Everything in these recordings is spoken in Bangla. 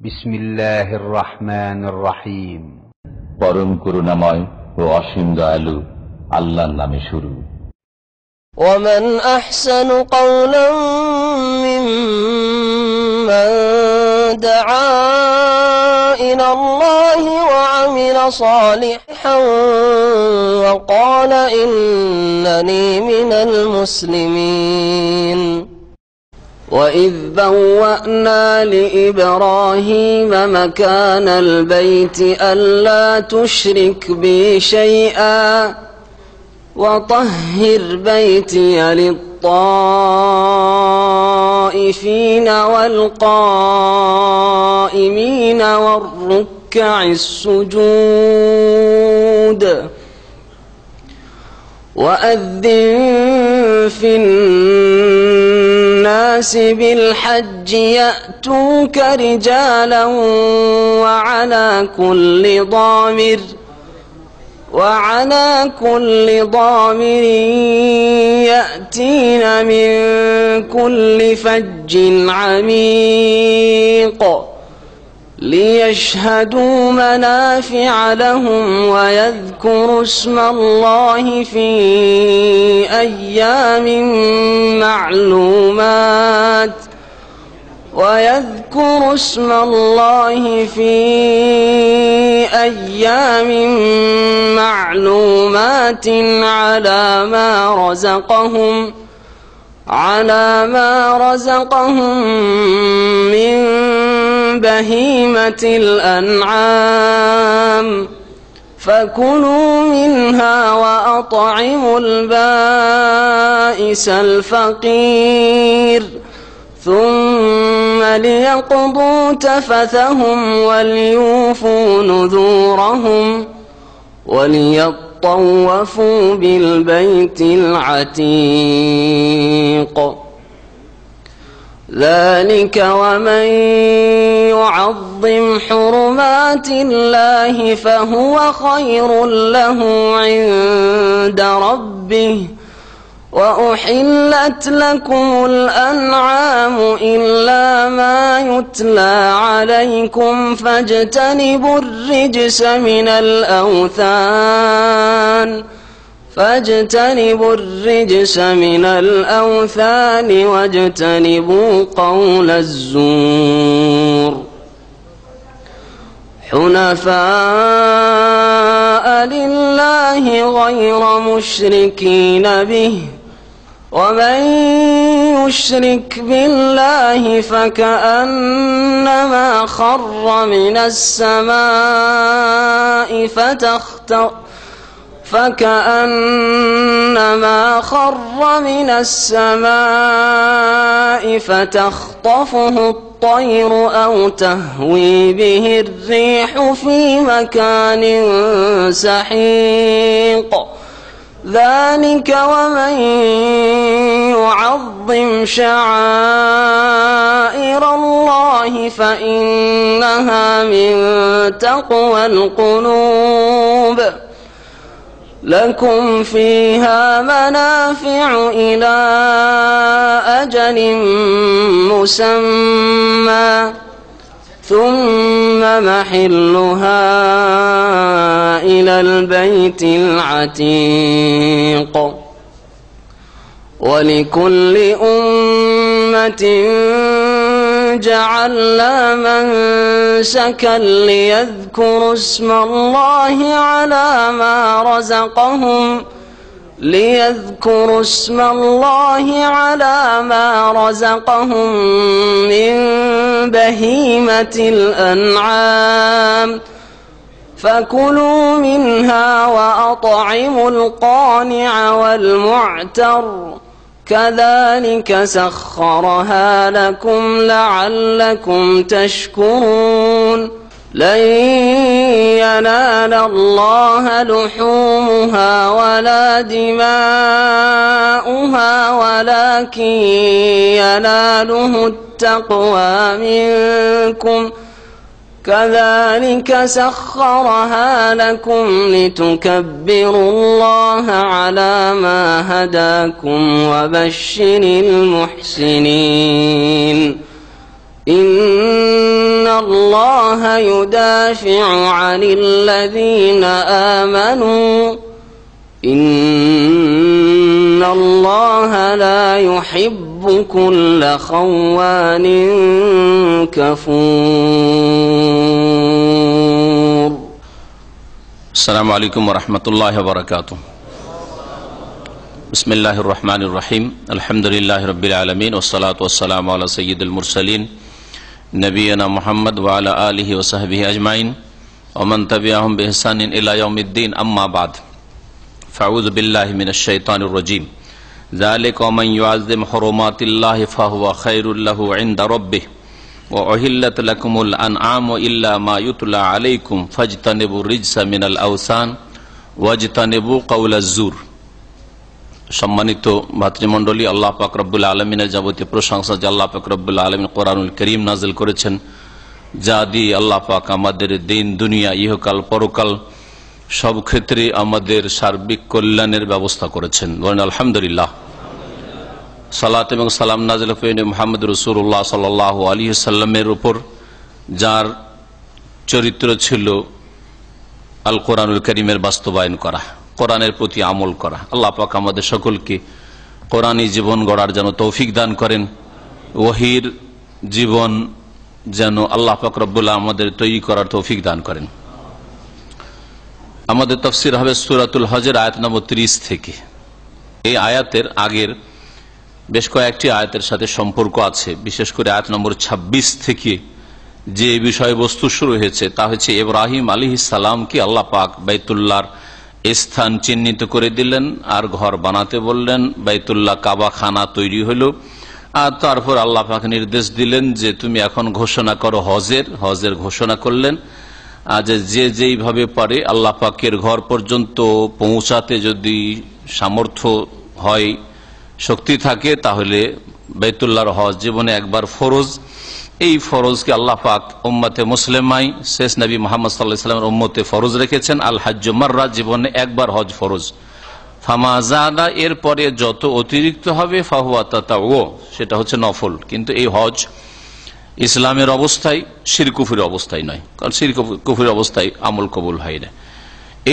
বিসমিল্লাহির রহমানির রহিম। পরম করুণাময় ও অসীম দয়ালু আল্লাহর নামে শুরু। ومن أحسن قولا ممن دعا إلى الله وعمل صالحا وقال إنني من المسلمين وإذ بوأنا لإبراهيم مكان البيت ألا تشرك بي شيئا وطهر بيتي للطائفين والقائمين والركع السجود وأذن في الناس بالحج يأتوك رجالا وعلى كل ضامر يأتين من كل فج عميق ليشهدوا منافع لهم ويذكروا اسم الله في أيام معلومات على ما رزقهم من بهيمة الأنعام فكلوا منها وأطعموا البائس الفقير ثم ليقضوا تفثهم وليوفوا نذورهم وليطوفوا بالبيت العتيق ذلك ومن يعظم حرمات الله فهو خير له عند ربه وأحلت لكم الأنعام إلا ما يتلى عليكم فاجتنبوا الرجس من الأوثان واجتنبوا قول الزور حنفاء لله غير مشركين به ومن يشرك بالله فكأنما خر من السماء فتخطفه الطير أو تهوي به الريح في مكان سحيق ذلك ومن يعظم شعائر الله فإنها من تقوى القلوب لكم فيها منافع إلى أجل مسمى ثم محلها إلى البيت العتيق ولكل أمة جعلنا منسكا ليذكروا اسم الله على ما رزقهم من بهيمة الأنعام فكلوا منها وأطعموا القانع والمعتر كذلك سخرها لكم لعلكم تشكرون لن ينال الله لحومها ولا دماؤها ولكن يناله التقوى منكم كذلك سخرها لكم لتكبروا الله على ما هداكم وبشر المحسنين إن الله يدافع عن الذين آمنوا إن الله لا يحب كل خوان كفور. السلام عليكم ورحمة الله وبركاته. بسم الله الرحمن الرحيم. الحمد لله رب العالمين والصلاة والسلام على سيد المرسلين نبينا محمد وعلى آله وصحبه أجمعين ومن تبعهم بإحسان إلى يوم الدين. أما بعد فأعوذ بالله من الشيطان الرجيم. ذلك ومن يعظم حرمات الله فهو خير له عند ربه وأحلت لكم الأنعام إلا ما يتلى عليكم فاجتنبوا الرجس من الأوثان واجتنبوا قول الزور. সম্মানিত ভাতৃমণ্ডলী, আল্লাহ পাক রব্বুল আলমিনের যাবতীয় প্রশংসা যে আল্লাহ পাক রব্বুল আলমিন কোরআনুল করিম নাজিল করেছেন, যা দিয়ে আল্লাহ পাক আমাদের দিন দুনিয়া ইহকাল পরকাল সব ক্ষেত্রে আমাদের সার্বিক কল্যাণের ব্যবস্থা করেছেন। বলেন আলহামদুলিল্লাহ। সালাত এবং সালাম নাজিল হয়েছে মুহাম্মদ রাসূলুল্লাহ সাল্লাল্লাহু আলাইহি সাল্লামের উপর, যার চরিত্র ছিল আল কোরআনুল করিমের বাস্তবায়ন করা, কোরআনের প্রতি আমল করা। আল্লাহ পাক আমাদের সকলকে কোরআনী জীবন গড়ার যেন তৌফিক দান করেন, ওহীর জীবন যেন আল্লাহ পাক রব্বুল আমাদের তৈরি করার তৌফিক দান করেন। আমাদের তাফসীর হবে সূরাতুল হজের আয়াত নম্বর 30 থেকে। এই আয়াতের আগের বেশ কয়েকটি আয়াতের সাথে সম্পর্ক আছে, বিশেষ করে আয়াত নম্বর 26 থেকে যে বিষয়বস্তু শুরু হয়েছে তা হচ্ছে ইব্রাহিম আলাইহিস সালামকে আল্লাহ পাক বাইতুল্লাহর স্থান চিহ্নিত করে দিলেন আর ঘর বানাতে বললেন। বাইতুল্লাহ কাবা খানা তৈরি হলো, আর তারপর আল্লাহ পাক নির্দেশ দিলেন যে তুমি এখন ঘোষণা করো হজের ঘোষণা করলেন। যে যেইভাবে পারে আল্লাহ পাকের ঘর পর্যন্ত পৌঁছাতে যদি সামর্থ্য হয়, শক্তি থাকে, তাহলে বাইতুল্লাহর হজ জীবনে একবার ফরজ। এই ফরজকে আল্লাহ পাক উম্মতে মুসলিমাই শেষ নবী মুহাম্মদ সাল্লাল্লাহু আলাইহি ওয়াসাল্লামের উম্মতে ফরজ রেখেছেন। আল হজ্জ মাররা, জীবনে একবার হজ ফরজ। ফামা যাদা, এরপরে যত অতিরিক্ত হবে ফাহুয়া তাতাউ, সেটা হচ্ছে নফল। কিন্তু এই হজ ইসলামের অবস্থায় শিরক কুফরি অবস্থায় নয়, কারণ শিরক কুফরি অবস্থায় আমল কবুল হয় না।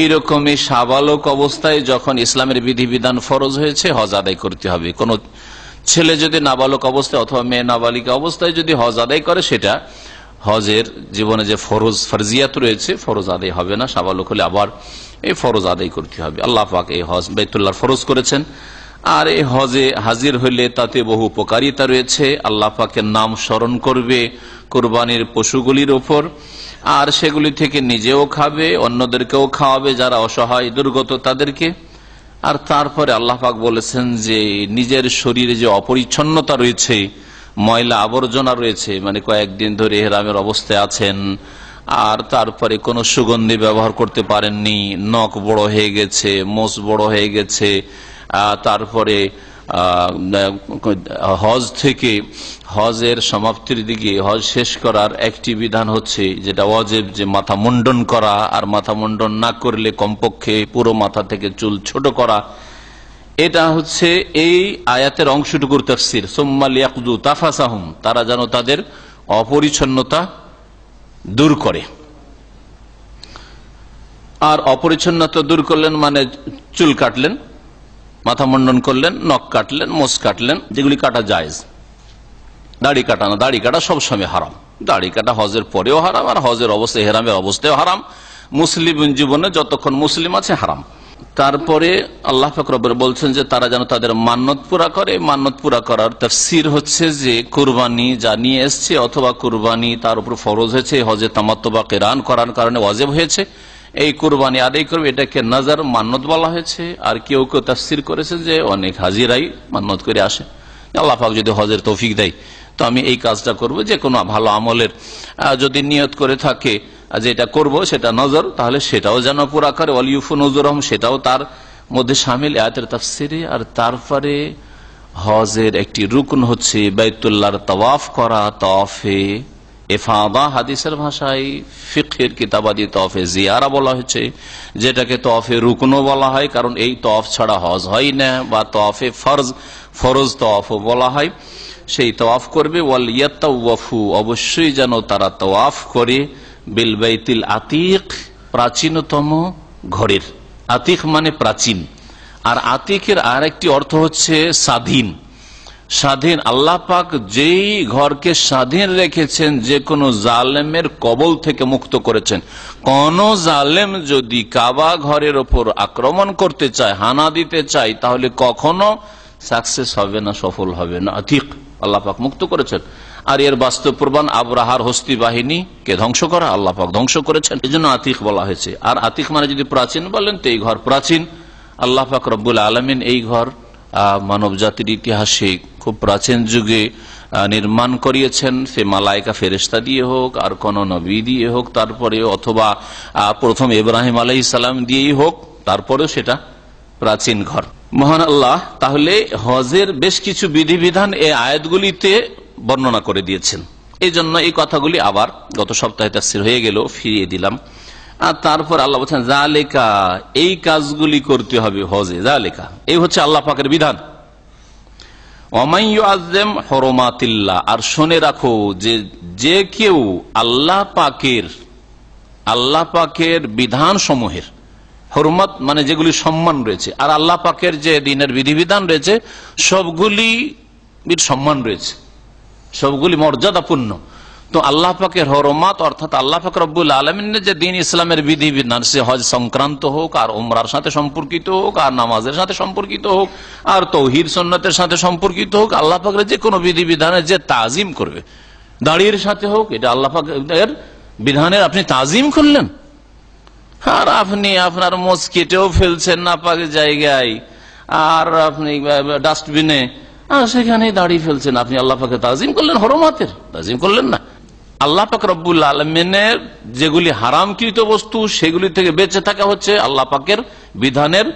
এইরকমই সাবালক অবস্থায় যখন ইসলামের বিধিবিধান ফরজ হয়েছে, হজ আদায় করতে হবে। কোন ছেলে যদি নাবালক অবস্থায় অথবা মেয়ে নাবালিকা অবস্থায় যদি হজ আদায় করে, সেটা হজের জীবনে যে ফরজিয়াত রয়েছে ফরজ আদায় হবে না। সাবালক হলে আবার এই ফরজ আদায় করতে হবে। আল্লাহ পাক এই হজ বাইতুল্লাহর ফরজ করেছেন, আর এই হজে হাজির হইলে তাতে বহু উপকারিতা রয়েছে। আল্লাহ পাকের নাম স্মরণ করবে কুরবানির পশুগুলির ওপর, আর সেগুলি থেকে নিজেও খাবে, অন্যদেরকেও খাওয়াবে যারা অসহায় দুর্গত তাদেরকে। আর তারপরে আল্লাহ পাক বলেছেন যে নিজের শরীরে যে অপরিচ্ছন্নতা রয়েছে, ময়লা আবর্জনা রয়েছে, মানে কয়েকদিন ধরে ইহরামের অবস্থায় আছেন, আর তারপরে কোনো সুগন্ধি ব্যবহার করতে পারেননি, নখ বড় হয়ে গেছে, মোষ বড় হয়ে গেছে, তারপরে হজ থেকে হজের সমাপ্তির দিকে হজ শেষ করার একটি বিধান হচ্ছে যেটা ওয়াজিব, যে মাথা মুন্ডন করা, আর মাথা মুন্ডন না করলে কমপক্ষে পুরো মাথা থেকে চুল ছোট করা। এটা হচ্ছে এই আয়াতের অংশটুকুর তাফসীর। সুম্মা লিয়াকযু তাফাসাহুম, তারা যেন তাদের অপরিচ্ছন্নতা দূর করে। আর অপরিচ্ছন্নতা দূর করলেন মানে চুল কাটলেন, মাথা মুন্ডন করলেন, নখ কাটলেন, মোষ কাটলেন, যেগুলি কাটা জায়েজ। দাড়ি কাটা না, দাড়ি কাটা সবসময় হারাম। দাড়ি কাটা হজের পরেও হারাম, আর হজের অবস্থায় ইহরামের অবস্থায় হারাম। মুসলিম জীবনে যতক্ষণ মুসলিম আছে হারাম। তারপরে আল্লাহ পাক রব্বুল বলছেন যে তারা যেন তাদের মান্নত পুরা করে। মান্নত পুরা করার তাফসীর হচ্ছে যে কুরবানি যা নিয়ে এসছে, অথবা কুরবানি তার উপর ফরজ হয়েছে, হজে তামাত্তু বা কিরান করার কারণে ওয়াজিব হয়েছে, এই কুরবানি আদায় করবে, এটাকে নজর মান্নত বলা হয়েছে। আর কেউ কেউ তাফসীর করেছে যে অনেক হাজিরাই মান্নত করে আসে, আল্লাহ পাক যদি হজের তৌফিক দেয় তো আমি এই কাজটা করব। যে কোনো ভালো আমলের যদি নিয়ত করে থাকে যে এটা করব, সেটা নজর, তাহলে সেটাও যেন পুরা করে। ওয়ালিউফু নজরহম, সেটাও তার মধ্যে শামিল আয়াতের তাফসীরে। আর তারপরে হজের একটি রুকন হচ্ছে বাইতুল্লাহর তাওয়াফ করা, তাওয়াফে ইফাদা, হাদিসের ভাষায় ফিকহের কিতাবাদি তাওয়াফে জিয়ারা বলা হয়েছে, যেটাকে তাওয়াফে রুকনও বলা হয়, কারণ এই তাওয়াফ ছাড়া হজ হয় না, বা তাওয়াফে ফরজ তাওয়াফও বলা হয়। সেই তওয়াফ করবে। ওয়াল ইয়াতাওয়াফু, অবশ্যই যেন তারা তওয়াফ করে বিল বাইতিল আতিক, প্রাচীনতম ঘরের। আতিক মানে প্রাচীন, আর আতিকের আর একটি অর্থ হচ্ছে স্বাধীন। স্বাধীন, আল্লাহ পাক যেই ঘরকে স্বাধীন রেখেছেন, যে কোনো জালেমের কবল থেকে মুক্ত করেছেন। কোন জালেম যদি কাবা ঘরের ওপর আক্রমণ করতে চায়, হানা দিতে চায়, তাহলে কখনো সাকসেস হবে না, সফল হবে না। আতিক আল্লাহ পাক মুক্ত করেছেন। আর এর বাস্তব প্রমাণ আবরাহার হস্তি বাহিনীকে ধ্বংস করা, আল্লাহ পাক ধ্বংস করেছেন, এই জন্য আতিক বলা হয়েছে। আর আতিক মানে যদি প্রাচীন বলেন তো এই ঘর প্রাচীন। আল্লাহ পাক রব্বুল আলামিন এই ঘর মানব জাতির ইতিহাসে খুব প্রাচীন যুগে নির্মাণ করিয়েছেন। সে মালাইকা ফেরেশতা দিয়ে হোক, আর কোন নবী দিয়ে হোক, তারপরে অথবা প্রথম ইব্রাহিম আলাইহিস সালাম দিয়েই হোক, তারপরেও সেটা প্রাচীন ঘর। মহান আল্লাহ তাহলে হজের বেশ কিছু বিধিবিধান এই আয়াতগুলিতে বর্ণনা করে দিয়েছেন। এই জন্য এই কথাগুলি আবার গত সপ্তাহে তাফসীর হয়ে গেল, ফিরিয়ে দিলাম। আর তারপর আল্লাহ বলছেন জালেকা, এই কাজগুলি করতে হবে হজে। জালেকা এই হচ্ছে আল্লাহ পাকের বিধান। ওয়ামান ইউআযযিম হুরুমাতিল্লাহ, আর শুনে রাখো যে কেউ আল্লাহ পাকের বিধান সমূহের, হুরমাত মানে যেগুলি সম্মান রয়েছে, আর আল্লাহ পাকের যে দিনের বিধিবিধান রয়েছে সবগুলি সম্মান রয়েছে, সবগুলি মর্যাদাপূর্ণ। তো আল্লাহ পাকের হরমাত অর্থাৎ আল্লাহ পাক রব্বুল আলামিনের যে দিন ইসলামের বিধিবিধান, সে হজ সংক্রান্ত হোক, আর উমরার সাথে সম্পর্কিত হোক, আর নামাজের সাথে সম্পর্কিত হোক, আর তৌহিদ সুন্নতের সাথে সম্পর্কিত হোক, আল্লাহ পাকের যে কোনো বিধিবিধানের যে তাজিম করবে, দাড়ির সাথে হোক, এটা আল্লাহ পাকের বিধানের আপনি তাজিম করলেন। আর আপনি আপনার মোচ কেটেও ফেলছেন নাপাক জায়গায়, আর আপনি ডাস্টবিনে, আর সেখানে দাঁড়িয়ে ফেলছেন, আপনি আল্লাহ পাকে তাজিম করলেন, হরমাতের তাজিম করলেন না। আল্লাহ পাক রব্বুল আলামিনের যেগুলি হারামকৃত বস্তু, সেগুলি থেকে বেঁচে থাকা হচ্ছে আল্লাহ পাকের বিধানের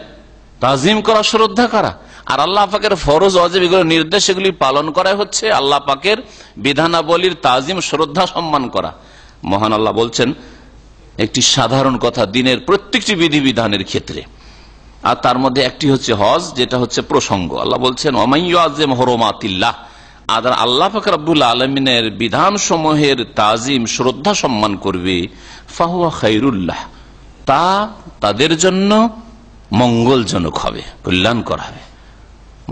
তাজিম করা, শ্রদ্ধা করা। আর আল্লাহ পাকের ফরজ ওয়াজিব এগুলো নির্দেশ, সেগুলি পালন করা হচ্ছে আল্লাহ পাকের বিধানাবলীর তাজিম, শ্রদ্ধা, সম্মান করা। মহান আল্লাহ বলছেন একটি সাধারণ কথা দিনের প্রত্যেকটি বিধিবিধানের ক্ষেত্রে, আর তার মধ্যে একটি হচ্ছে হজ, যেটা হচ্ছে প্রসঙ্গ। আল্লাহ বলছেন ওয়ামান ইউআযযিম হুরুমাতিল্লাহ, আর আল্লাহ পাক রব্বুল আলামিনের বিধান সমূহের তাজিম, শ্রদ্ধা, সম্মান করবে, ফাহুয়া খায়রুল্লাহ, তা তাদের জন্য মঙ্গলজনক হবে, কল্যাণকর হবে,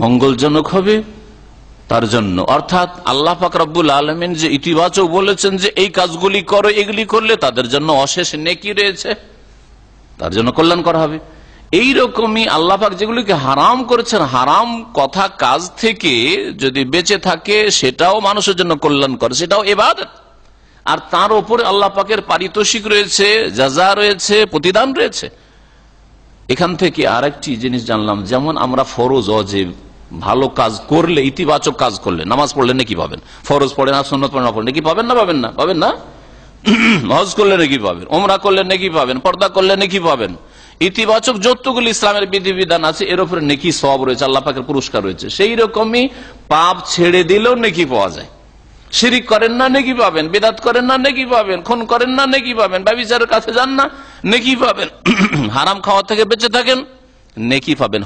মঙ্গলজনক হবে তার জন্য। অর্থাৎ আল্লাহ পাক রব্বুল আলামিন যে ইতিবাচক বলেছেন যে এই কাজগুলি করো, এগুলি করলে তাদের জন্য অশেষ নেকি রয়েছে, তার জন্য কল্যাণকর হবে। এইরকমই আল্লাহ পাক যেগুলিকে হারাম করেছেন, হারাম কথা কাজ থেকে যদি বেঁচে থাকে, সেটাও মানুষের জন্য কল্যাণকর, সেটাও ইবাদত। আর তার উপরে আল্লাহ পাকের পারিতোষিক রয়েছে, জাযা রয়েছে, প্রতিদান রয়েছে। এখান থেকে আরেকটি জিনিস জানলাম, যেমন আমরা ফরজ ওয়াজিব ভালো কাজ করলে, ইতিবাচক কাজ করলে, নামাজ পড়লে নাকি পাবেন, ফরজ পড়ে না, সুন্নত পড়ে না, পড়লে নাকি পাবেন না? পাবেন না? পাবেন না? হজ করলে নাকি পাবেন, ওমরা করলে নাকি পাবেন, পর্দা করলে নাকি পাবেন। ইতিবাচক যতগুলি ইসলামের বিধিবিধান আছে, এর উপরে নেকি সওয়াব রয়েছে, আল্লাহ পাকের পুরস্কার রয়েছে। সেই রকমই পাপ ছেড়ে দিলেও নেকি পাওয়া যায়। শিরিক করেন না, নেকি পাবেন। বিদআত করেন না, নেকি পাবেন। খুন করেন না, নেকি পাবেন। ব্যভিচারের কাছে যান না, নেকি পাবেন। হারাম খাওয়া থেকে বেঁচে থাকেন, নেকি পাবেন।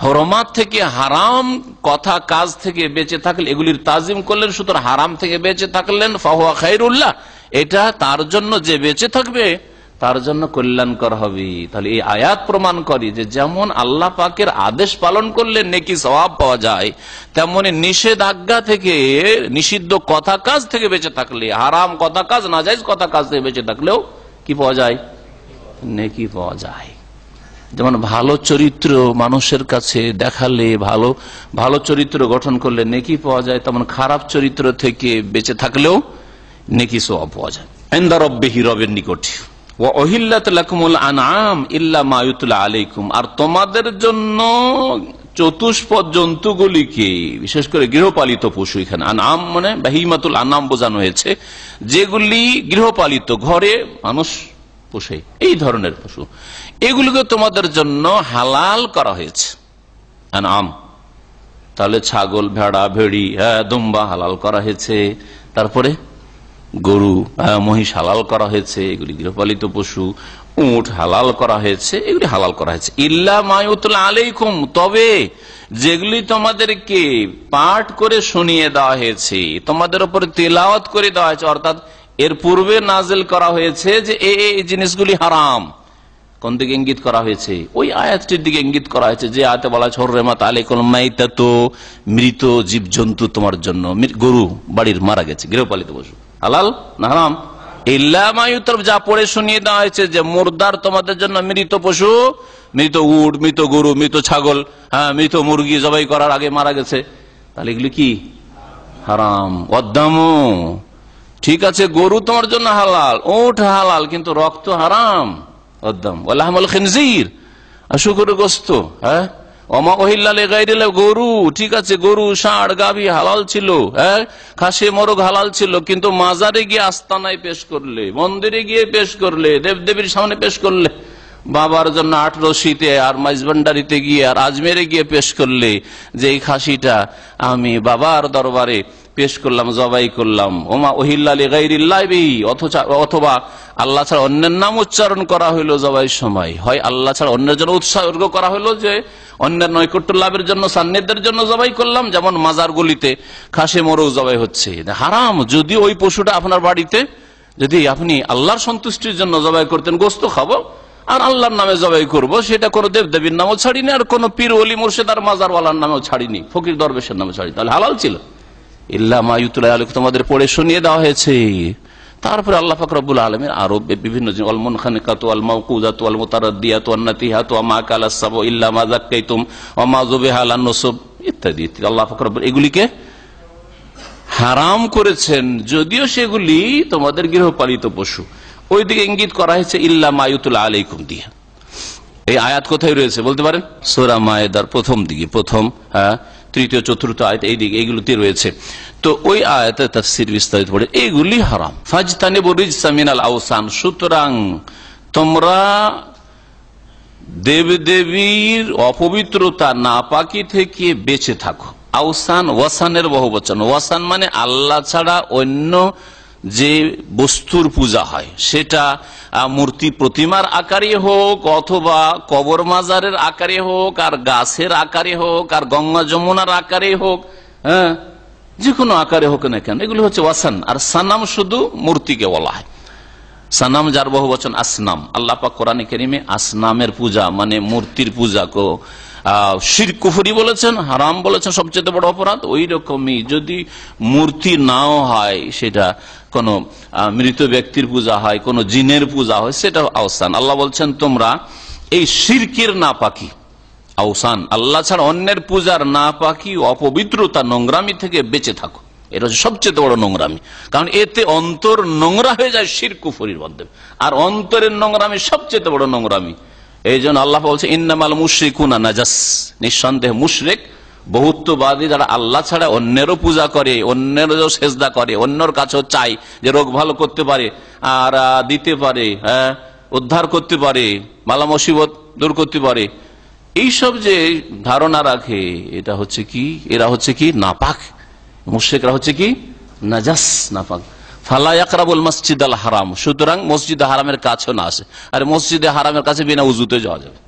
হরমাত থেকে, হারাম কথা কাজ থেকে বেঁচে থাকলে, এগুলির তাজিম করলেন, সুতরাং হারাম থেকে বেঁচে থাকলেন, ফাহুয়া খায়রুল্লাহ, এটা তার জন্য, যে বেঁচে থাকবে তার জন্য কল্যাণকর হবে। তাহলে এই আয়াত প্রমাণ করে যে যেমন আল্লাহ পাকের আদেশ পালন করলে নেকি সওয়াব পাওয়া যায়, তেমনি নিষেধাজ্ঞা থেকে, নিষিদ্ধ কথা কাজ থেকে বেঁচে থাকলে, হারাম কথা কাজ, নাজায়েজ কথা কাজ থেকে বেঁচে থাকলেও কি পাওয়া যায়? নেকি পাওয়া যায়। যেমন ভালো চরিত্র মানুষের কাছে দেখালে, ভালো চরিত্র গঠন করলে নেকি পাওয়া যায়, তেমন খারাপ চরিত্র থেকে বেঁচে থাকলেও নেকি সওয়াব পাওয়া যায় ইনদা রাব্বিহি, রবের নিকটে। ওয়া উহিল্লাত লাকুমুল আনআম ইল্লা মা ইউতলা আলাইকুম, আর তোমাদের জন্য চতুষ্পদ জন্তুগুলিকে, বিশেষ করে গৃহপালিত পশু, এখানে আনআম মানে বাহিমাতুল আনআম বোঝানো হয়েছে, যেগুলি গৃহপালিত, ঘরে মানুষ পোষে, এই ধরনের পশু, এগুলিকে তোমাদের জন্য হালাল করা হয়েছে। আনআম তাহলে ছাগল, ভেড়া, ভেড়ি, দুম্বা হালাল করা হয়েছে। তারপরে গরু, মহিষ হালাল করা হয়েছে, এগুলি গৃহপালিত পশু। উট হালাল করা হয়েছে, এগুলি হালাল করা হয়েছে। ইল্লা মা ইউতলা আলাইকুম, তবে যেগুলি তোমাদেরকে পাঠ করে শুনিয়ে দেওয়া হয়েছে, তোমাদের উপরে তেলাওয়াত করে দেওয়া হয়েছে, অর্থাৎ এর পূর্বে নাজিল করা হয়েছে যে এই জিনিসগুলি হারাম। কোন দিকে ইঙ্গিত করা হয়েছে? ওই আয়াতটির দিকে ইঙ্গিত করা হয়েছে যে আয়াতে বলা হয়েছে হুররিমাত আলাইকুম মাইতাতু, মৃত জীবজন্তু তোমার জন্য, গরু বাড়ির মারা গেছে গৃহপালিত পশু হালাল না হারাম? ইল্লা মা ইউতর, যা পড়ে শুনিয়ে দেওয়া হয়েছে যে মুর্দার তোমাদের জন্য মৃত পশু, মৃত উট, মৃত গরু, মৃত ছাগল, হ্যাঁ মৃত মুরগি জবাই করার আগে মারা গেছে, তাহলে এগুলি কি হারাম। অদ্দামু, ঠিক আছে গরু তোমার জন্য হালাল, উট হালাল, কিন্তু রক্ত হারাম। অদ্দাম ওয়ালাহমুল খিনজির, শুকরের গোশত, হ্যাঁ ওমা ওহিল্লা লিগাইরিল্লাহ, গরু ঠিক আছে, গরু ষাঁড় গাভী হালাল ছিল, হ্যাঁ খাসি মোরগ হালাল ছিল, কিন্তু মাজারে গিয়ে আস্তানায় পেশ করলে, মন্দিরে গিয়ে পেশ করলে, দেবদেবীর সামনে পেশ করলে, বাবার জন্য 8 রশিতে আর মাইজভান্ডারিতে গিয়ে আর আজমেরে গিয়ে পেশ করলে যে এই খাসিটা আমি বাবার দরবারে পেশ করলাম, জবাই করলাম, ওমা ওহিল্লা লিগাইরিল্লাহ বিহি, অথবা আল্লাহ ছাড়া অন্যের নাম উচ্চারণ করা হইলো জবাইয়ের সময়, হয় আল্লাহ ছাড়া অন্যের জন্য উৎসর্গ করা হইলো যে অন্যের নৈকট্য লাভের জন্য, সান্নিধ্যের জন্য জবাই করলাম, যেমন মাজার গলিতে খাসি মোরগ জবাই হচ্ছে, হারাম। যদি ওই পশুটা আপনার বাড়িতে যদি আপনি আল্লাহর সন্তুষ্টির জন্য জবাই করতেন, গোস্ত খাবো আর আল্লাহর নামে জবাই করব, সেটা কোনো দেবদেবীর নামও ছাড়িনি, আর কোনো পীর ওলি মুর্শিদ আর মাজারওয়ালার নামেও ছাড়িনি, ফকির দরবেশের নামে ছাড়ি, তাহলে হালাল ছিল। ইল্লা মা ইউতলা আলাইকুম, তোমাদের পড়ে শুনিয়ে দেওয়া হয়েছে। তারপরে আল্লাহ পাক রব্বুল আলামিন আরো বিভিন্ন ওয়াল মুনখানিকাতু ওয়াল মাওকুযাতু ওয়াল মুতারাদ্দিয়াতু ওয়ান নাতিহাতু ওয়া মা কালাস সাবু ইল্লা মা যাক্কাইতুম ওয়া মা যুবিহা আলান নুসব ইত্যাদি আল্লাহ পাক রব্বুল এগুলিকে হারাম করেছেন, যদিও সেগুলি তোমাদের গৃহপালিত পশু। ওই দিকে ইঙ্গিত করা হয়েছে ইল্লা মা ইউতলা আলাইকুম দিয়ে। এই আয়াত কোথায় রয়েছে বলতে পারেন? সূরা মায়েদার প্রথম দিকে, প্রথম, হ্যাঁ তৃতীয় চতুর্থ আয়াত, এই দিকে এইগুলোতে রয়েছে। তো ওই আয়াতে তাফসীর বিস্তারিত পড়ে এগুলি হারাম। ফাজতানিবু রিজসা মিনাল আওসান, সুতরাং তোমরা দেবদেবীর অপবিত্রতা নাপাকি থেকে বেঁচে থাকো। আওসান ওয়াসানের বহুবচন, ওয়াসান মানে আল্লাহ ছাড়া অন্য যে বস্তুর পূজা হয়, সেটা মূর্তি প্রতিমার আকারে হোক, অথবা কবর মাজারের আকারে হোক, আর গাছের আকারে হোক, আর গঙ্গা যমুনার আকারে হোক, হ্যাঁ যে কোনো আকারে হোক না কেন, এগুলো হচ্ছে ওয়াসান। আর সানাম শুধু মূর্তিকে বলা হয়। সানাম যার বহু বচন আসনাম। আল্লাহ পাক কোরআনে কারীমে আসনামের পূজা মানে মূর্তির পূজা কো শিরক কুফরি বলেছেন, হারাম বলেছেন, সবচেয়ে বড় অপরাধ। ওই রকমই যদি মূর্তি নাও হয়, সেটা কোন মৃত ব্যক্তির পূজা হয়, কোন জিনের পূজা হয়, সেটা আওসান। আল্লাহ বলছেন তোমরা এই শিরকের নাপাকি, আওসান আল্লাহ ছাড়া অন্যের পূজার নাপাকি, অপবিত্রতা, নোংরামি থেকে বেঁচে থাকো। এটা হচ্ছে সবচেয়ে বড় নোংরামি, কারণ এতে অন্তর নোংরা হয়ে যায় শিরক কুফরির মাধ্যমে, আর অন্তরের নোংরামি সবচেয়ে বড় নোংরামি। এই জন্য আল্লাহ বলছে ইন্নামাল মুশরিকুনা নাজাস, নিঃসন্দেহ মুশরিক বহুত্ববাদী যারা আল্লাহ ছাড়া অন্যেরও পূজা করে, অন্যেরও সেজদা করে, অন্যের কাছেও চাই যে রোগ ভালো করতে পারে আর দিতে পারে, হ্যাঁ উদ্ধার করতে পারে, মালা মুসিবত দূর করতে পারে, এইসব যে ধারণা রাখে, এটা হচ্ছে কি, এরা হচ্ছে কি নাপাক। মুশরিকরা হচ্ছে কি নাজাস, নাপাক। ফালা ইয়াকরাবুল মসজিদ আল হারাম, সুতরাং মসজিদ হারামের কাছে না আসে। আর মসজিদে হারামের কাছে বিনা উজুতে যাওয়া যাবে।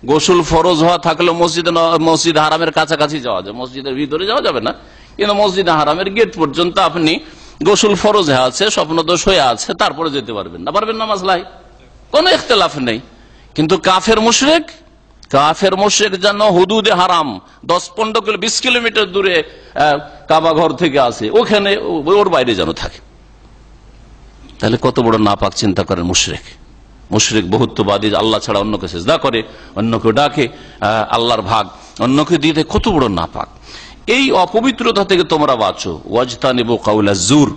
গোসল ফরজ হওয়া থাকলে মসজিদ হারামের কাছাকাছি যাওয়া যাবে, মসজিদের ভিতরে যাওয়া যাবে না। কিন্তু মসজিদ হারামের গেট পর্যন্ত আপনি গোসল ফরজ হয়ে আছে, স্বপ্নদোষ হয়ে আছে, তারপরে যেতে পারবেন না, পারবেন না, মাসলাই কোনো ইখতিলাফ নেই। কিন্তু কাফের মুশরিক যেন হুদুদে হারাম 10-15 কিলো 20 কিলোমিটার দূরে কাবা ঘর থেকে আসে, ওখানে ওর বাইরে যেন থাকে। তাহলে কত বড় নাপাক চিন্তা করেন মুশরিক বহুত্ববাদী, আল্লাহ ছাড়া অন্যকে সিজদা করে, অন্যকে ডাকে, আল্লাহর ভাগ অন্যকে দিতে, কত বড় নাপাক। এই অপবিত্রতা থেকে তোমরা বাঁচো। ওয়াজতানিবু কাউলা জুর,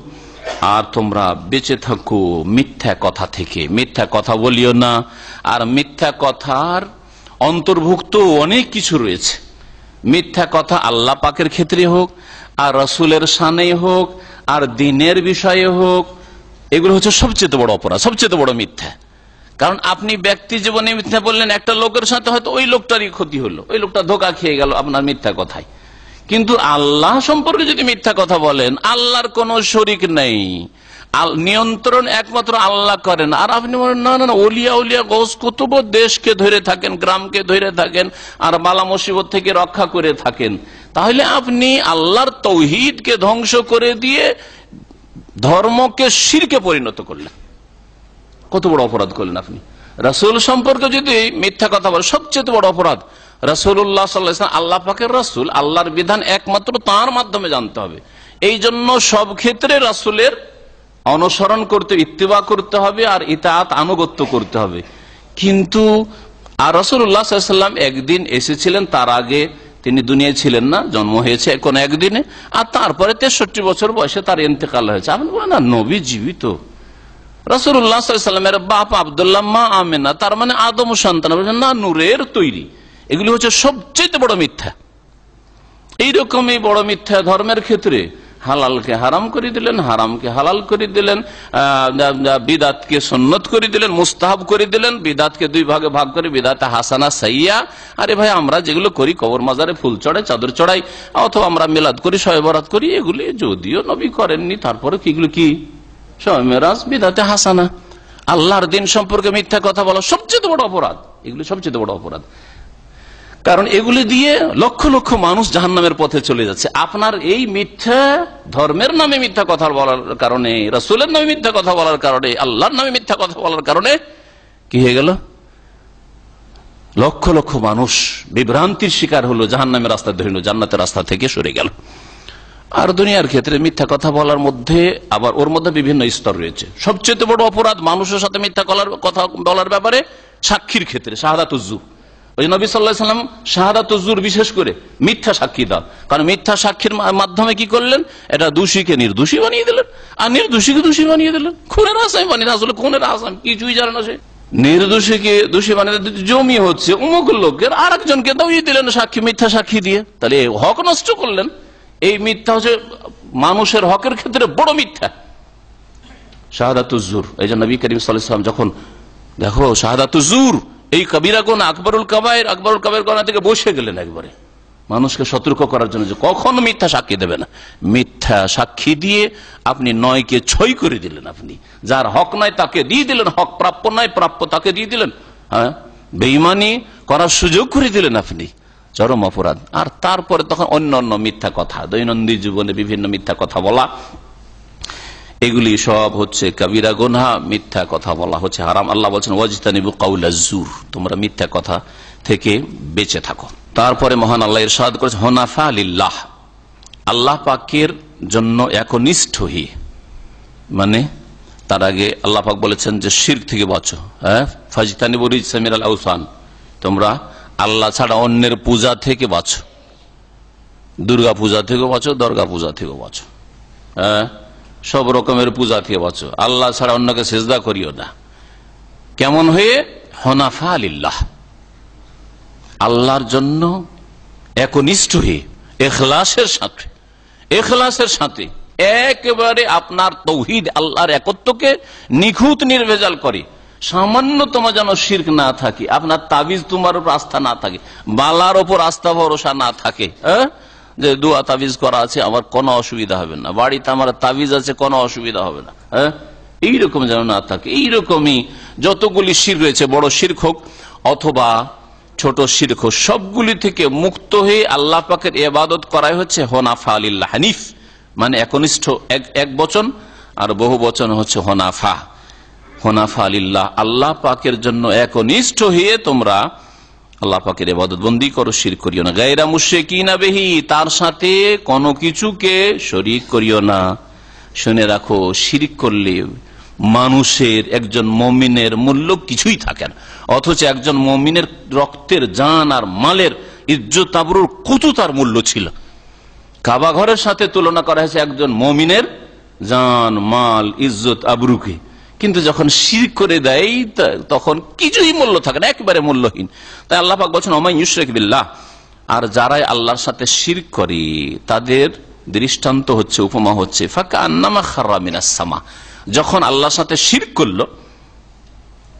আর তোমরা বেঁচে থাকো মিথ্যা কথা থেকে। মিথ্যা কথা বলিও না। আর মিথ্যা কথার অন্তর্ভুক্ত অনেক কিছু রয়েছে। মিথ্যা কথা আল্লাহ পাকের ক্ষেত্রে হোক, আর রাসূলের শানে হোক, আর দ্বীনের বিষয়ে হোক, এগুলো হচ্ছে সবচেয়ে বড় অপরাধ, সবচেয়ে বড় মিথ্যা। কারণ আপনি ব্যক্তি জীবনে মিথ্যা বললেন একটা লোকের সাথে, হয়তো ওই লোকটারই ক্ষতি হলো, ওই লোকটা ধোঁকা খেয়ে গেল আপনার মিথ্যা কথায়। কিন্তু আল্লাহ সম্পর্কে যদি মিথ্যা কথা বলেন, আল্লাহর কোনো শরীক নেই, নিয়ন্ত্রণ একমাত্র আল্লাহ করেন। আর আপনি বলেন না না না, ওলিয়া উলিয়া গৌস কুতুব দেশকে ধরে থাকেন, গ্রামকে ধরে থাকেন, আর বালা মুসিবত থেকে রক্ষা করে থাকেন। তাহলে আপনি আল্লাহর তৌহিদকে ধ্বংস করে দিয়ে ধর্মকে শিরকে পরিণত করলেন। কত বড় অপরাধ করলেন আপনি। রাসূল সম্পর্কে যদি মিথ্যা কথা বলে, সবচেয়ে বড় অপরাধ। রাসূলুল্লাহ সাল্লাল্লাহু আলাইহি ওয়াসাল্লাম আল্লাহ পাকের রাসূল, আল্লাহর বিধান একমাত্র তার মাধ্যমে জানতে হবে। এই জন্য সব ক্ষেত্রে রাসূলের অনুসরণ করতে, ইত্তিবা করতে হবে, আর ইতাআত আনুগত্য করতে হবে। কিন্তু আর রাসূলুল্লাহ সাল্লাল্লাহু আলাইহি ওয়াসাল্লাম একদিন এসেছিলেন, তার আগে তিনি দুনিয়ায় ছিলেন না, জন্ম হয়েছে কোন একদিনে, আর তারপরে 63 বছর বয়সে তার ইন্তেকাল হয়েছে। আপনি বলেন না নবী জীবিত। রাসূলুল্লাহ সাল্লাল্লাহু আলাইহি ওয়াসাল্লামের বাপ আব্দুল্লাহ, মা আমেনা, তার মানে আদম সন্তান না, নূরের তৈরি। এগুলি হচ্ছে সবচেয়ে বড় মিথ্যা। এইরকমই বড় মিথ্যা ধর্মের ক্ষেত্রে হালালকে হারাম করে দিলেন, হারামকে হালাল করে দিলেন, বিদাতকে সুন্নত করে দিলেন, মুস্তাহাব করে দিলেন, বিদাতকে দুই ভাগে ভাগ করে বিদাতে হাসানা সাইয়া। আরে ভাই, আমরা যেগুলো করি, কবর মাজারে ফুল চড়াই, চাদর চড়াই, অথবা আমরা মিলাদ করি, শবে বরাত করি, এগুলি যদিও নবী করেননি, তারপরে কিগুলো কি শবে মেরাজ, বিদাতে হাসানা। আল্লাহর দিন সম্পর্কে মিথ্যা কথা বলা সবচেয়ে বড় অপরাধ। এগুলি সবচেয়ে বড় অপরাধ, কারণ এগুলি দিয়ে লক্ষ লক্ষ মানুষ জাহান্নামের পথে চলে যাচ্ছে। আপনার এই মিথ্যা ধর্মের নামে মিথ্যা কথা বলার কারণে, রাসূলের নামে মিথ্যা কথা বলার কারণে, আল্লাহর নামে মিথ্যা কথা বলার কারণে কি হয়ে গেল? লক্ষ লক্ষ মানুষ বিভ্রান্তির শিকার হলো, জাহান্নামের রাস্তা ধরে নিল, জান্নাতের রাস্তা থেকে সরে গেল। আর দুনিয়ার ক্ষেত্রে মিথ্যা কথা বলার মধ্যে আবার ওর মধ্যে বিভিন্ন স্তর রয়েছে। সবচেয়ে বড় অপরাধ মানুষের সাথে মিথ্যা কথা বলার ব্যাপারে সাক্ষীর ক্ষেত্রে শাহাদাতুজ জুর। ওই নবী সাল্লাল্লাহু আলাইহি ওয়াসাল্লাম শাহাদাতুজ জুর বিশেষ করে মিথ্যা সাক্ষী দাও, কারণ মিথ্যা সাক্ষীর মাধ্যমে কি করলেন? এটা দোষীকে নির্দোষী বানিয়ে দিলেন, আর নির্দোষীকে দোষী বানিয়ে দিলেন, খুনের আসামি বানিয়ে। আসলে খুনের আসামি কিছুই জানে না সে, নির্দোষীকে দোষী বানিয়ে জমি হচ্ছে অমুক লোকের, আর একজনকে দাঁড়িয়ে দিলেন সাক্ষী, মিথ্যা সাক্ষী দিয়ে। তাহলে হক নষ্ট করলেন। এই মিথ্যা হচ্ছে মানুষের হকের ক্ষেত্রে বড় মিথ্যা, শাহাদাতুজ জুর। এই জন্য নবী করিম সাল্লাল্লাহু আলাইহি ওয়াসাল্লাম যখন, দেখো শাহাদাতুজ জুর এই কবিরা গুনাহ, আকবরুল কাবায়ের গুনাহ থেকে বসে গেলেন একবারে, মানুষকে সতর্ক করার জন্য যে কখনো মিথ্যা সাক্ষী দেবে না। মিথ্যা সাক্ষী দিয়ে আপনি নয়কে ছয় করে দিলেন, আপনি যার হক নাই তাকে দিয়ে দিলেন, হক প্রাপ্য নাই প্রাপ্য তাকে দিয়ে দিলেন, হ্যাঁ, বেঈমানি করার সুযোগ করে দিলেন আপনি, চরম অপরাধ। আর তারপরে তখন অন্য অন্য মিথ্যা কথা, দৈনন্দিন জীবনে বিভিন্ন মিথ্যা কথা বলা, এগুলি সব হচ্ছে কবিরা গুনাহ। মিথ্যা কথা বলা হচ্ছে হারাম। আল্লাহ বলছেন ওয়াজতানিবু কাউলাজ জুর, তোমরা মিথ্যা কথা থেকে বেঁচে থাকো। তারপরে মহান আল্লাহ ইরশাদ করেছেন হুনাফা লিল্লাহ, আল্লাহ পাকের জন্য একনিষ্ঠ হয়ে, মানে তার আগে আল্লাহ পাক বলেছেন যে শিরক থেকে বাঁচো, হ্যাঁ, ফাজতানিবু রিজসা মিনাল আওসান, তোমরা আল্লাহ ছাড়া অন্যের পূজা থেকে বাঁচো, দুর্গা পূজা থেকে বাঁচো, দরগা পূজা থেকে বাঁচো, হ্যাঁ, সব রকমের পূজা থেকে বাঁচো, আল্লাহ ছাড়া অন্যকে সিজদা করিও না। কেমন হয়ে? হুনাফা লিল্লাহ, আল্লাহর জন্য একনিষ্ঠ হয়ে, ইখলাসের সাথে একেবারে আপনার তৌহিদ, আল্লাহর একত্বকে নিখুঁত নির্ভেজাল করে, সামান্যতম যেন শিরক না থাকে, আপনার তাবিজ তোমার উপর আস্থা না থাকে, বালার ওপর আস্থা ভরসা না থাকে, যে দোয়া তাবিজ করা আছে আমার কোনো অসুবিধা হবে না, বাড়িতে আমার তাবিজ আছে কোনো অসুবিধা হবে না, হ্যাঁ, এইরকম যেন না থাকে। এইরকমই যতগুলি শিরক রয়েছে, বড় শিরক হোক অথবা ছোট শিরক হোক, সবগুলি থেকে মুক্ত হয়ে আল্লাহ পাকের ইবাদত করাই হচ্ছে হুনাফা লিল্লাহ, হানিফ মানে একনিষ্ঠ, এক বচন, আর বহু বচন হচ্ছে হুনাফা। হুনাফা লিল্লাহ, আল্লাহ পাকের জন্য একনিষ্ঠ হয়ে তোমরা আল্লাহ পাকের ইবাদত বন্দি করো, শিরক করিও না। গায়রা মুশরিকিনা বিহি, তার সাথে কোনো কিছুকে শরীক করিও না। শুনে রাখো, শিরক করলে মানুষের, একজন মুমিনের মূল্য কিছুই থাকে না, অথচ একজন মুমিনের রক্তের, জান আর মালের, ইজ্জত আবরুর কত তার মূল্য ছিল। কাবা ঘরের সাথে তুলনা করা হয়েছে একজন মুমিনের জান, মাল, ইজ্জত আবরুকে, কিন্তু যখন শিরক করে দেয় তখন কিছুই মূল্য থাকে না, একেবারে মূল্যহীন। তাই আল্লাহ পাক বলছেন ওমাই ইউশরিক বিল্লাহ, আর যারাই আল্লাহর সাথে শিরক করে তাদের দৃষ্টান্ত হচ্ছে, উপমা হচ্ছে ফাকান্নামা খাররা মিনাস সামা, যখন আল্লাহর সাথে শিরক করলো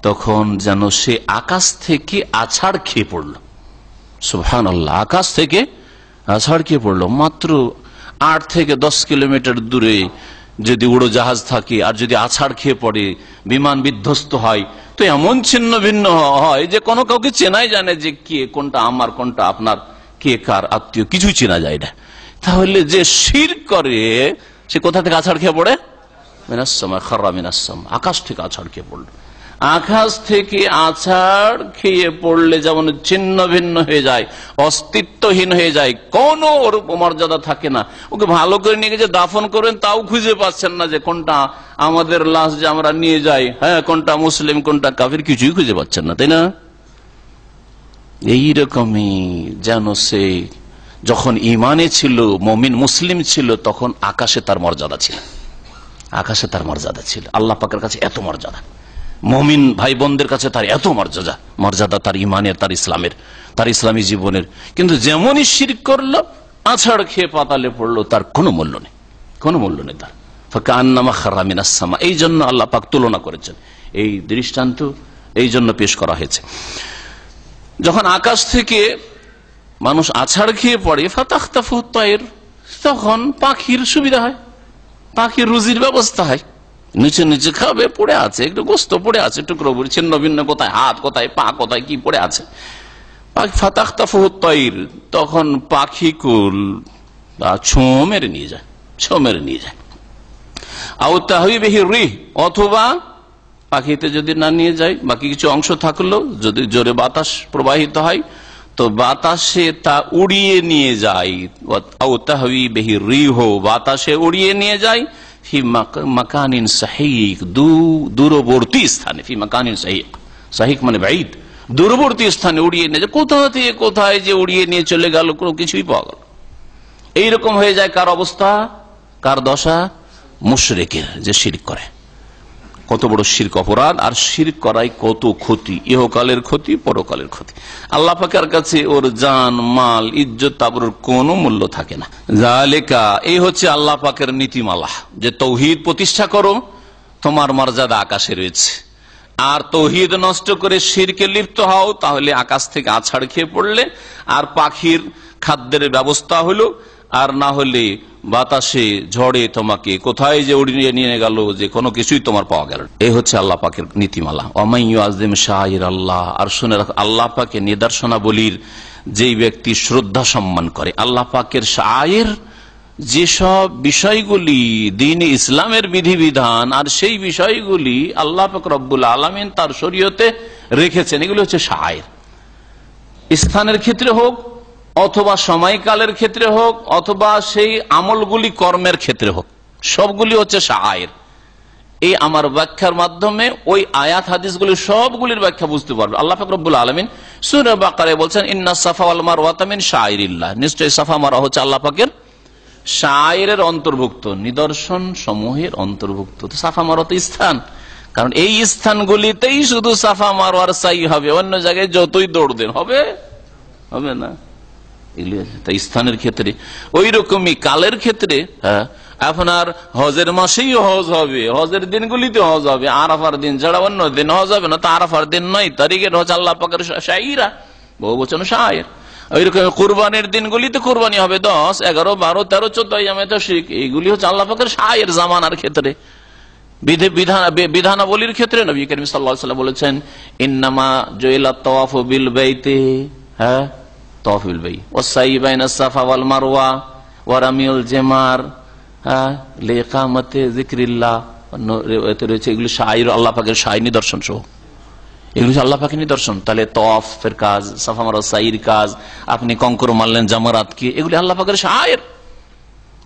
তখন যেন সে আকাশ থেকে আছাড় খেয়ে পড়ল। সুবহানাল্লাহ, আকাশ থেকে আছাড় খেয়ে পড়লো। মাত্র 8 থেকে 10 কিলোমিটার দূরে যদি উড়োজাহাজ থাকে আর যদি আছাড় খেয়ে পড়ে, বিমান বিধ্বস্ত হয়, তো এমন ছিন্ন ভিন্ন হয় যে কোনো কাউকে চেনাই জানে যে কে কোনটা আমার কোনটা আপনার, কে কার আত্মীয়, কিছুই চেনা যায় না। তাহলে যে শিরক করে সে কোথা থেকে আছাড় খেয়ে পড়ে? মিনাস সামা খাররা মিনাস সামা, আকাশ থেকে আছাড় খেয়ে পড়ল। আকাশ থেকে আছাড় খেয়ে পড়লে যেমন ছিন্ন ভিন্ন হয়ে যায়, অস্তিত্বহীন হয়ে যায়, কোন ওর মর্যাদা থাকে না। ওকে ভালো করে নিয়ে গিয়ে দাফন করবেন তাও খুঁজে পাচ্ছেন না যে কোনটা আমাদের লাশ যে আমরা নিয়ে যাই, হ্যাঁ কোনটা মুসলিম কোনটা কাফির, কিছুই খুঁজে পাচ্ছেন না, তাই না? এইরকমই যেন সে যখন ইমানে ছিল, মুমিন মুসলিম ছিল, তখন আকাশে তার মর্যাদা ছিল, আকাশে তার মর্যাদা ছিল। আল্লাহ পাকের কাছে এত মর্যাদা, মুমিন ভাই বোনদের কাছে তার এত মর্যাদা, তার ইমানের, তার ইসলামের, তার ইসলামী জীবনের। কিন্তু যেমনই শিরক করলো, আছাড় খেয়ে পাতালে পড়লো, তার কোনো মূল্য নেই, কোনো মূল্য নেই তার। ফাকান্নামা খাররা মিনাস সামা, এই জন্য আল্লাহ পাক তুলনা করেছেন, এই দৃষ্টান্ত এই জন্য পেশ করা হয়েছে। যখন আকাশ থেকে মানুষ আছাড় খেয়ে পড়ে, ফাতাখতাফু তায়র, তখন পাখির সুবিধা হয়, পাখির রুজির ব্যবস্থা হয়। নিচে নিচে খাবে, পড়ে আছে, একটু গোস্ত পড়ে আছে, টুকরো ছিন্ন ভিন্ন, কোথায় হাত, কোথায় পা, কোথায় কি পড়ে আছে। ফাতাখতাফু তায়র, তখন পাখিকুল ছো মেরে নিয়ে যায়, ছো মেরে নিয়ে যায়। আও তাহওয়ি বিহি রিহ, অথবা পাখিতে যদি না নিয়ে যায়, বাকি কিছু অংশ থাকলো, যদি জোরে বাতাস প্রবাহিত হয় তো বাতাসে তা উড়িয়ে নিয়ে যায়। আও তাহওয়ি বিহি রিহ, বাতাসে উড়িয়ে নিয়ে যায় ফি মাকানিন সাহিক, দূরবর্তী স্থানে। ফি মাকানিন সাহিক, সাহিক মানে বাঈদ, দূরবর্তী স্থানে উড়িয়ে নিয়ে যায়। কোথা থেকে কোথায় যে উড়িয়ে নিয়ে চলে গেল, কোনো কিছুই পাওয়া গেল। এইরকম হয়ে যায় কার অবস্থা, কার দশা? মুশরিকের, যে শিরক করে। কত বড় শিরক অপরাধ, আর শিরক করাই কত ক্ষতি, ইহকালের ক্ষতি, পরকালের ক্ষতি। আল্লাহ পাকের কাছে ওর জান, মাল, ইজ্জত, তাবরুর কোনো মূল্য থাকে না। যালিকা, এই হচ্ছে আল্লাহ পাকের নীতিমালা, যে তৌহিদ প্রতিষ্ঠা করো, তোমার মর্যাদা আকাশে রয়েছে। আর তৌহিদ নষ্ট করে শিরকে লিপ্ত হও, তাহলে আকাশ থেকে আছাড় খেয়ে পড়লে, আর পাখির খাদ্যের ব্যবস্থা হলো, আর না হলে বাতাসে ঝড়ে তোমাকে কোথায় যে উড়িয়ে নিয়ে গেল, যে কোনো কিছুই তোমার পাওয়া গেল। এই হচ্ছে আল্লাহ পাকের নীতিমালা। ওয়ামান ইউআযযিম শাআইর আল্লাহ, আর শুনে রাখ, আল্লাহ পাকের নিদর্শনাবলীর যেই ব্যক্তি শ্রদ্ধা সম্মান করে, আল্লাহ পাকের শাআইর, যেসব বিষয়গুলি দ্বীন ইসলামের বিধিবিধান, আর সেই বিষয়গুলি আল্লাহ পাক রব্বুল আলামিন তার শরীয়তে রেখেছেন, এগুলি হচ্ছে শাআইর। স্থানের ক্ষেত্রে হোক, অথবা সময়কালের ক্ষেত্রে হোক, অথবা সেই আমলগুলি কর্মের ক্ষেত্রে হোক, সবগুলি হচ্ছে শাআইর। এই আমার ব্যাখ্যার মাধ্যমে ওই আয়াত হাদিসগুলি সবগুলির ব্যাখ্যা বুঝতে পারবে। আল্লাহ পাক রব্বুল আলামিন সূরা বাকারায় বলছেন, ইন্নাস সাফা ওয়াল মারওয়াতা মিন শাআইরিল্লাহ, নিশ্চয়ই সাফা মারওয়া হচ্ছে আল্লাহ পাকের শাআইরের অন্তর্ভুক্ত, নিদর্শন সমূহের অন্তর্ভুক্ত। তো সাফা মারওয়া তো স্থান, কারণ এই স্থানগুলিতেই শুধু সাফা মারওয়ার সাই হবে, অন্য জায়গায় যতই দৌড় দেন হবে না। স্থানের ক্ষেত্রে ওই রকমই কালের ক্ষেত্রে, হ্যাঁ, আপনার হজের মাসেই হজ হবে, হজের দিনগুলিতে হজ হবে, আরাফার দিন ছাড়া অন্য দিন হজ হবে না। তো আরাফার দিন 9 তারিখের হজ আল্লাহ পাকের শাইরা, বহু বচন শায়ের। ওই রকম কুরবানির দিনগুলিতে কুরবানি হবে 10, 11, 12, 13, 14 আইয়ামে তাশরিক, এইগুলি হচ্ছে আল্লাহ পাকের শায়ের জামানার ক্ষেত্রে। বিধানাবলীর ক্ষেত্রে নবী করিম সাল্লাল্লাহু আলাইহি ওয়াসাল্লাম বলেছেন, ইন্নামা জুইলাত তাওয়াফু বিল বাইতি, হ্যাঁ, তাওয়াফুল বাইত ওয়াসাই বাইনাস সাফা ওয়াল মারওয়া ওয়া রামিউল জামার, হ্যাঁ, লিকামাতে যিকরিল্লাহ, এতে রয়েছে এগুলো শাইর, আল্লাহ পাকের শাইর নিদর্শন সহ, এগুলো আল্লাহ পাকের নিদর্শন। তাহলে তাওয়াফের কাজ, সাফা মারওয়া সাইর কাজ, আপনি কঙ্কর মারলেন জামারাত কি, এগুলি আল্লাহ পাকের শাইর।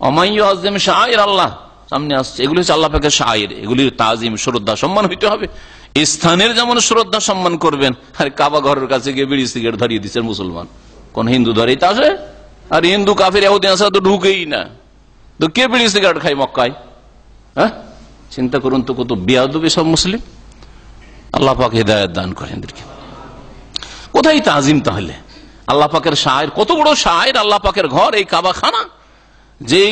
ওমান ইউআযযিম শাআইর আল্লাহ সামনে আসছে, এগুলি হচ্ছে আল্লাহ পাকের শাইর, এগুলির তাজিম, শ্রদ্ধা, সম্মান হইতে হবে। স্থানের যেমন শ্রদ্ধা সম্মান করবেন, আর কাবা ঘরের কাছে গিয়ে বিড়ি সিগারেট ধরিয়ে দিচ্ছে মুসলমান, কোন হিন্দু ধরেই তা আসে, আর হিন্দু কাফের ইহুদি আসা তো ঢুকেই না, তো কে বিড়ি সিগারেট খায় মক্কায়? হ্যাঁ, চিন্তা করুন তো, কত বেয়াদবি সব মুসলিম। আল্লাহ পাক হিদায়াত দান করেন। কোথায় তাজিম? তাহলে আল্লাহ পাকের শায়ের, কত বড় শায়ের আল্লাহ পাকের ঘর, এই কাবা খানা, যে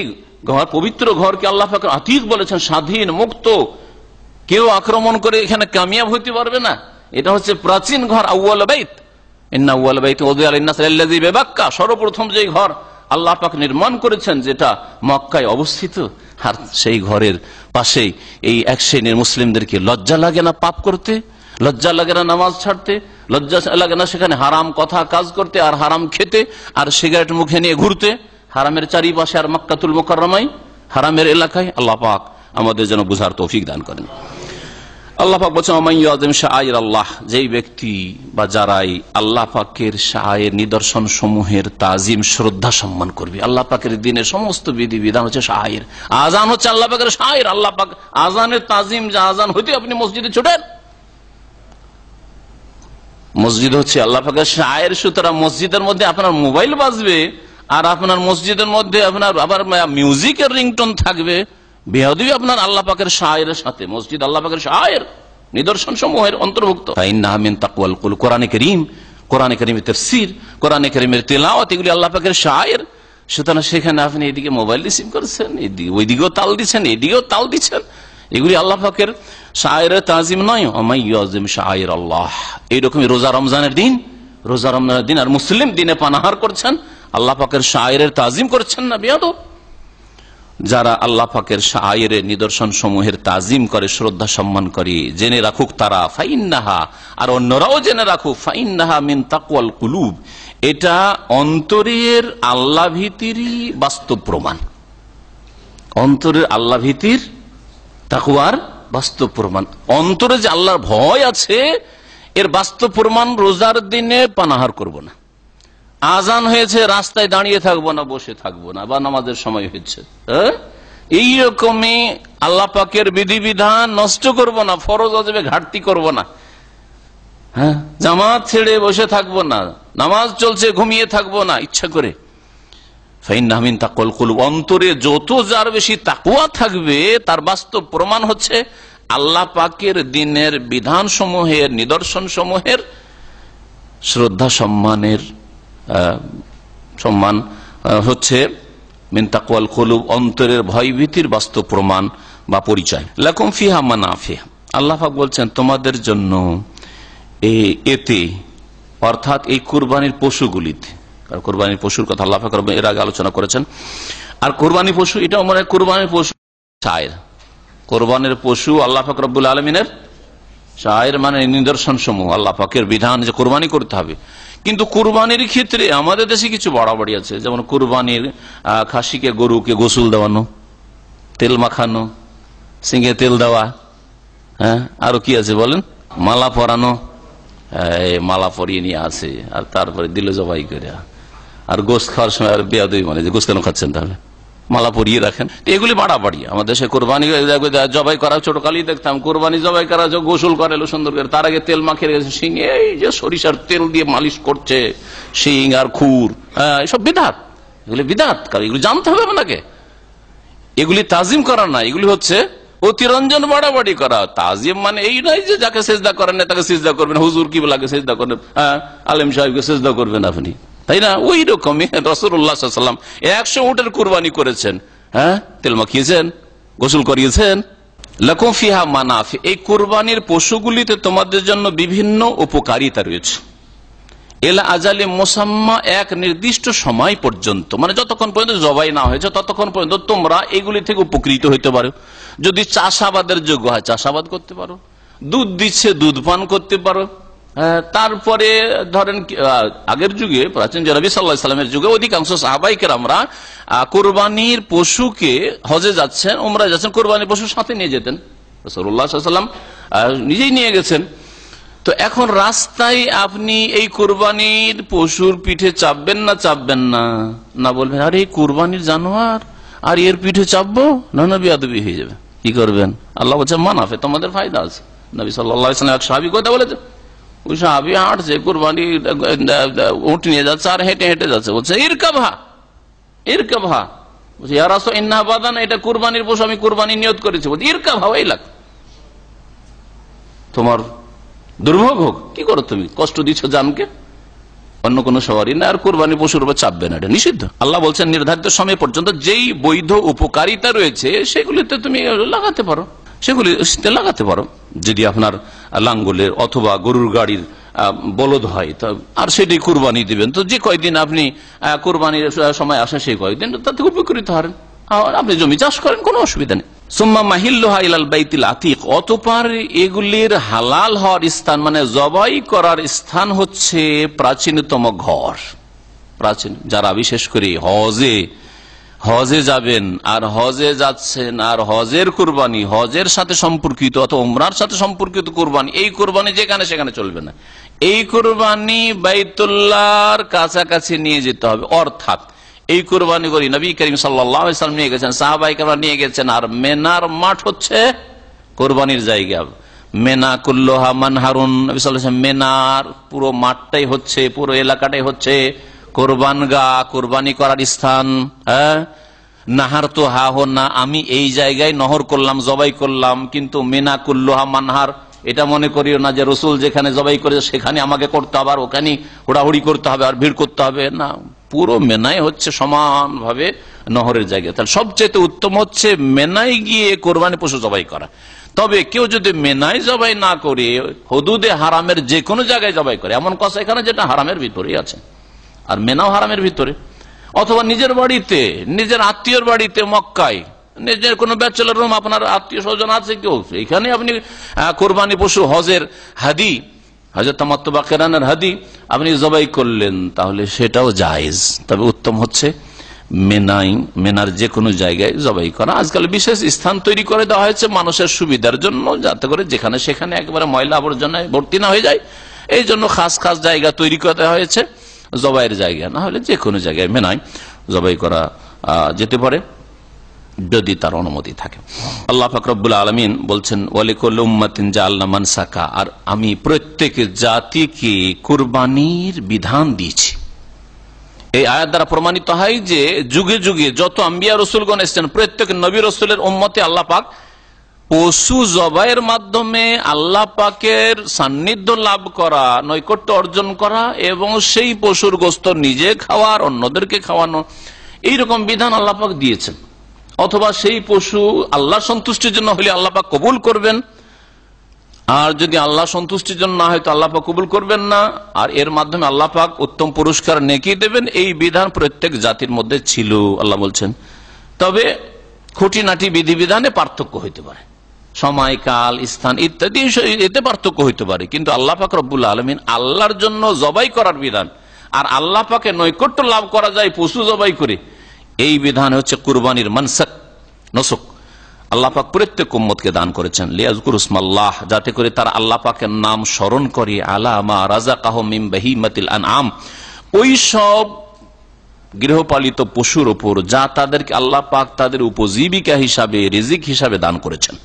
ঘর, পবিত্র ঘরকে আল্লাহ পাকের আতিক বলেছেন, স্বাধীন, মুক্ত, কেউ আক্রমণ করে এখানে কামিয়াব হইতে পারবে না। এটা হচ্ছে প্রাচীন ঘর, আউয়াল বাইত, ইন্না আউয়াল বাইতি উযিয়া লিন-নাস আল্লাযী বিবাক্কা, সর্বপ্রথম যে ঘর আল্লাহ পাক নির্মাণ করেছেন, যেটা মক্কায় অবস্থিত। আর সেই ঘরের পাশেই এই এক শ্রেণীর মুসলিমদেরকে লজ্জা লাগে না পাপ করতে, লজ্জা লাগে না নামাজ ছাড়তে, লজ্জা লাগে না সেখানে হারাম কথা কাজ করতে আর হারাম খেতে আর সিগারেট মুখে নিয়ে ঘুরতে হারামের চারিপাশে আর মক্কাতুল মুকাররমায় হারামের এলাকায়। আল্লাহ পাক আমাদের যেন বুঝার তৌফিক দান করেন। আল্লাহ পাক বলছেন ওমাইয়াযিম শাআইর আল্লাহ, যেই ব্যক্তি বা যারাই আল্লাহ পাকের শাআইর নিদর্শন সমূহের তাজিম শ্রদ্ধা সম্মান করবে। আল্লাহ পাকের দিনের সমস্ত বিধি বিধান হচ্ছে শাআইর। আযান হচ্ছে আল্লাহ পাকের শাআইর। আল্লাহ পাক আযানের তাজিম, যা আযান হইতে আপনি মসজিদে ছুটেন, মসজিদ হচ্ছে আল্লাহ পাকের শাআইর। সুতরাং মসজিদের মধ্যে আপনার মোবাইল বাজবে আর আপনার মসজিদের মধ্যে আপনার আবার মিউজিকের রিংটোন থাকবে, বেয়াদবি আপনার আল্লাহ পাকের শাআইরের সাথে। মসজিদ আল্লাহ পাকের শাআইর, নিদর্শন সমূহের অন্তর্ভুক্ত। ফাইন্নাহা মিন তাকওয়াল কুলুব, কোরআনে কারীম, কোরআনে কারীমের তাফসীর, কোরআনে কারীমের তিলাওয়াত, এগুলি আল্লাহ পাকের শাআইর। সুতরাং সেখানে আপনি এদিকে মোবাইল রিসিভ করছেন, এদিকে ওইদিকেও তাল দিচ্ছেন, এদিকেও তাল দিচ্ছেন, এগুলি আল্লাহ পাকের শাআইরের তাজিম নয়। ওমাইয়াযিম শাআইর আল্লাহ, এইরকমই রোজা রমজানের দিন, রোজা রমজানের দিন আর মুসলিম দিনে পানাহার করছেন, আল্লাহ পাকের শাআইরের তাজিম করছেন না বেয়াদব। যারা আল্লাহ পাকের শাআইরের নিদর্শন সমূহের তাজিম করে, শ্রদ্ধা সম্মান করে, জেনে রাখুক তারা, ফাইন্নাহা, আর অন্যরাও জেনে রাখুক, ফাইন্নাহা মিন তাকওয়াল কুলুব, এটা অন্তরের আল্লাহ ভীতিরই বাস্তব প্রমাণ। অন্তরের আল্লাহ ভীতির, তাকওয়ার বাস্তব প্রমাণ। অন্তরে যে আল্লাহর ভয় আছে এর বাস্তব প্রমাণ। রোজার দিনে পানাহার করব না, আজান হয়েছে রাস্তায় দাঁড়িয়ে থাকবো না, বসে থাকবো না, বা নামাজের সময় হয়েছে, এইরকমই আল্লাহ পাকের বিধিবিধান নষ্ট করব না, ফরজ ওয়াজিবে ঘাটতি করব না, হ্যাঁ, জামাত ছেড়ে বসে থাকবো না, নামাজ চলছে ঘুমিয়ে থাকবো না ইচ্ছা করে। ফাইন্নাহা মিন তাকওয়াল কুলুব, অন্তরে যত যার বেশি তাকওয়া থাকবে তার বাস্তব প্রমাণ হচ্ছে আল্লাহ পাকের দিনের বিধান সমূহের, নিদর্শন সমূহের শ্রদ্ধা সম্মানের সম্মান হচ্ছে মিন তাকওয়াল কুলুব, অন্তরের ভয়ভীতির বাস্তব প্রমাণ বা পরিচয়। লাকুম ফিহা মানাফিহ, আল্লাহ পাক বলছেন তোমাদের জন্য এতে, অর্থাৎ এই কুরবানির পশুগুলিতে, কুরবানির পশুর কথা আল্লাহ পাক এর আগে আলোচনা করেছেন। আর কুরবানি পশু, এটা মানে কুরবানির পশু শায়ের, কুরবানির পশু আল্লাহ পাক রব্বুল আলামিনের শায়ের মানে নিদর্শন সমূহ, আল্লাহ পাকের বিধান যে কুরবানি করতে হবে। কিন্তু কুরবানির ক্ষেত্রে আমাদের দেশে কিছু বাড়াবাড়ি আছে, যেমন কুরবানির খাসিকে, গরুকে গোসল দেওয়ানো, তেল মাখানো, সিংহে তেল দেওয়া, হ্যাঁ, আরো কি আছে বলেন, মালা পরানো, মালা পরিয়ে নিয়ে আসে আর তারপরে দিল জবাই করে, আর গোস্ত খাওয়ার সময় আর বেয়াদবি, মানে যে গোস্ত কেন খাচ্ছেন তাহলে মালা পরিয়ে রাখেন। এগুলি বাড়াবাড়ি আমাদের দেশে। কোরবানি জবাই করা, ছোটকালেই দেখতাম কোরবানি জবাই করা, গোসল করে এলো সুন্দর করে, তার আগে তেল মাখিয়ে রেখেছে শিং, এই যে সরিষার তেল দিয়ে মালিশ করছে শিং আর খুর, এসব বিদআত, এগুলি বিদআত। কারণ এগুলি জানতে হবে আপনাকে, এগুলি তাজিম করা না, এগুলি হচ্ছে অতিরঞ্জন বাড়াবাড়ি করা। তাজিম মানে এই নয় যে যাকে সেজদা করেন না তাকে সেজদা করবেন, হুজুর কিবলাকে সেজদা করবেন, আলেম সাহেবকে সেজদা করবেন আপনি, তাই না? ওই রকমই রাসূলুল্লাহ সাল্লাল্লাহু আলাইহি ওয়াসাল্লাম 100 উটের কুরবানি করেছেন, হ্যাঁ, তেল মাখিয়েছেন, গোসল করিয়েছেন। লাকুম ফিহা মানাফি, এই কুরবানির পশুগুলিতে তোমাদের জন্য বিভিন্ন উপকারিতা রয়েছে। এলা আজালি মুসাম্মা, এক নির্দিষ্ট সময় পর্যন্ত, মানে যতক্ষণ পর্যন্ত জবাই না হয়েছে ততক্ষণ পর্যন্ত তোমরা এগুলি থেকে উপকৃত হইতে পারো। যদি চাষাবাদের যোগ্য হয় চাষাবাদ করতে পারো, দুধ দিচ্ছে দুধ পান করতে পারো। তারপরে ধরেন আগের যুগে, প্রাচীন নবী সাল্লাল্লাহু আলাইহি ওয়াসাল্লামের যুগে অধিকাংশ সাহাবায়ে কেরামরা কুরবানির পশুকে হজে যাচ্ছেন, উমরায় যাচ্ছেন, কুরবানির পশুর সাথে নিয়ে যেতেন। রাসূলুল্লাহ সাল্লাল্লাহু আলাইহি ওয়াসাল্লাম নিজেই নিয়ে গেছেন। তো এখন রাস্তায় আপনি এই কুরবানির পশুর পিঠে চাপবেন না, চাপবেন না, না বলবেন আরে এই কুরবানির জানোয়ার আর এর পিঠে চাপবো, না না বেয়াদবি হয়ে যাবে, কি করবেন? আল্লাহ বলছে মানাফে, তোমাদের ফায়দা আছে। নবী সাল্লাল্লাহু আলাইহি ওয়াসাল্লাম এক সাহাবী কথা বলেছে, ওই সাহাবী হাঁটছে, কুরবানি উট নিয়ে যাচ্ছে আর হেঁটে হেঁটে যাচ্ছে, বলছে ইরকাবহা, ইরকাবহা, বলছে ইয়া রাসূল ইন্নাহা বাদান, এটা কুরবানির পশু, আমি কুরবানি নিয়ত করেছি। বলছে ইরকাবহা ওয়াইলাক, তোমার দুর্ভোগ হোক, কি করো তুমি, কষ্ট দিচ্ছ জানকে, অন্য কোন সওয়ারি না, আর কুরবানি পশুর উপর চাপবে না, এটা নিষিদ্ধ। আল্লাহ বলছেন নির্ধারিত সময় পর্যন্ত যেই বৈধ উপকারিতা রয়েছে সেগুলিতে তুমি লাগাতে পারো, সেগুলিতে লাগাতে পারো। যদি আপনার লাঙ্গলের অথবা গরুর গাড়ির বলদ হয় আর সেটি কুরবানি দিবেন, তো যে কয়দিন আপনি কুরবানির সময় আসে সেই কয়দিন তাতে উপকৃত হন। আপনি জমি চাষ করেন, কোনো অসুবিধা নেই। সুম্মা মাহিল্লুহা ইলাল বাইতিল আতিক, অতঃপর এগুলির হালাল হওয়ার স্থান মানে জবাই করার স্থান হচ্ছে প্রাচীনতম ঘর। প্রাচীন যারা বিশেষ করে হজে যাবেন আর হজে যাচ্ছেন, আর হজের কুরবানি হজের সাথে সম্পর্কিত অথবা উমরার সাথে সম্পর্কিত কুরবানি, এই কুরবানি যেখানে সেখানে চলবে না। এই কুরবানি বাইতুল্লাহর কাছাকাছি নিয়ে যেতে হবে। অর্থাৎ এই কুরবানি করি নবী করিম সাল্লাল্লাহু আলাইহি ওয়াসাল্লাম নিয়ে গেছেন, সাহাবায়ে কেরাম নিয়ে গেছেন। আর মেনার মাঠ হচ্ছে কুরবানির জায়গা। মেনা কুল্লুহা মানহারুন, নবী সাল্লাল্লাহু আলাইহি ওয়াসাল্লাম মেনার পুরো মাঠটাই হচ্ছে, পুরো এলাকাটাই হচ্ছে কোরবানগাহ, কোরবানি করার স্থান। নাহার তো হা হো না, আমি এই জায়গায় নহর করলাম, জবাই করলাম, কিন্তু মেনা কুল্লুহা মানহার এটা মনে করিও না যে রসুল যেখানে জবাই করেছে সেখানে আমাকে করতে হবে, আর ওখানে হুড়াহুড়ি করতে হবে আর ভিড় করতে হবে না। পুরো মেনাই হচ্ছে সমানভাবে নহরের জায়গা। তাহলে সবচেয়ে উত্তম হচ্ছে মেনায় গিয়ে কোরবানি পশু জবাই করা। তবে কেউ যদি মেনায় জবাই না করে হুদুদে হারামের যে কোনো জায়গায় জবাই করে, এমন কথা এখানে যেটা হারামের ভিতরেই আছে, আর মেনাও হারামের ভিতরে, অথবা নিজের বাড়িতে, নিজের আত্মীয়র বাড়িতে মক্কায়, নিজের কোন ব্যাচেলর রুম, আপনার আত্মীয় স্বজন আছে কেউ, এখানে আপনি কোরবানি পশু হজের হাদি, হযরত তামাত্তু বা কিরানের হাদি আপনি জবাই করলেন, তাহলে সেটাও জায়েজ। তবে উত্তম হচ্ছে মেনার যে কোনো জায়গায় জবাই করা। আজকাল বিশেষ স্থান তৈরি করে দেওয়া হয়েছে মানুষের সুবিধার জন্য, যাতে করে যেখানে সেখানে একেবারে ময়লা আবর্জনায় ভর্তি না হয়ে যায়। এই জন্য খাস খাস জায়গা তৈরি করে দেওয়া হয়েছে জবাইয়ের জায়গা। না হলে যে কোনো জায়গায় মেনায় জবাই করা যেতে পারে যদি তার অনুমতি থাকে। আল্লাহ পাক রব্বুল আলামিন বলছেন ওয়ালিকুল উম্মাতিন জাআলনা মানসাকা, আর আমি প্রত্যেক জাতিকে কুরবানির বিধান দিয়েছি। এই আয়াত দ্বারা প্রমাণিত হয় যে যুগে যুগে যত আম্বিয়া রসুলগণ এসেছেন প্রত্যেক নবী রসুলের উম্মতে আল্লাহ পাক পশু জবাইয়ের মাধ্যমে আল্লাহ পাকের সান্নিধ্য লাভ করা, নৈকট্য অর্জন করা এবং সেই পশুর গোশত নিজে খাওয়ার, অন্যদেরকে খাওয়ানো, এইরকম বিধান আল্লাহ পাক দিয়েছেন। অথবা সেই পশু আল্লাহ সন্তুষ্টির জন্য হলে আল্লাহ পাক কবুল করবেন, আর যদি আল্লাহ সন্তুষ্টির জন্য না হয় তো আল্লাহ পাক কবুল করবেন না, আর এর মাধ্যমে আল্লাহ পাক উত্তম পুরস্কার নেকি দেবেন। এই বিধান প্রত্যেক জাতির মধ্যে ছিল আল্লাহ বলছেন। তবে খুঁটিনাটি বিধিবিধানে পার্থক্য হইতে পারে, সময়, কাল, স্থান ইত্যাদি এতে পার্থক্য হইতে পারে, কিন্তু আল্লাহ পাক রব্বুল আলামিন আল্লাহর জন্য জবাই করার বিধান, আর আল্লাহ পাকে নৈকট্য লাভ করা যায় পশু জবাই করে, এই বিধান হচ্ছে কুরবানির মানসাক, নসুক। আল্লাহ পাক প্রত্যেক উম্মতকে দান করেছেন লিয়াযকুরু ইসমাল্লাহ, যাতে করে তারা আল্লাহ পাকের নাম স্মরণ করে, আলা মা রাযাকাহুম মিন বাহিমাতিল আনআম, ওই সব গৃহপালিত পশুর উপর যা তাদেরকে আল্লাহ পাক তাদের উপজীবিকা হিসাবে, রিজিক হিসাবে দান করেছেন।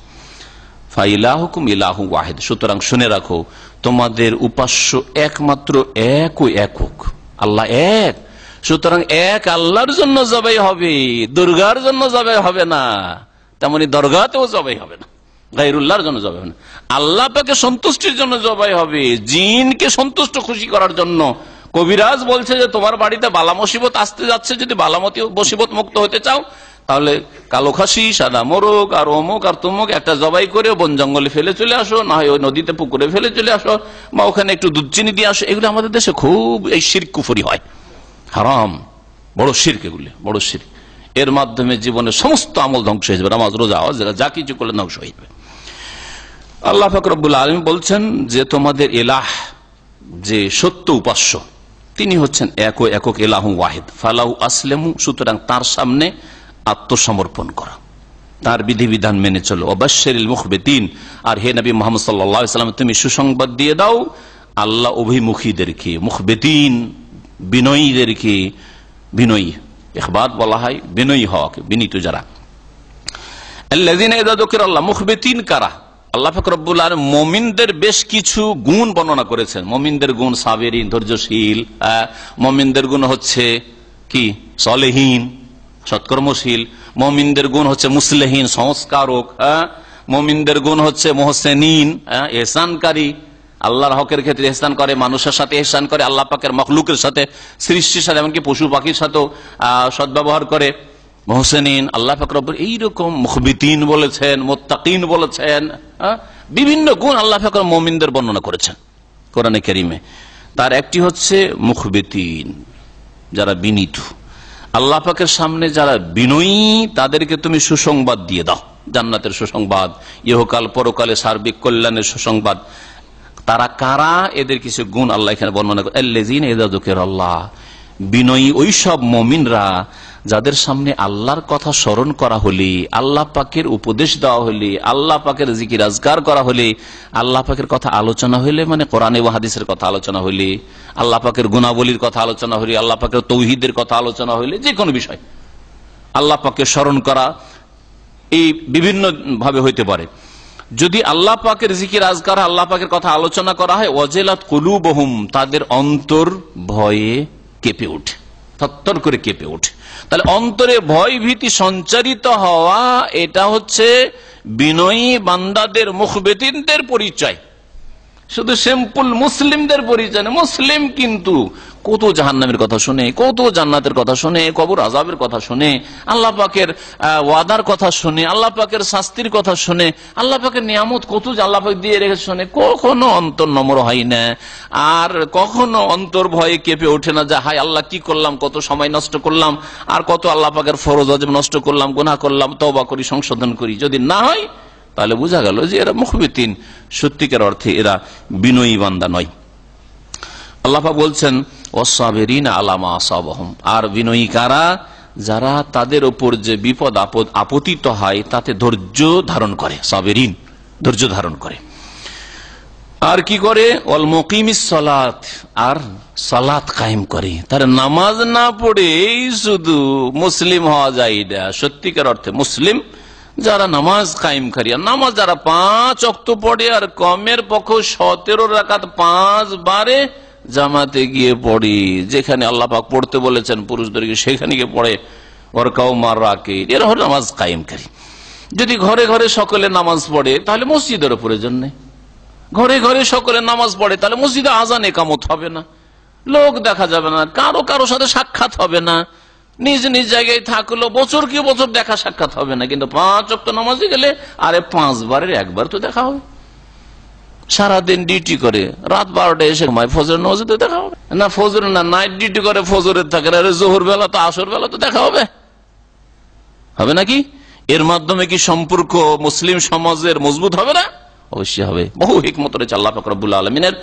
ফাইলাহুকুম ইলাহু ওয়াহিদ, সুতরাং শুনে রাখো তোমাদের উপাস্য একমাত্র এক ও একক আল্লাহ এক। সুতরাং এক আল্লাহর জন্য জবাই হবে, দুর্গার জন্য জবাই হবে না, তেমনি দরগাতেও জবাই হবে না, গায়রুল্লাহর জন্য জবাই হবে না। আল্লাহ পাকে সন্তুষ্টির জন্য জবাই হবে, জিনকে সন্তুষ্ট খুশি করার জন্য। কবিরাজ বলছে যে তোমার বাড়িতে বালা মুসিবত আসতে যাচ্ছে, যদি বালামতি মুসিবত মুক্ত হতে চাও তাহলে কালো খাসি, সাদা মোরগ আর অমুক আর তমুক একটা জবাই করে বন জঙ্গলে ফেলে চলে আসো, না হয় ওই নদীতে পুকুরে ফেলে চলে আসো, বা ওখানে একটু দুধ চিনি দিয়ে আসো। এগুলো আমাদের দেশে খুব এই শিরক কুফরি হয়, হারাম, বড় শিরক, এগুলি বড় শিরক। এর মাধ্যমে জীবনের সমস্ত আমল ধ্বংস হয়ে যাবে, নামাজ, রোজা, হজ, যা কিছু করলে ধ্বংস হয়ে যাবে। আল্লাহ পাক রব্বুল আলামিন বলছেন যে তোমাদের ইলাহ, যে সত্য উপাস্য, তিনি হচ্ছেন এক ও একক ইলাহু ওয়াহিদ ফালাহু আসলিমু, সুতরাং তার সামনে আত্মসমর্পণ করা, তার বিধিবিধান মেনে চলো। ওয়াবাশশিরিল মুখবিতিন, আর হে নবী মুহাম্মদ সাল্লাল্লাহু আলাইহি ওয়াসাল্লাম তুমি সুসংবাদ দিয়ে দাও আল্লাহ অভিমুখীদেরকে, মুখবিতিন বিনয়ীদেরকে, বিনয়ী ইখবাত বলা হয় বিনয়ী হওয়াকে, বিনীত যারা। আল্লাযীনা ইযা যুকিরাল্লাহ, মুখবিতিন কারা? আল্লাহ পাক রব্বুল আলামিন মুমিনদের বেশ কিছু গুণ বর্ণনা করেছেন। মুমিনদের গুণ সাবিরিন, ধৈর্যশীল। মুমিনদের গুণ হচ্ছে কি? সালেহীন, সৎকর্মশীল। মুমিনদের গুণ হচ্ছে মুসলিহিন, সংস্কারক। মুমিনদের গুণ হচ্ছে মুহসিনিন, ইহসানকারী, আল্লাহর হকের ক্ষেত্রে ইহসান করে, মানুষের সাথে ইহসান করে, আল্লাহ পাকের মখলুকের সাথে, সৃষ্টির সাথে, এমনকি পশু পাখির সাথেও সদ্ব্যবহার করে। মুহসিনিন, আল্লাহ পাক রব্বুল এইরকম মুখবিতিন বলেছেন, মুত্তাকিন বলেছেন, বিভিন্ন গুণ আল্লাহ পাক মুমিনদের বর্ণনা করেছেন কোরআনে কারীমে। তার একটি হচ্ছে মুখবিতিন, যারা বিনীত। আল্লাহ পাকের সামনে যারা বিনয়ী তাদেরকে তুমি সুসংবাদ দিয়ে দাও, জান্নাতের সুসংবাদ, ইহকাল পরকালে সার্বিক কল্যাণের সুসংবাদ। তারা কারা? এদের কিছু গুণ আল্লাহ এখানে বর্ণনা করে। আল্লাযীনা ইযা যুকিরাল্লাহ, বিনয়ী ওই সব মুমিনরা যাদের সামনে আল্লাহর কথা স্মরণ করা হলে, আল্লাহ পাকের উপদেশ দেওয়া হলে, আল্লাহ পাকের জিকির আজকার করা হলে, আল্লাহ পাকের কথা আলোচনা হইলে, মানে কোরআনে ও হাদিসের কথা আলোচনা হইলে, আল্লাহ পাকের গুণাবলীর কথা আলোচনা হইলে, আল্লাহ পাকের তৌহিদের কথা আলোচনা হইলে, যে কোনো বিষয় আল্লাহ পাককে স্মরণ করা এই বিভিন্ন ভাবে হইতে পারে। যদি আল্লাহ পাকের জিকির আজকার, আল্লাহ পাকের কথা আলোচনা করা হয়, ওয়াজিলাত কুলুবুহুম, তাদের অন্তর ভয়ে কেঁপে ওঠে, থরথর করে কেঁপে ওঠে। তাহলে অন্তরে ভয় ভীতি সঞ্চারিত হওয়া, এটা হচ্ছে বিনয়ী বান্দাদের, মুখবেতিনদের পরিচয়। শুধু সিম্পল মুসলিমদের পরিচয় না। মুসলিম কিন্তু কত জাহান্নামের কথা শুনে, কত জান্নাতের কথা শুনে, কবর আযাবের কথা শুনে, আল্লাহ পাকের ওয়াদার কথা শুনে, আল্লাহ পাকের শাস্তির কথা শুনে, আল্লাহ পাকের নিয়ামত কত আল্লাহ পাক দিয়ে রেখে শুনে, কখনো অন্তর নম্র হয় না, আর কখনো অন্তর ভয়ে কেঁপে ওঠে না যে হায় আল্লাহ কি করলাম, কত সময় নষ্ট করলাম, আর কত আল্লাহ পাকের ফরজ ওয়াজিব নষ্ট করলাম, গুনাহ করলাম, তওবা করি, সংশোধন করি। যদি না হয় তাহলে বোঝা গেল যে এরা মুখবিতিন, সত্যিকার অর্থে এরা বিনয়ী বান্দা নয়। আল্লাহ পাক বলছেন ওয়াসসাবিরিনা আলা মা আসাবাহুম, আর বিনয়ী কারা? যারা তাদের উপর যে বিপদ আপদ আপতিত হয় তাতে ধৈর্য ধারণ করে। সাবিরিন, ধৈর্য ধারণ করে। আর কি করে? ওয়াল মুকিমিস সালাত, আর সালাত কায়েম করে। তার নামাজ না পড়েই শুধু মুসলিম হওয়া যায় না। সত্যিকার অর্থে মুসলিম যারা নামাজ কায়েমকারী, নামাজ যারা 5 ওয়াক্ত পড়ে, আর কমের পক্ষ 17 রাকাত 5 বারে জামাতে গিয়ে পড়ি, যেখানে আল্লাহ পাক পড়তে বলেছেন পুরুষদেরকে সেখানে গিয়ে পড়ে, ওর কাউমার রাকে, এরা হলো নামাজ কায়েমকারী। যদি ঘরে ঘরে সকলে নামাজ পড়ে তাহলে মসজিদের প্রয়োজন নেই। ঘরে ঘরে সকলে নামাজ পড়ে তাহলে মসজিদে আজান একামত হবে না, লোক দেখা যাবে না, কারো সাথে সাক্ষাৎ হবে না, নিজ নিজ জায়গায় থাকলো, বছর কি বছর দেখা সাক্ষাৎ হবে না। কিন্তু 5 ওয়াক্ত নামাজে গেলে আরে 5 বারের একবার তো দেখা হবে। সারাদিন ডিউটি করে রাত 12টায় এসে ঘুমায়, ফজরের নামাজে তো দেখা হবে না, ফজর না নাইট ডিউটি করে ফজরের থাকে, আরে জোহর বেলা তো আসর বেলা তো দেখা হবে, হবে নাকি? এর মাধ্যমে কি সম্পর্ক মুসলিম সমাজের মজবুত হবে না? অবশ্যই হবে। বহু হিকমত রয়েছে আল্লাহ পাক রব্বুল আলামিনের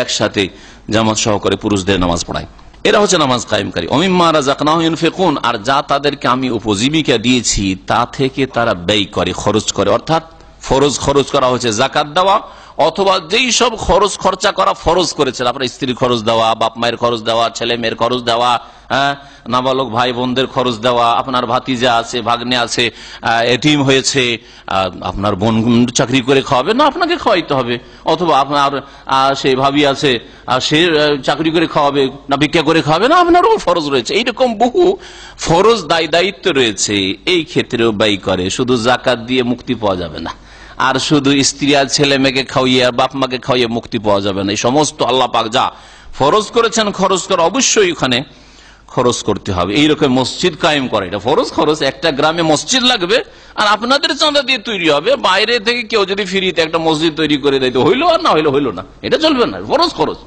একসাথে জামাত সহকারে পুরুষদের নামাজ পড়ায়। এরা হচ্ছে নামাজ কায়েমকারী। ওমিম্মা রাযাকনাহুম ইউনফিকুন, আর যা তাদেরকে আমি উপজীবিকা দিয়েছি তা থেকে তারা ব্যয় করে, খরচ করে। অর্থাৎ ফরজ খরচ করা হয়েছে যাকাত দেওয়া, অথবা যেই সব খরচ খরচা করা ফরজ করেছেন, আপনার স্ত্রীর খরচ দেওয়া, বাপ মায়ের খরচ দেওয়া, ছেলে মেয়ের খরচ দেওয়া, নাবালক ভাই বোনদের খরচ দেওয়া, আপনার ভাতিজা আছে, ভাগ্নে আছে, এতিম হয়েছে, আপনার বোন চাকরি করে খাওয়াবে না, আপনাকে খাওয়াইতে হবে, অথবা আপনার সেই ভাবি আছে, সে চাকরি করে খাওয়াবে না, ভিক্ষা করে খাওয়াবে না, আপনারও ফরজ রয়েছে। এইরকম বহু ফরজ দায়িত্ব রয়েছে, এই ক্ষেত্রেও ব্যয় করে। শুধু যাকাত দিয়ে মুক্তি পাওয়া যাবে না, আর শুধু স্ত্রী আর ছেলে মেয়েকে খাওয়িয়ে আর বাপ মাকে খাওয়িয়ে মুক্তি পাওয়া যাবে না। এই সমস্ত আল্লাহ পাক যা ফরজ করেছেন খরচ করা অবশ্যই ওখানে খরচ করতে হবে। এইরকম মসজিদ কায়েম করে, এটা ফরজ খরচ। একটা গ্রামে মসজিদ লাগবে আর আপনাদের চাঁদা দিয়ে তৈরি হবে, বাইরে থেকে কেউ যদি ফ্রিতে একটা মসজিদ তৈরি করে দেয় তো হইলো, আর না হইলো না, এটা চলবে না। ফরজ খরচ,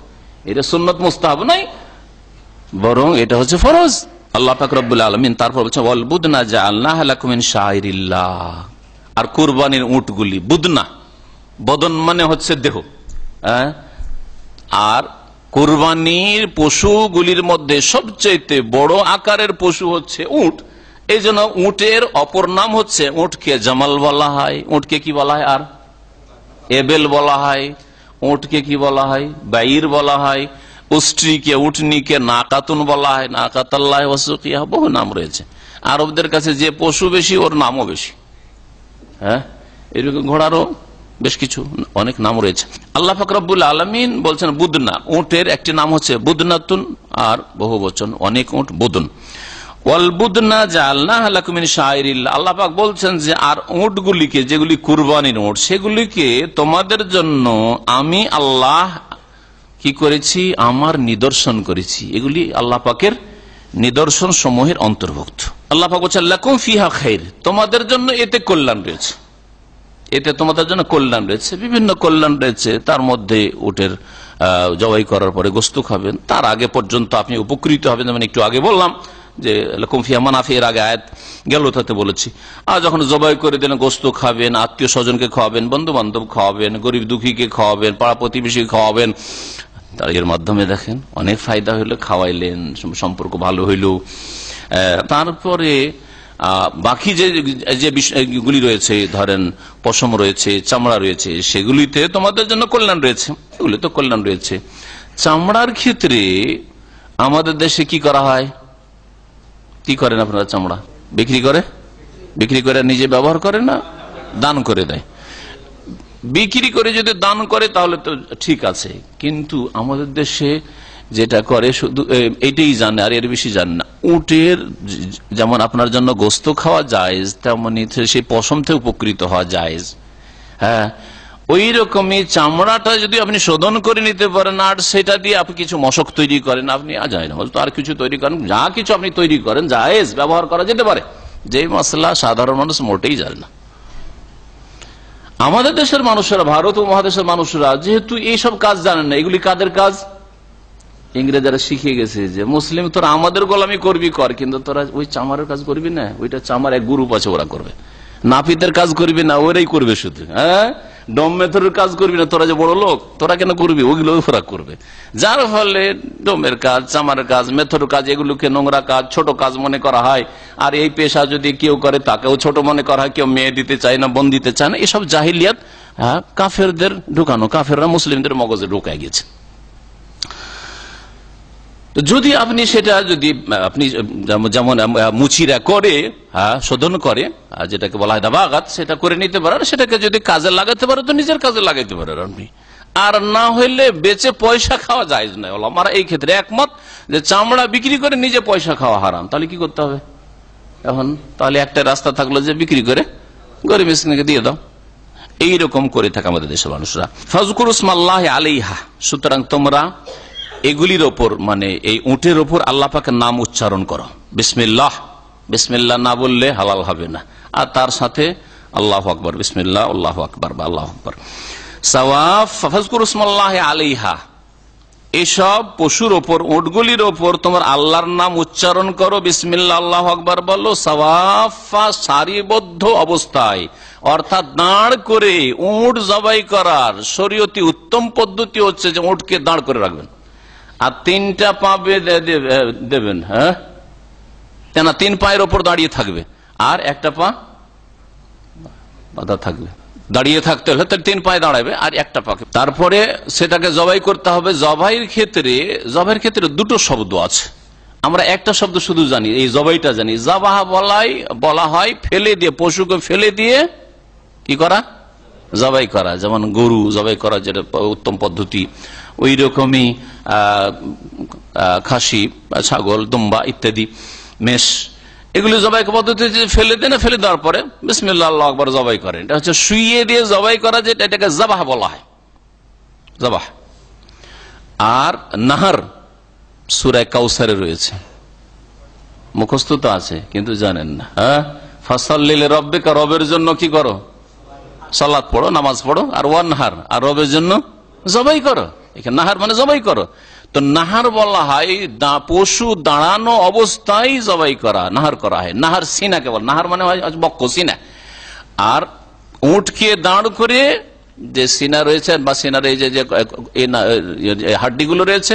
এটা সুন্নত মুস্তাহাব নাই, বরং এটা হচ্ছে ফরজ। আল্লাহ পাক রব্বুল আলামিন তারপর বলছে ওয়াল বুদনা জাআলনাহা লাকুম মিন শাআইরিল্লাহ, আর কুরবানির উটগুলি, বুদনা, বদন মানে হচ্ছে দেহ, আর কুরবানির পশুগুলির মধ্যে সবচেয়ে বড় আকারের পশু হচ্ছে উট। এই জন্য উটের অপর নাম হচ্ছে, উটকে জামাল বলা হয়, উটকে কি বলা হয়, আর এবেল বলা হয়, উটকে কি বলা হয়, বাইর বলা হয়, উষ্ট্রিকে উটনিকে নাকাতুন বলা হয়, নাকাতাল্লাহ ওয়াসুকিয়া, বহু নাম রয়েছে। আরবদের কাছে যে পশু বেশি ওর নামও বেশি। হ্যাঁ, এরকম ঘোড়ারও বেশ কিছু অনেক নাম রয়েছে। আল্লাহ পাক রব্বুল আলামিন বলছেন বুদনা, উটের একটি নাম হচ্ছে বুদনাতুন, আর বহু বচন অনেক উট বুদন। ওয়াল বুদনা জাআলনাহা লাকুম মিন শাআইরিল্লাহ, আল্লাহ পাক বলছেন যে আর উটগুলিকে, যেগুলি কুরবানির উট, সেগুলিকে তোমাদের জন্য আমি আল্লাহ কি করেছি, আমার নিদর্শন করেছি। এগুলি আল্লাহ পাকের নিদর্শন সমূহের অন্তর্ভুক্ত। আল্লাহ পাক বলছেন লাকুম ফিহা খাইর, তোমাদের জন্য এতে কল্যাণ রয়েছে, এতে তোমাদের জন্য কল্যাণ রয়েছে, বিভিন্ন কল্যাণ রয়েছে। তার মধ্যে উটের জবাই করার পরে গোশত খাবেন, তার আগে পর্যন্ত আপনি উপকৃত হবেন, যেমন একটু আগে বললাম যে কুমফিয়া মানাফি, এর আগে আয়াত গেল তাতে বলেছি। আর যখন জবাই করে দিলেন, গোস্ত খাবেন, আত্মীয় স্বজনকে খাওয়াবেন, বন্ধু বান্ধব খাওয়াবেন, গরিব দুঃখীকে খাওয়াবেন, পাড়া প্রতিবেশীকে খাওয়াবেন, তার এর মাধ্যমে দেখেন অনেক ফায়দা হইলো, খাওয়াইলেন, সম্পর্ক ভালো হইল। তারপরে বাকি যে বিষয়গুলি রয়েছে, ধরেন পশম রয়েছে, চামড়া রয়েছে, সেগুলিতে তোমাদের জন্য কল্যাণ রয়েছে, এগুলি তো কল্যাণ রয়েছে। চামড়ার ক্ষেত্রে আমাদের দেশে কি করা হয়, কি করেন আপনারা? চামড়া বিক্রি করে নিজে ব্যবহার করে না, দান করে দেয়। বিক্রি করে যদি দান করে তাহলে তো ঠিক আছে, কিন্তু আমাদের দেশে যেটা করে শুধু এইটাই জানে, আর এর বেশি জানে না। উটের যেমন আপনার জন্য গোস্ত খাওয়া জায়েজ, তেমনি সেই পশম থেকে উপকৃত হওয়া জায়েজ। হ্যাঁ, ওই রকমই চামড়াটা যদি আপনি শোধন করে নিতে পারেন আর সেটা দিয়ে আপনি কিছু মশক তৈরি করেন, আপনি যায় না আর কিছু তৈরি করেন, যা কিছু আপনি তৈরি করেন জায়েজ, ব্যবহার করা যেতে পারে। যে মশলা সাধারণ মানুষ মোটেই জানে না। আমাদের দেশের মানুষেরা, ভারত ও মহাদেশের মানুষরা যেহেতু এইসব কাজ জানেন না, এগুলি কাদের কাজ? ইংরেজরা শিখে গেছে যে মুসলিম তোরা আমাদের গোলামি করবি কর, কিন্তু তোরা ওই চামারের কাজ করবি না, ওইটা চামার এক গ্রুপ আছে, ওরা করবে। নাপিতের কাজ করবি না, ওরাই করবে শুধু। হ্যাঁ, ডম মেথরের কাজ করবি না, তোরা যে বড় লোক, তোরা কেন করবি? ওইগুলো ওরা করবে। যার ফলে ডোমের কাজ, চামারের কাজ, মেথরের কাজ, এগুলোকে নোংরা কাজ, ছোট কাজ মনে করা হয়। আর এই পেশা যদি কেউ করে তাকেও ছোট মনে করা হয়। কেউ মেয়ে দিতে চায় না, বোন দিতে চায় না, এসব জাহিলিয়াত কাফেরদের ঢুকানো, কাফেররা মুসলিমদের মগজে ঢুকায় গেছে। যদি আপনি সেটা যদি আপনি যেমন মুচিরা করে, শোধন করে, যেটাকে বলা হয় দাবাগাত, সেটা করে নিতে পারেন, সেটাকে যদি কাজে লাগাতে পারে তো নিজের কাজে লাগাইতে পারেন আপনি। আর না হইলে বেচে পয়সা খাওয়া জায়েজ নয়। ওলামারা এই ক্ষেত্রে একমত যে চামড়া বিক্রি করে নিজে পয়সা খাওয়া হারাম। তাহলে কি করতে হবে এখন? তাহলে একটা রাস্তা থাকলো যে বিক্রি করে গরিব মিসকিনকে দিয়ে দাও। এইরকম করে থাকে আমাদের দেশের মানুষরা। ফাজকুরু ইসমাল্লাহ আলাইহা, সুতরাং তোমরা এগুলির ওপর, মানে এই উটের ওপর আল্লাহ পাকের নাম উচ্চারণ করো। বিসমিল্লাহ, বিসমিল্লাহ না বললে হালাল হবে না। আর তার সাথে আল্লাহু আকবার, বিসমিল্লাহ আল্লাহু আকবার বা আল্লাহু আকবার। সাওয়াফ ফাজকুরু ইসমাল্লাহ আলাইহা, এসব পশুর ওপর, উটগুলির ওপর তোমার আল্লাহর নাম উচ্চারণ করো, বিসমিল্লাহ আল্লাহু আকবার বলো। সাওয়াফা, সারিবদ্ধ অবস্থায়, অর্থাৎ দাঁড় করে। উট জবাই করার শরীয়তি উত্তম পদ্ধতি হচ্ছে যে উটকে দাঁড় করে রাখবেন আর তিনটা পা দেবেন। হ্যাঁ, কেন? তিন পায়ের ওপর দাঁড়িয়ে থাকবে আর একটা পা বাঁধা থাকবে। দাঁড়িয়ে থাকতে হলে তার তিন পায়ে দাঁড়াবে আর একটা পাকে। তারপরে সেটাকে জবাই করতে হবে। জবাইয়ের ক্ষেত্রে দুটো শব্দ আছে। আমরা একটা শব্দ শুধু জানি, এই জবাইটা জানি। জাবাহা বলা হয় ফেলে দিয়ে, পশুকে ফেলে দিয়ে কি করা? জবাই করা। যেমন গরু জবাই করা যেটা উত্তম পদ্ধতি, ওই রকমই খাসি, ছাগল, দুম্বা ইত্যাদি, মেষ, এগুলি জবাই পদ্ধতি ফেলে দেন। ফেলে দেওয়ার পরে বিসমিল্লাহ আল্লাহু আকবার জবাই করেন। এটা হচ্ছে শুইয়ে দিয়ে জবাই করা, যেটা এটাকে জাবাহ বলা হয়, জাবাহ। আর নাহার সূরা কাউসারে রয়েছে, মুখস্থ তো আছে কিন্তু জানেন না। হ্যাঁ, ফাসাল্লি লিরাব্বিকা, রবের জন্য কি করো? সালাত পড়ো, নামাজ পড়ো। আর ওয়ানহার, আর রবের জন্য জবাই করো। এখানে নাহার মানে জবাই করো। তো নাহার বলা হয় পশু দাঁড়ানো অবস্থায় জবাই করা, নাহার করা হয়। নাহার সিনাকে বল, নাহার মানে হয় বক্ষ, সিনা। আর উটকে দাঁড় করে যে সিনা রয়েছে বা সিনার এই যে হাড্ডিগুলো রয়েছে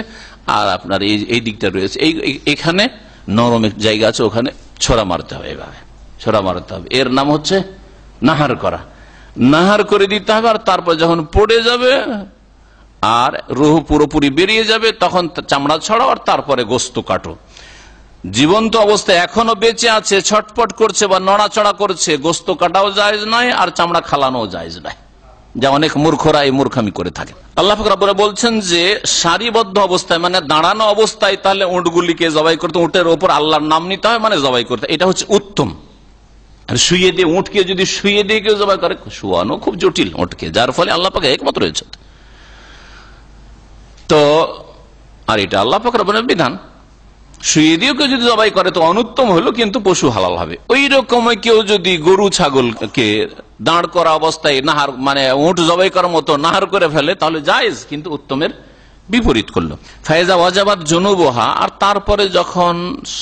আর আপনার এই দিকটা রয়েছে, এখানে নরম জায়গা আছে, ওখানে ছোড়া মারতে হবে। এভাবে ছোড়া মারতে হবে। এর নাম হচ্ছে নাহার করা। নাহার করে দিতে হবে। আর তারপর যখন পড়ে যাবে আর রুহ পুরোপুরি বেরিয়ে যাবে, তখন চামড়া ছড়াও আর তারপরে গোস্ত কাটো। জীবন্ত অবস্থায় এখনো বেঁচে আছে, ছটপট করছে বা নড়াচড়া করছে, গোস্ত কাটাও জায়েজ নয় আর চামড়া খালানো জায়েজ নয়, যা অনেক মূর্খরা এই মূর্খামি করে থাকে। আল্লাহ পাক রব্বুল বলছেন যে সারিবদ্ধ অবস্থায়, মানে দাঁড়ানো অবস্থায় তাহলে উটগুলিকে জবাই করতে, উটের ওপর আল্লাহর নাম নিতে হয়, মানে জবাই করতে, এটা হচ্ছে উত্তম। আর শুয়ে দিয়ে, উটকে যদি শুয়ে দিয়ে কেউ জবাই করে, শুয়ানো খুব জটিল উটকে, যার ফলে আল্লাহ পাক একমত রয়েছে। তো আর এটা আল্লাহ পাক রব্বুল বিধান। শুয়ে দিয়েও কেউ যদি জবাই করে তো অনুত্তম হলো, কিন্তু পশু হালাল হবে। ওই রকম কেউ যদি গরু ছাগলকে দাঁড় করা অবস্থায় নাহার, মানে উট জবাই করার মতো নাহার করে ফেলে, তাহলে জায়েজ, কিন্তু উত্তমের বিপরীত করলো। ফায়জা ওয়াজাবাত জুনুবহা, আর তারপরে যখন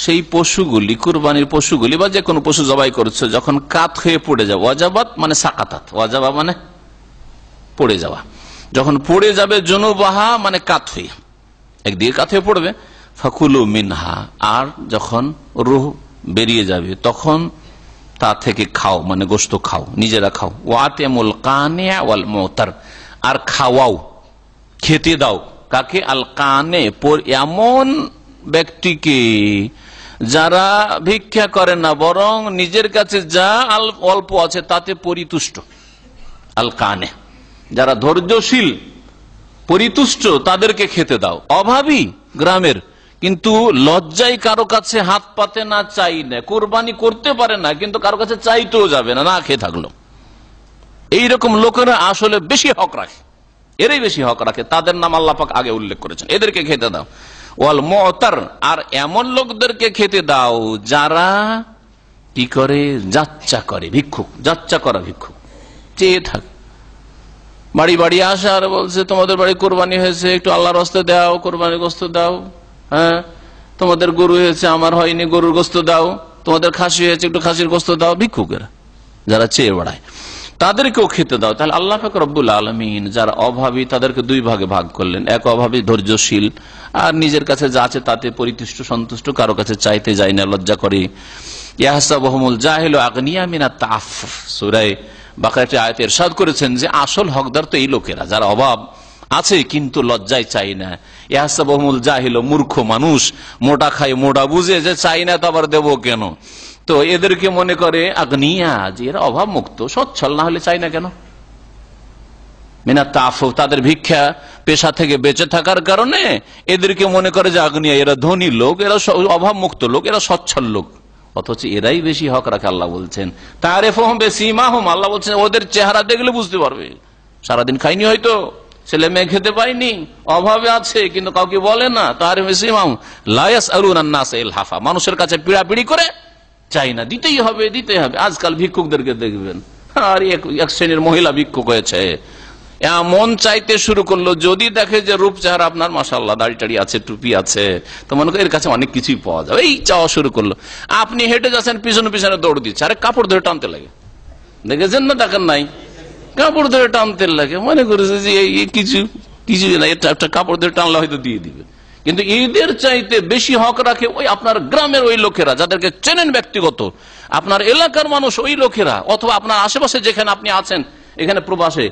সেই পশুগুলি, কুরবানির পশুগুলি বা যে কোনো পশু জবাই করছে, যখন কাত হয়ে পড়ে যাবে, ওয়াজাবাত মানে সাকাতাত, ওয়াজাবা মানে পড়ে যাওয়া, যখন পড়ে যাবে, জুনুবহা মানে কাত হয়ে, একদিকে কাত হয়ে পড়বে, ফাকুলু মিনহা, আর যখন রূহ বেরিয়ে যাবে তখন তা থেকে খাও, মানে গোশত খাও, নিজেরা খাও। ওয়াতিমুল কানিয়া ওয়াল মুতার, আর খাওয়াও, খেতে দাও কাকে? আল কানে, এমন ব্যক্তিকে যারা ভিক্ষা করে না, বরং নিজের কাছে যা অল্প আছে তাতে পরিতুষ্ট। আল কানে, যারা ধৈর্যশীল, পরিতুষ্ট, তাদেরকে খেতে দাও। অভাবী গ্রামের, কিন্তু লজ্জায় কারো কাছে হাত পাতে না, চাই না, কোরবানি করতে পারে না, কিন্তু কারো কাছে চাইতেও যাবে না, না খেয়ে থাকলো। এইরকম লোকেরা আসলে বেশি হক রাখে, এরাই বেশি হক রাখে, তাদের নাম আল্লাহ পাক আগে উল্লেখ করেছেন, এদেরকে খেতে দাও। ওয়াল মুতার, আর এমন লোকদেরকে খেতে দাও যারা কি করে? যাচ্চা করে, ভিক্ষুক, যাচ্চা করা ভিক্ষুক, চেয়ে থাকে, বাড়ি বাড়ি আসে আর বলছে তোমাদের বাড়ি কোরবানি হয়েছে, একটু আল্লাহর রাস্তায় দাও, কোরবানির গোশত দাও। হ্যাঁ, তোমাদের গরু হয়েছে, আমার হয়নি, গরুর গোশত দাও। তোমাদের খাসি হয়েছে, একটু খাসির গোশত দাও। ভিক্ষুকেরা যারা চেয়ে বেড়ায়, তাদেরকেও খেতে দাও। তাহলে আল্লাহ পাক রব্বুল আলামিন যারা অভাবী তাদেরকে দুই ভাগে ভাগ করলেন। এক অভাবী ধৈর্যশীল, আর নিজের কাছে যা আছে তাতে পরিতুষ্ট, সন্তুষ্ট, কারো কাছে চাইতে যায় না, লজ্জা করে। ইয়াহসাবুহুমুল জাহিলু আগনিয়া মিনাত তাআফফুফ, সূরা বাকারাতে আয়াতে ইরশাদ করেছেন যে আসল হকদার তো এই লোকেরা যারা অভাব আছে কিন্তু লজ্জায় চাই না। ইয়াহসাবুহুমুল জাহিলু, মূর্খ মানুষ, মোটা খায় মোটা বুঝে যে চাই না তো আবার দেবো কেন, তো এদেরকে মনে করে আগনিয়া, যে এরা অভাব মুক্ত, সচ্ছল, না হলে চাই না কেন। মিনাত তাআফফুফ, তাদের ভিক্ষা পেশা থেকে বেঁচে থাকার কারণে এদেরকে মনে করে যে আগনিয়া, এরা ধনী লোক, এরা অভাব মুক্ত লোক, এরা সচ্ছল লোক, অথচ এরাই বেশি হক রাখে। আল্লাহ বলছেন তারিফুহুম বিসীমাহুম, আল্লাহ বলছেন ওদের চেহারা দেখলে বুঝতে পারবে। সারাদিন খাইনি, হয়তো ছেলে মেয়ে খেতে পাইনি, অভাবে আছে, কিন্তু কাউকে বলে না। তারিফুহুম বিসীমাহুম লা ইয়াসআলুনা আন-নাস ইলহাফা, মানুষের কাছে পিড়াপিড়ি করে চাই না, দিতেই হবে, দিতেই হবে। আজকাল ভিক্ষুকদেরকে দেখবেন, আর এক শ্রেণীর মহিলা ভিক্ষুক হয়েছে, এমন চাইতে শুরু করলো, যদি দেখে যে রূপ চেহারা আপনার মাশাআল্লাহ, দাড়ি টাড়ি আছে, টুপি আছে, তো মনে করি এর কাছে অনেক কিছুই পাওয়া যাবে, এই চাওয়া শুরু করলো। আপনি হেঁটে যাচ্ছেন, পিছনে পিছনে দৌড় দিচ্ছে, আরে কাপড় ধরে টানতে লাগে, দেখেছেন না? দেখেন নাই? কাপড় ধরে টানতে লাগে, মনে করেছে যে কিছু কিছু না, এটা একটা কাপড় ধরে টানলে হয়তো দিয়ে দিবে। কিন্তু এদের চাইতে বেশি হক রাখে ওই আপনার গ্রামের ওই লোকেরা, যাদেরকে চেনেন ব্যক্তিগত, আপনার এলাকার মানুষ, ওই লোকেরা, অথবা আপনার আশেপাশে যেখানে আপনি আছেন, এখানে প্রবাসে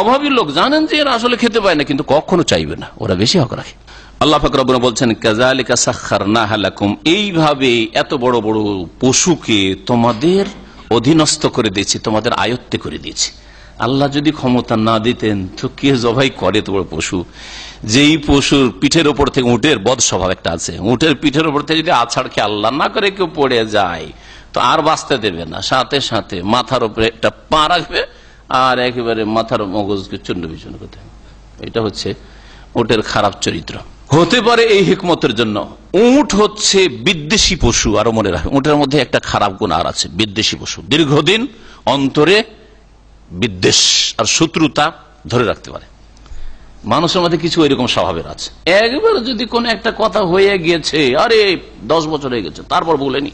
অভাবী লোক, জানেন যে এরা আসলে খেতে পায় না, কিন্তু কখনো চাইবে না, ওরা বেশি হক রাখে। আল্লাহ পাক রব্বুল বলছেন কাযালিকা সাখখারনাহা লাকুম, এইভাবে এত বড় বড় পশুকে তোমাদের অধীনস্থ করে দিয়েছি, তোমাদের আয়ত্তে করে দিয়েছি। আল্লাহ যদি ক্ষমতা না দিতেন তো কে জবাই করে এত বড় পশু? যেই পশুর পিঠের ওপর থেকে, উটের বদ স্বভাব একটা আছে, উটের পিঠের ওপর থেকে যদি আছাড় খেয়ে আল্লাহ না করে কেউ পড়ে যায় তো আর বাঁচতে দেবে না, সাথে সাথে মাথার উপরে একটা পা রাখবে আর একেবারে মাথার মগজকে চূর্ণ বিচূর্ণ করতে হবে। এটা হচ্ছে উটের খারাপ চরিত্র। হতে পারে এই হিকমতের জন্য। উট হচ্ছে বিদ্বেষী পশু, আরো মনে রাখবে, উটের মধ্যে একটা খারাপ গুণ আর আছে, বিদ্বেষী পশু। দীর্ঘদিন অন্তরে বিদ্বেষ আর শত্রুতা ধরে রাখতে পারে। মানুষের মধ্যে কিছু এরকম স্বভাবের আছে, একবার যদি কোন একটা কথা হয়ে গেছে, আরে 10 বছর হয়ে গেছে, তারপর বলেনি,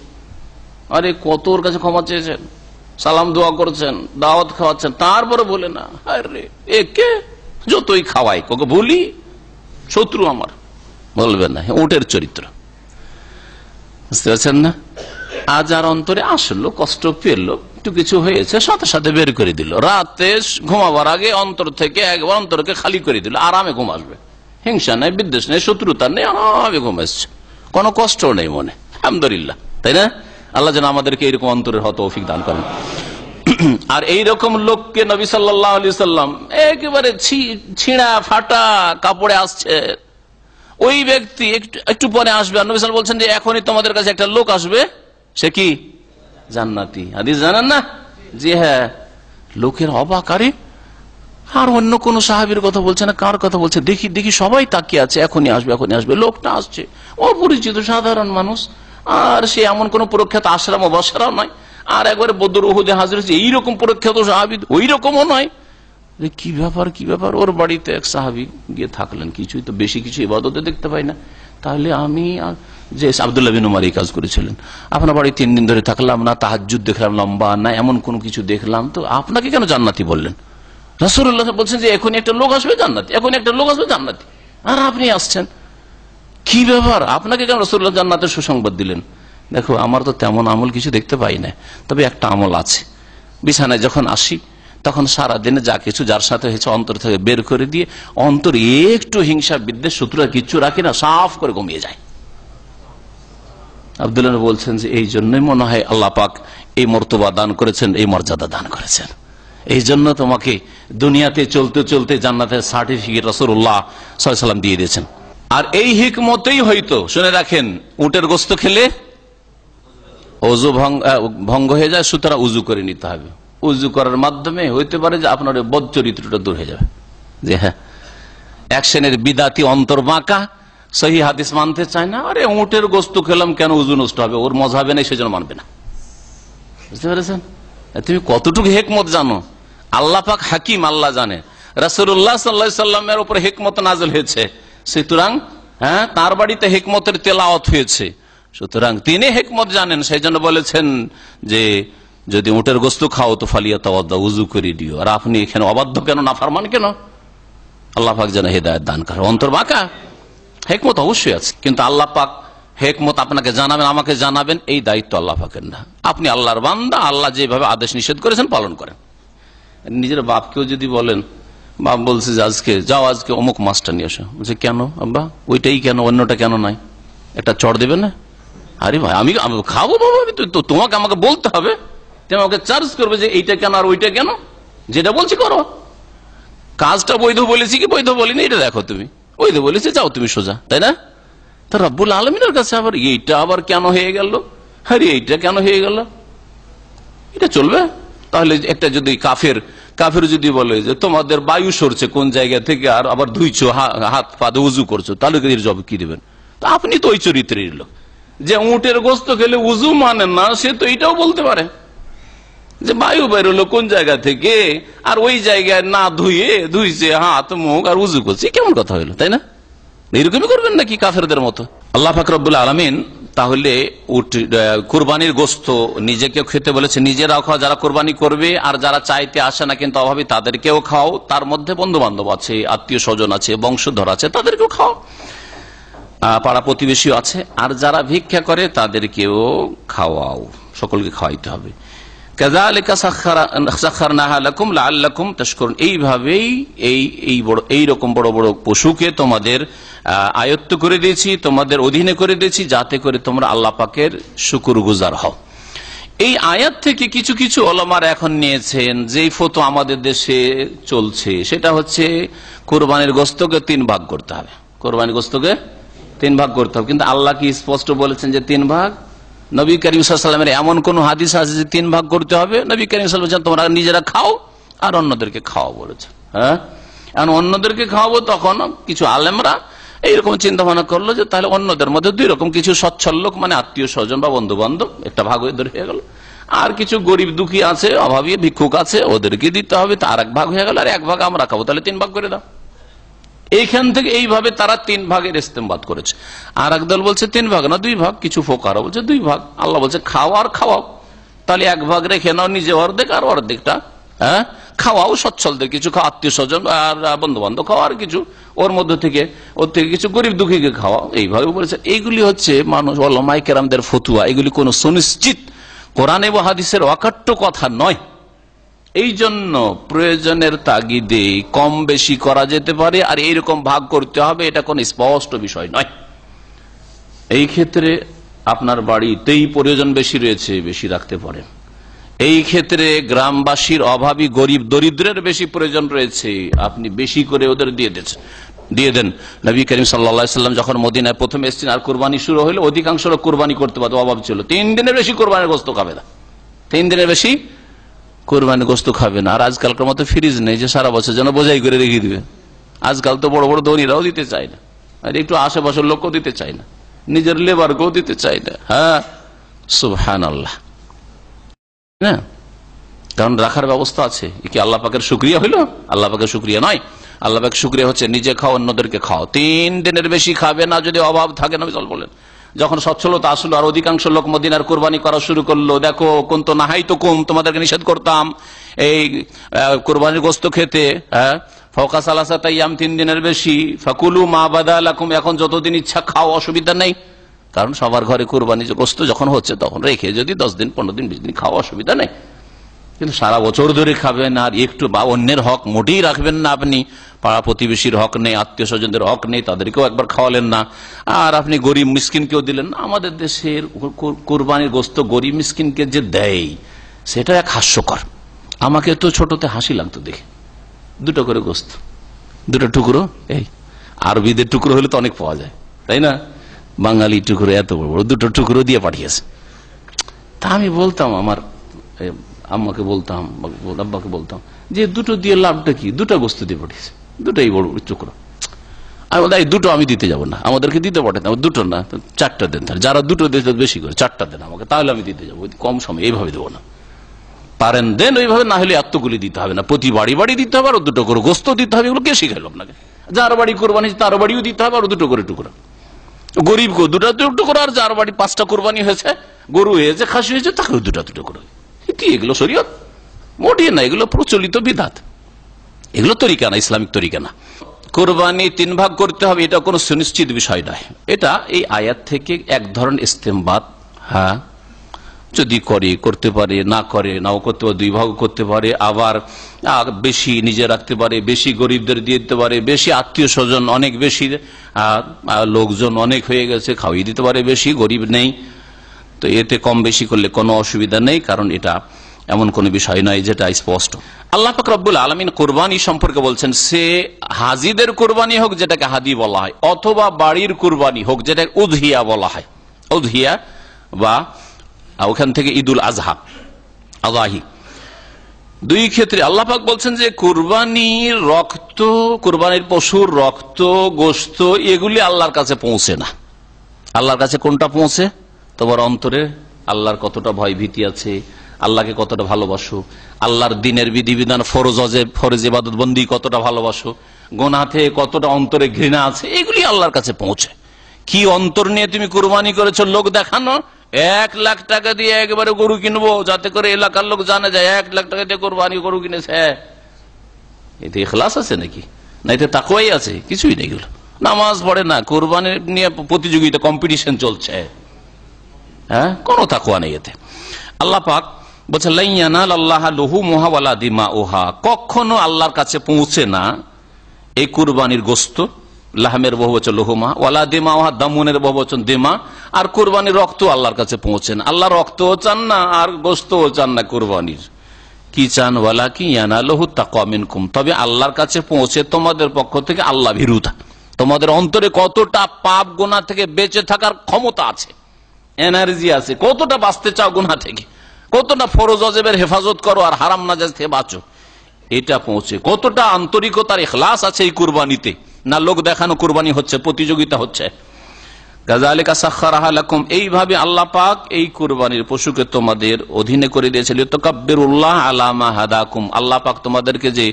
আরে কত ওর কাছে ক্ষমা চেয়েছেন, সালাম দোয়া করছেন, দাওয়াত খাওয়াচ্ছেন, তারপরে বলে না, আরে একে যতই খাওয়াই কোকে বলি, শত্রু আমার, বলবেন না। উটের চরিত্র, বুঝতে পারছেন না? আজ আর অন্তরে আসলো, কষ্ট পেলো, একটু কিছু হয়েছে, সাথে সাথে বের করে দিল, রাতে ঘুমাবার আগে অন্তর থেকে একবার অন্তরকে খালি করে দিল, আরামে ঘুম আসবে, হিংসা নেই, বিদ্বেষ নেই, শত্রুতা নেই, আরামে ঘুম আসছে, কোনো কষ্ট নেই মনে, আলহামদুলিল্লাহ, তাই না? আল্লাহ যেন আমাদেরকে এইরকম অন্তরের তৌফিক দান করেন। আর এইরকম লোককে নবী সাল্লাল্লাহু আলাইহি সাল্লাম একেবারে ছিঁড়া ফাটা কাপড়ে আসছে, ওই ব্যক্তি একটু পরে আসবে, আর নবী সাল্লাল্লাহু বলছেন যে এখনই তোমাদের কাছে একটা লোক আসবে, সে কি জান্নাতি। হাদিস জানেন না? জি হ্যাঁ। লোকের অবাক, আরে আর অন্য কোন সাহাবীর কথা বলছে না, কার কথা বলছে, দেখি দেখি সবাই তাকিয়ে আছে, এখনই আসবে, এখনই আসবে। লোকটা আসছে, অপরিচিত সাধারণ মানুষ, আর সে এমন কোন প্রখ্যাত আশরা মুবাশশারা নয়, আর একবারে বদর উহুদে হাজির হয়েছে এইরকম প্রখ্যাত সাহাবী, ওই রকমও নয়, কি ব্যাপার কি ব্যাপার। ওর বাড়িতে এক সাহাবি গিয়ে থাকলেন, কিছুই তো বেশি কিছু ইবাদতে দেখতে পাই না, তাহলে আমি যে আব্দুল্লাহ বিন উমর এই কাজ করেছিলেন, আপনার বাড়ি 3 দিন ধরে থাকলাম না, তাহাজ্জুদ দেখলাম লম্বা, না এমন কোন কিছু দেখলাম, তো আপনাকে কেন জান্নাতি বললেন? রাসূলুল্লাহ বলছেন যে এখনই একটা লোক আসবে জান্নাতি, এখনই একটা লোক আসবে জান্নাতি, আর আপনি আসছেন, কি ব্যাপার? আপনাকে কেন রাসূলুল্লাহ জান্নাতের সুসংবাদ দিলেন? দেখো, আমার তো তেমন আমল কিছু দেখতে পাই না, তবে একটা আমল আছে। বিছানায় যখন আসি তখন সারাদিনে যা কিছু যার সাথে হয়েছে অন্তর থেকে বের করে দিয়ে, অন্তর একটু হিংসা বিদ্বেষ শত্রুতা কিচ্ছু রাখি না, সাফ করে ঘুমিয়ে যায়। আব্দুল্লাহ বলছেন যে এই জন্যই মনে হয় আল্লাহ পাক এই মর্তবা দান করেছেন, এই মর্যাদা দান করেছেন, এই জন্য তোমাকে দুনিয়াতে চলতে চলতে জান্নাতের সার্টিফিকেট রাসূলুল্লাহ সাল্লাল্লাহু আলাইহি ওয়াসাল্লাম দিয়ে দিয়েছেন। আর এই হিকমতেই হয়তো, শুনে রাখেন, উটের গোশত খেলে ওযু ভঙ্গ হয়ে যায়, সুতরাং উজু করে নিতে হবে। উজু করার মাধ্যমে হইতে পারে যে আপনার বদ চরিত্রটা দূর হয়ে যাবে। যে হ্যাঁ, এক শ্রেণীর বিদাতি অন্তর বাঁকা, সহি হাদিস মানতে চায় না, আরে উটের গোশত খেলাম কেন উজু নষ্ট হবে, ওর মজাবে না, সেজন্য মানবে না। বুঝতে পেরেছেন? তুমি কতটুকু হিকমত জানো? আল্লাহ পাক হাকিম, আল্লাহ জানে। রাসূলুল্লাহ সাল্লাল্লাহু আলাইহি সাল্লামের উপর হিকমত নাযিল হয়েছে, সুতরাং তার বাড়িতে হিকমতের তেলাওয়াত হয়েছে, সুতরাং তিনি হিকমত জানেন। সেই জন্য বলেছেন যে যদি উটের গোশত খাও তো ফালিয়াতাওয়াদ্দা, উযু করে দিও। আর আপনি এখানে অবাধ্য কেন, নাফরমান কেন? আল্লাহ পাক যেন হেদায়েত দান করে। অন্তর বাঁকা, হিকমত অবশ্যই আছে, কিন্তু আল্লাহ পাক হিকমত আপনাকে জানাবেন, আমাকে জানাবেন, এই দায়িত্ব আল্লাহ পাকের না। আপনি আল্লাহর বান্দা, আল্লাহ যেভাবে আদেশ নিষেধ করেছেন পালন করেন। নিজের বাপকেও যদি বলেন, বাপ বলছে যে আজকে যাও, আজকে অমুক মাছটা নিয়ে আসো, বলছে কেন আব্বা, ওইটাই কেন, অন্যটা কেন নাই? একটা চড় দেবে না? আরে ভাই, আমি খাবো বাবা, তোমাকে আমাকে বলতে হবে, তুমি আমাকে চার্জ করবে যে এইটা কেন আর ওইটা কেন, যেটা বলছি করো। কাজটা বৈধ বলেছি কি বৈধ বলিনি এটা দেখো, তুমি বৈধ বলেছি, যাও তুমি সোজা, তাই না? তো রব্বুল আলামিনের কাছে আবার এইটা আবার কেন হয়ে গেল, আরে এইটা কেন হয়ে গেল, এটা চলবে? তাহলে একটা যদি কাফের যদি বলে যে তোমাদের বায়ু সরছে কোন জায়গা থেকে, আর আবার ধুইছো, হাত পা দিয়ে উজু করছো, তাহলে জবাব কি দিবেন? তো আপনি তো ওই চরিত্রের লোক, যে উটের গোশত খেলে উজু মানেন না, সে তো এটাও বলতে পারে যে বায়ু বেরোলো কোন জায়গা থেকে, আর ওই জায়গায় না ধুইছে হাত মুখ আর উজু করছে, কেমন কথা হইলো, তাই না? এরকমই করবেন নাকি কাফেরদের মতো? আল্লাহ পাক রব্বুল আলামিন তাহলে কুরবানির গোশত নিজেকে খেতে বলেছে, নিজেরাও খাও, যারা কুরবানি করবে, আর যারা চাইতে আসে না কিন্তু অভাবী তাদেরকেও খাও, তার মধ্যে বন্ধু বান্ধব আছে, আত্মীয় স্বজন আছে, বংশধর আছে, তাদেরকেও খাও, পাড়া প্রতিবেশী আছে, আর যারা ভিক্ষা করে তাদেরকেও খাওয়াও, সকলকে খাওয়াইতে হবে। এইভাবেই এইরকম বড় বড় পশুকে তোমাদের আয়ত্ত করে দিয়েছি, তোমাদের অধীনে করে দিয়েছি, যাতে করে তোমরা আল্লাহ পাকের শুকরগুজার হও। এই আয়াত থেকে কিছু কিছু ওলামারা এখন নিয়েছেন যে ফতোয়া আমাদের দেশে চলছে, সেটা হচ্ছে কোরবানির গোশতকে 3 ভাগ করতে হবে। কোরবানির গোশতকে 3 ভাগ করতে হবে, কিন্তু আল্লাহ কি স্পষ্ট বলেছেন যে 3 ভাগ? নবী করিম সাল্লাল্লাহু আলাইহি ওয়াসাল্লামের এমন কোন হাদিস আছে যে 3 ভাগ করতে হবে? নবী করিম সাল্লাল্লাহু আলাইহি ওয়াসাল্লাম তোমরা নিজেরা খাও আর অন্যদেরকে খাওয়া বলেছে। হ্যাঁ, এখন অন্যদেরকে খাওয়াবো, তখন কিছু আলেমরা এইরকম চিন্তা ভাবনা করলো যে তাহলে অন্যদের মধ্যে 2 রকম, কিছু সচ্ছল লোক মানে আত্মীয় স্বজন বা বন্ধু বান্ধব, একটা ভাগ হয়ে গেল, আর কিছু গরিব দুঃখী আছে, অভাবী ভিক্ষুক আছে, ওদেরকে দিতে হবে, তার 1 ভাগ হয়ে গেল, আর 1 ভাগ আমরা খাবো, তাহলে 3 ভাগ করে দাও। এইখান থেকে এইভাবে তারা 3 ভাগের ইস্তেমবাদ করেছে। আর একদল বলছে 3 ভাগ না 2 ভাগ, কিছু ফোকারা বলছে 2 ভাগ। আল্লাহ বলছে খাও আর খাওয়াও, তাহলে 1 ভাগ রেখে নাও নিজে অর্ধেক, আর অর্ধেকটা খাওয়াও সচ্ছলদের, কিছু খাও, আত্মীয় স্বজন আর বন্ধু বান্ধব খাওয়া, আর কিছু ওর থেকে কিছু গরিব দুঃখীকে খাওয়া, এইভাবে বলেছে। এইগুলি হচ্ছে মানুষ ওলামায়ে কেরামদের ফতুয়া, এগুলি কোন সুনিশ্চিত কোরআন এবং হাদিসের অকাট্য কথা নয়। এই জন্য প্রয়োজনের তাগিদে কম বেশি করা যেতে পারে, আর এইরকম ভাগ করতে হবে, এটা কোন স্পষ্ট বিষয় নয়। এই ক্ষেত্রে আপনার বাড়িতেই প্রয়োজন বেশি রয়েছে, বেশি রাখতে পারেন। এই ক্ষেত্রে গ্রামবাসীর অভাবী গরিব দরিদ্রের বেশি প্রয়োজন রয়েছে, আপনি বেশি করে ওদের দিয়ে দেন। নবী করিম সাল্লাল্লাহু আলাইহি ওয়াসাল্লাম যখন মদিনায় প্রথম এসেছেন আর কুরবানি শুরু হলো, অধিকাংশ লোক কুরবানি করতে পারতো, অভাব ছিল। 3 দিনের বেশি কুরবানির গোশত খাবে না, 3 দিনের বেশি কোরবানি গোশত খাবে না। আর আজকালকার মতো ফ্রিজ নেই যে সারা বছর যেন বোঝাই করে রেখে দিবে। আজকাল তো বড় বড় ধনীরাও দিতে চায় না, আর একটু আশেপাশের লোকও দিতে চায় না, নিজের লেবারকেও দিতে চায় না। হ্যাঁ, সুবহানাল্লাহ। হ্যাঁ, কারণ রাখার ব্যবস্থা আছে। এ কি আল্লাহ পাকের শুকরিয়া হইল? আল্লাহ পাকের শুকরিয়া নয়। আল্লাহ পাকের শুকরিয়া হচ্ছে নিজে খাও, অন্যদেরকে খাও। 3 দিনের বেশি খাবে না যদি অভাব থাকে। নবী সাল্লাল্লাহু আলাইহি ওয়াসাল্লাম বলেন, যখন সচ্ছলতা আসলো আর অধিকাংশ লোক মদিনার কুরবানি করা শুরু করলো, দেখো কুনতু নাহাইতুকুম, তোমাদেরকে নিষেধ করতাম এই কুরবানির গোশত খেতে, ফাওকা সালাসাতা আইয়াম, 3 দিনের বেশি, ফাকুলু মা বাদা লাকুম, এখন যতদিন ইচ্ছা খাও, অসুবিধা নেই। কারণ সবার ঘরে কুরবানি গোশত যখন হচ্ছে তখন রেখে যদি 10 দিন 15 দিন 20 দিন খাও, অসুবিধা নেই। কিন্তু সারা বছর ধরে খাবেন আর একটু বা অন্যের হক মোটেই রাখবেন না আপনি, পাড়া প্রতিবেশীর হক নেই, আত্মীয় স্বজনদের হক নেই, তাদেরকেও একবার খাওয়ালেন না, আর আপনি গরিব মিসকিনকেও দিলেন না। আমাদের দেশের কুরবানির গোশত গরিব মিসকিনকে যে দেয় সেটা এক হাস্যকর। আমাকে তো ছোটতে হাসি লাগতো দেখে, 2টা করে গোশত, 2টা টুকরো, এই আরবিদের টুকরো হলে তো অনেক পাওয়া যায়, তাই না? বাঙালি টুকরো এত বড় বড় 2টো টুকরো দিয়ে পাঠিয়েছে। তা আমি বলতাম, আমার আম্মাকে বলতাম, আব্বাকে বলতাম যে 2টো দিয়ে লাভটা কি, 2টা গোশত দিয়ে পাঠিয়েছে, 2টাই বড় টুকরো। আমি বলতাম এই 2টো আমি দিতে যাবো না, আমাদেরকে দিতে পাঠাতেন, 2টো না 4টা দেন, যারা 2টো দিতে বেশি করে 4টা দেন আমাকে, তাহলে আমি দিতে যাবো, কম সময় এইভাবে দেবো না। পারেন দেন ওইভাবে, না হলে এতগুলি দিতে হবে না, প্রতি বাড়ি বাড়ি দিতে হবে, আর 2টো করে গোশত দিতে হবে। এগুলো কে শিখাইল আপনাকে? যার বাড়ি কোরবানি তার বাড়িও দিতে হবে, আর 2টো করে টুকরো। গরিব গো 2টা টুকরো, আর যার বাড়ি 5টা কোরবানি হয়েছে, গরু হয়েছে, খাসি হয়েছে, তাকেও 2টা টুকরো। কি এগুলো শরীয়ত? মোটেই না, এগুলো প্রচলিত বিধাত, এগুলো তরিকা না, ইসলামিক তরিকা না। কোরবানি 3 ভাগ করতে হবে এটা কোনো সুনিশ্চিত বিষয় নয়। এটা এই আয়াত থেকে এক ধরনের ইস্তেমবাত, হ্যাঁ যদি করতে পারে, না করে নাও করতে পারে, 2 ভাগ করতে পারে, আবার বেশি নিজে রাখতে পারে, বেশি গরিবদের দিয়ে দিতে পারে, বেশি আত্মীয় স্বজন অনেক বেশি, লোকজন অনেক হয়ে গেছে, খাওয়িয়ে দিতে পারে, বেশি গরিব নেই, তো এতে কম বেশি করলে কোনো অসুবিধা নেই, কারণ এটা এমন কোন বিষয় নয় যেটা স্পষ্ট। আল্লাহ পাক রব্বুল আলামিন কুরবানি সম্পর্কে বলছেন, সে হাজিদের কুরবানি হোক যেটাকে হাদি বলা হয়, অথবা বাড়ির কুরবানি হোক যেটাকে উযহিয়া বলা হয়, উযহিয়া বা ওখান থেকে ঈদুল আজহা, আযাহি, 2 ক্ষেত্রে আল্লাহ পাক বলছেন যে কুরবানির রক্ত, কুরবানির পশুর রক্ত, গোশত এগুলি আল্লাহর কাছে পৌঁছে না। আল্লাহর কাছে কোনটা পৌঁছে? তোমার অন্তরে আল্লাহর কতটা ভয় ভীতি আছে, আল্লাহকে কতটা ভালোবাসো, আল্লাহর দিনের বিধিবিধান ফরজ ইবাদত বন্দি কতটা ভালোবাসো, গুনাহ থেকে কতটা অন্তরে ঘৃণা আছে, এগুলি আল্লাহর কাছে পৌঁছে। কি অন্তর নিয়ে তুমি কুরবানি করেছো লোক দেখানো? 1 লাখ টাকা দিয়ে একবারে গরু কিনবো যাতে করে এলাকার লোক জানা যায় 1 লাখ টাকা দিয়ে কুরবানি গরু কিনেছে, এতে ইখলাস আছে নাকি? না এতে তাকওয়াই আছে? কিছুই নেই। এগুলো নামাজ পড়ে না, কুরবানি নিয়ে প্রতিযোগিতা, কম্পিটিশন চলছে, হ্যাঁ, কোনো তাকওয়া নেই এতে। আল্লাহ পাক বলছে লা ইয়ানালাল্লাহা লুহুমুহা ওয়ালা দিমাউহা, কখনো আল্লাহর কাছে পৌঁছে না এই কুরবানির গোশত, লাহমের বহুবচন লুহুমা, ওয়ালা দিমাউহা দামুনের বহুবচন দিমা, আর কুরবানির রক্ত আল্লাহর কাছে পৌঁছে না। আল্লাহ রক্তও চান না আর গোশতও চান না কুরবানির। কি চান? ওয়ালাকিন ইয়ানালুহু তাকওয়া মিনকুম, তবে আল্লাহর কাছে পৌঁছে তোমাদের পক্ষ থেকে আল্লাহ ভীরুতা, তোমাদের অন্তরে কতটা পাপ গুনাহ থেকে বেঁচে থাকার ক্ষমতা আছে, এনার্জি আছে, কতটা বাঁচতে চাও গুনাহ থেকে, কতটা ফরজ ওয়াজিবের হেফাজত করো আর হারাম নাজায়েজ থেকে বাঁচো, এটা পৌঁছে কতটা আন্তরিকতার ইখলাস আছে এই কুরবানিতে। না লোক দেখানো কুরবানি হচ্ছে, প্রতিযোগিতা হচ্ছে। কাযালিকা সাখখারাহা লাকুম, এইভাবে আল্লাহ পাক এই কুরবানির পশুকে তোমাদের অধীনে করে দিয়েছিল। লিতাকাব্বিরুল্লাহ আলা মা হাদাকুম, আল্লাহ পাক তোমাদেরকে যে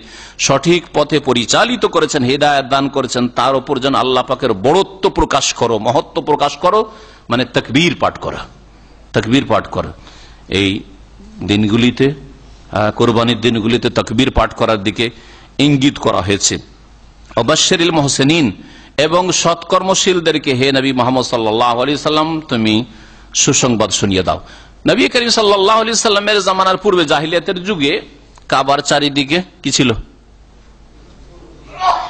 সঠিক পথে পরিচালিত করেছেন, হেদায়েত দান করেছেন, তার উপর যেন আল্লাহ পাকের বড়ত্ব প্রকাশ করো, মহত্ব প্রকাশ করো, মানে তাকবীর পাঠ করা, তাকবীর পাঠ করা। এই দিনগুলিতে, কোরবানির দিনগুলিতে তাকবীর পাঠ করার দিকে ইঙ্গিত করা হয়েছে। ওয়াবাশশিরিল মুহসিনিন, এবং সৎকর্মশীলদেরকে হে নবী মুহাম্মদ সাল্লাল্লাহু আলাইহি সাল্লাম তুমি সুসংবাদ শুনিয়ে দাও। নবী করিম সাল্লাল্লাহু আলাইহি সাল্লামের জামানার পূর্বে জাহিলিয়াতের যুগে কাবার চারিদিকে কি ছিল?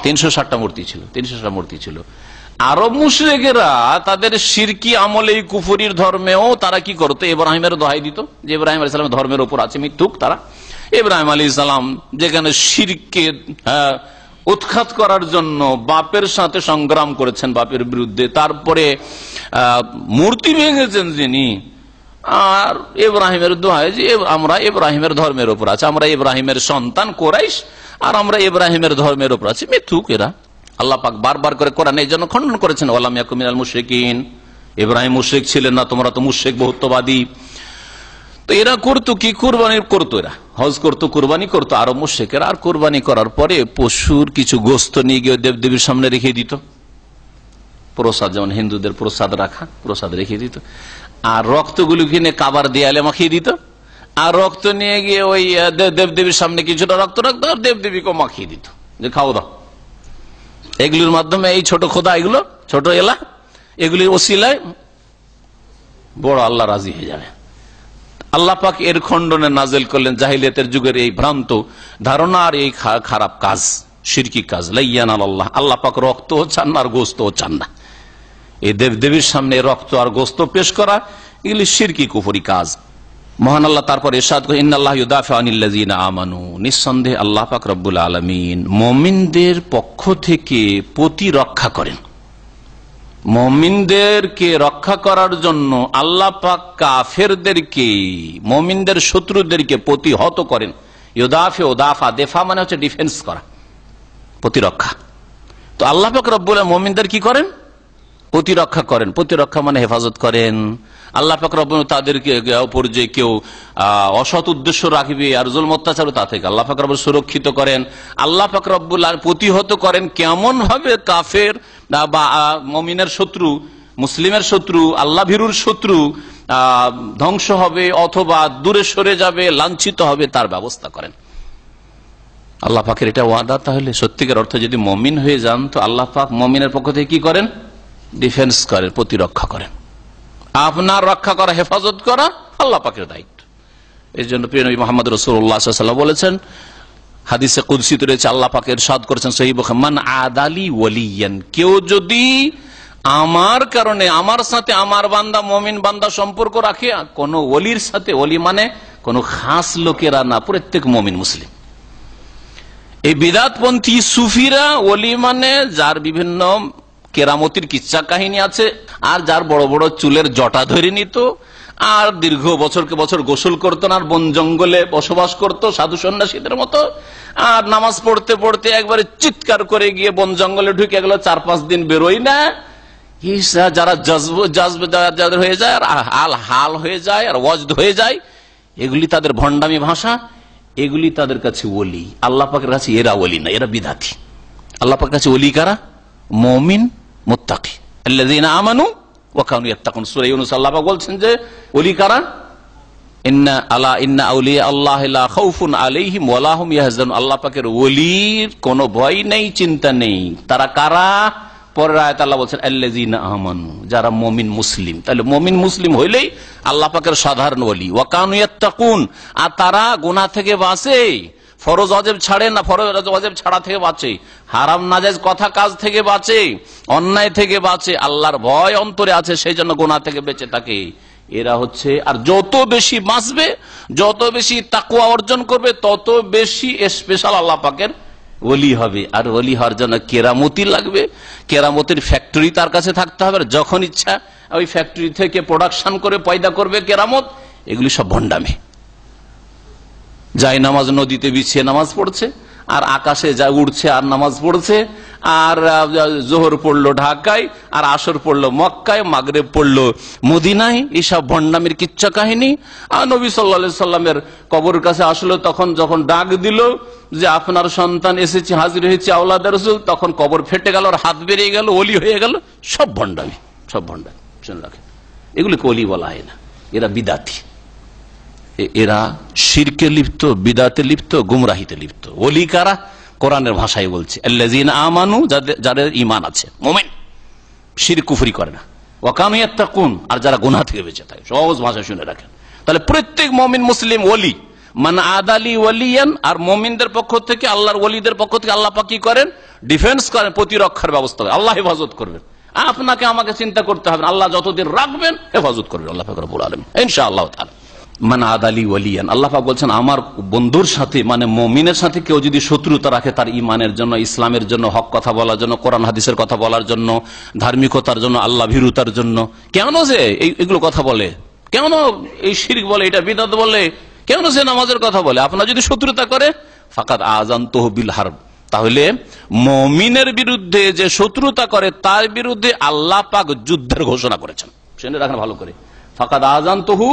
360টা মূর্তি ছিল, 360টা মূর্তি ছিল। আরব মুশরিকেরা তাদের শিরকি আমলে, কুফরির ধর্মেও তারা কি করতো? ইব্রাহিমের দোহাই দিত যে ইব্রাহিম আলাইহিস সালামের ধর্মের উপর আছে মিথ্যুক তারা। ইব্রাহিম আলাইহিস সালাম যেখানে শিরকে উৎখাত করার জন্য বাপের সাথে সংগ্রাম করেছেন, বাপের বিরুদ্ধে, তারপরে মূর্তি ভেঙেছেন যিনি, আর ইব্রাহিমের দোহাই যে আমরা ইব্রাহিমের ধর্মের উপর আছে, আমরা ইব্রাহিমের সন্তান কুরাইশ, আর আমরা ইব্রাহিমের ধর্মের উপর আছি, মিথ্যুক এরা। আল্লাহ পাক বারবার করে কোরআনে এই জন্য খণ্ডন করেছেন, ওয়ালাম ইয়াকুম মিনাল মুশরিকিন, ইব্রাহিম মুশরিক ছিলেন না, তোমরা তো মুশরিক বহুত্ববাদী। তো এরা করতো কি? কুরবানি করতো এরা, হজ করতো, কোরবানি করতো আরব মুশরিকেরা, আর কোরবানি করার পরে পশুর কিছু গোস্ত নিয়ে গিয়ে দেবদেবীর সামনে রেখে দিত, প্রসাদ, যেমন হিন্দুদের প্রসাদ রাখা, প্রসাদ রেখে দিত। আর রক্তগুলো কিনে কাবার দেয়ালে মাখিয়ে দিত, আর রক্ত নিয়ে গিয়ে ওই দেবদেবীর সামনে কিছুটা রক্ত রাখতো আর দেবদেবীকেও মাখিয়ে দিত যে খাও দাও। এগুলির মাধ্যমে এই ছোট খোদা, এগুলো ছোট এলা, এগুলির ওসিলায় বড় আল্লাহ রাজি হয়ে যাবে। আল্লাহ পাক এর খণ্ডনে নাজিল করলেন জাহিলিয়াতের যুগের এই ভ্রান্ত ধারণা আর এই খারাপ কাজ, শিরকি কাজ। লাইয়ানাল্লাহ, আল্লাহ পাক রক্ত চান না আর গোস্ত চান না। এই দেবদেবীর সামনে রক্ত আর গোস্ত পেশ করা এগুলি শিরকি কুফরি কাজ। মহান আল্লাহ তারপর ইরশাদ করেন, ইন্নাল্লাহা ইউদাফিউ আনিল্লাযিনা আমানু, নিঃসন্দেহে আল্লাহ পাক রব্বুল আলামিন মুমিনদের পক্ষ থেকে প্রতিরক্ষা করেন। মুমিনদেরকে রক্ষা করার জন্য আল্লাহ পাক কাফেরদেরকে, মুমিনদের শত্রুদেরকে প্রতিহত করেন। ইউদাফিউ, দাফা, দেফা মানে হচ্ছে ডিফেন্স করা, প্রতিরক্ষা। তো আল্লাহ পাক রব্বুল আলামিন মুমিনদের কি করেন? প্রতিরক্ষা করেন। প্রতিরক্ষা মানে হেফাজত করেন। আল্লাহ পাক রব্বুল তাদেরকে উপর যে কেউ অসৎ উদ্দেশ্য রাখবে আর জুলম অত্যাচার, তা থেকে আল্লাহ পাক রব্বুল সুরক্ষিত করেন। আল্লাহ পাক রব্বুল প্রতিহত করেন কেমন ভাবে? কাফের বা মুমিনের শত্রু, মুসলিমের শত্রু, আল্লাহ ভীরুর শত্রু ধ্বংস হবে অথবা দূরে সরে যাবে, লাঞ্ছিত হবে, তার ব্যবস্থা করেন। আল্লাহ পাকের এটা ওয়াদা। তাহলে সত্যিকার অর্থে যদি মুমিন হয়ে যান তো আল্লাহ পাক মুমিনের পক্ষ থেকে কি করেন? ডিফেন্স করেন, প্রতিরক্ষা করেন। আপনার রক্ষা করা, হেফাজত করা আল্লাহ পাকের দায়িত্ব। এই জন্য প্রিয় নবী মুহাম্মদ রাসূলুল্লাহ সাল্লাল্লাহু আলাইহি ওয়াসাল্লাম বলেছেন, হাদিসে কুদসিতে রয়েছে, আল্লাহ পাক ইরশাদ করেছেন সহিহ বুখারী, মান আদালি ওয়ালিয়ান, কেউ যদি আমার কারণে, আমার সাথে আমার বান্দা, মুমিন বান্দা সম্পর্ক রাখে কোন ওলির সাথে, ওলি মানে কোন খাস লোকেরা না, প্রত্যেক মুমিন মুসলিম। এই বিদআতপন্থী সুফিরা ওলি মানে যার বিভিন্ন কেরামতির কিচ্ছা কাহিনী আছে, আর যার বড় বড় চুলের জটা ধরে নিত, আর দীর্ঘ বছরকে বছর গোসল করতো না, আর বন জঙ্গলে বসবাস করতো সাধু সন্ন্যাসীদের মতো, আর নামাজ পড়তে পড়তে একবারে চিৎকার করে গিয়ে বন জঙ্গলে ঢুকে গেল, 4-5 দিন বেরোই না। যারা যাদের হয়ে যায় আর হাল হয়ে যায় আর ওয়াজদ হয়ে যায়, এগুলি তাদের ভণ্ডামি ভাষা, এগুলি তাদের কাছে ওলি। আল্লাহ পাকের কাছে এরা ওলি না, এরা বিদাতি। আল্লাহ পাকের কাছে ওলি কারা? মুমিন, মুত্তাকি, আল্লাযীনা আমানু ওয়া কানু ইয়াত্তাকুন। সূরা ইউনূস আল্লাহ পাক বলছেন যে ওলি কারা? ইন্না আউলিয়া আল্লাহি লা খাউফুন আলাইহিম ওয়া লা হুম ইয়াহজানুন। আল্লাহ পাকের ওলির কোনো ভয় নেই, চিন্তা নেই। তারা কারা? পরের আয়াতে আল্লাহ বলছেন আল্লাযীনা আমানু, যারা মুমিন মুসলিম। তাহলে মুমিন মুসলিম হইলেই আল্লাহ পাকের সাধারণ ওলি। ওয়া কানু ইয়াত্তাকুন, আর তারা গুনাহ থেকে বাঁচে, ফরজ ওয়াজিব ছাড়ে না, ফরজ ওয়াজিব ছাড়া থেকে বাঁচে, হারাম নাজায়েজ কথা কাজ থেকে বাঁচে, অন্যায় থেকে বাঁচে, আল্লাহর ভয় অন্তরে আছে, সেই জন্য গুনাহ থেকে বেঁচে থাকে। এরা হচ্ছে, আর যত বেশি বাঁচবে, যত বেশি তাকওয়া অর্জন করবে, তত বেশি স্পেশাল আল্লাহ পাকের ওলি হবে। আর ওলি হওয়ার জন্য কেরামতি লাগবে, কেরামতির ফ্যাক্টরি তার কাছে থাকতে হবে, যখন ইচ্ছা ওই ফ্যাক্টরি থেকে প্রোডাকশন করে পয়দা করবে কেরামত। এগুলি সব ভণ্ডামি। যাই নামাজ নদীতে বিছিয়ে নামাজ পড়ছে, আর আকাশে যা উড়ছে আর নামাজ পড়ছে, আর জোহর পড়লো ঢাকায়, আর আসর পড়লো মক্কায়, মাগরিব পড়লো মদিনায়। এইসব ভণ্ডামির কিচ্ছা কাহিনী। আর নবী সাল্লাল্লাহু আলাইহি সাল্লামের কবরের কাছে আসলো, তখন যখন ডাক দিল যে আপনার সন্তান এসেছে, হাজির হয়েছে আওলাদ রাসূল, তখন কবর ফেটে গেল, আর হাত বেরিয়ে গেল, ওলি হয়ে গেল। সব ভণ্ডামি, সব ভণ্ডামি। শুনে রাখেন, এগুলিকে ওলি বলা হয় না, এরা বিদাতি, এরা শিরকে লিপ্ত, বিদাতে লিপ্ত, গুমরাহিতে লিপ্ত। ওলি কারা? কোরআনের ভাষায় বলছে আল্লাযীনা আমানু, যাদের ঈমান আছে, মুমিন, শিরক কুফরি করে না, ওয়া কানু ইয়াত্তাকুন, আর যারা গুনাহ থেকে বেঁচে থাকে। সহজ ভাষায় শুনে রাখেন। তাহলে প্রত্যেক মুমিন মুসলিম ওলি। মান আদালি ওয়ালিয়ান, আর মুমিনদের পক্ষ থেকে, আল্লাহর ওলিদের পক্ষ থেকে আল্লাহ পাক কি করেন? ডিফেন্স করেন, প্রতিরক্ষার ব্যবস্থা করেন। আল্লাহ হেফাজত করবেন। আপনাকে আমাকে চিন্তা করতে হবে না, আল্লাহ যতদিন রাখবেন হেফাজত করবেন আল্লাহ পাক রব্বুল আলামিন ইনশাআল্লাহ তাআলা। মান আদালি ওয়ালিয়ান, আল্লাহ পাক বলছেন আমার বন্ধুর সাথে, মানে মুমিনের সাথে কেউ যদি শত্রুতা রাখে তার ঈমানের জন্য, ইসলামের জন্য, হক কথা বলার জন্য, কোরআন হাদিসের কথা বলার জন্য, ধার্মিকতার জন্য, আল্লাহ ভীরুতার জন্য, কেন যে এইগুলো কথা বলে, কেন এই শিরক বলে, এটা বিদআত বলে, কেন সে নামাজের কথা বলে, আপনার যদি শত্রুতা করে, ফাকাদ আযানতুহু বিল হারব, তাহলে মুমিনের বিরুদ্ধে যে শত্রুতা করে তার বিরুদ্ধে আল্লাহ পাক যুদ্ধের ঘোষণা করেছেন। শুনে রাখেন ভালো করে, ফাকাদ আযানতুহু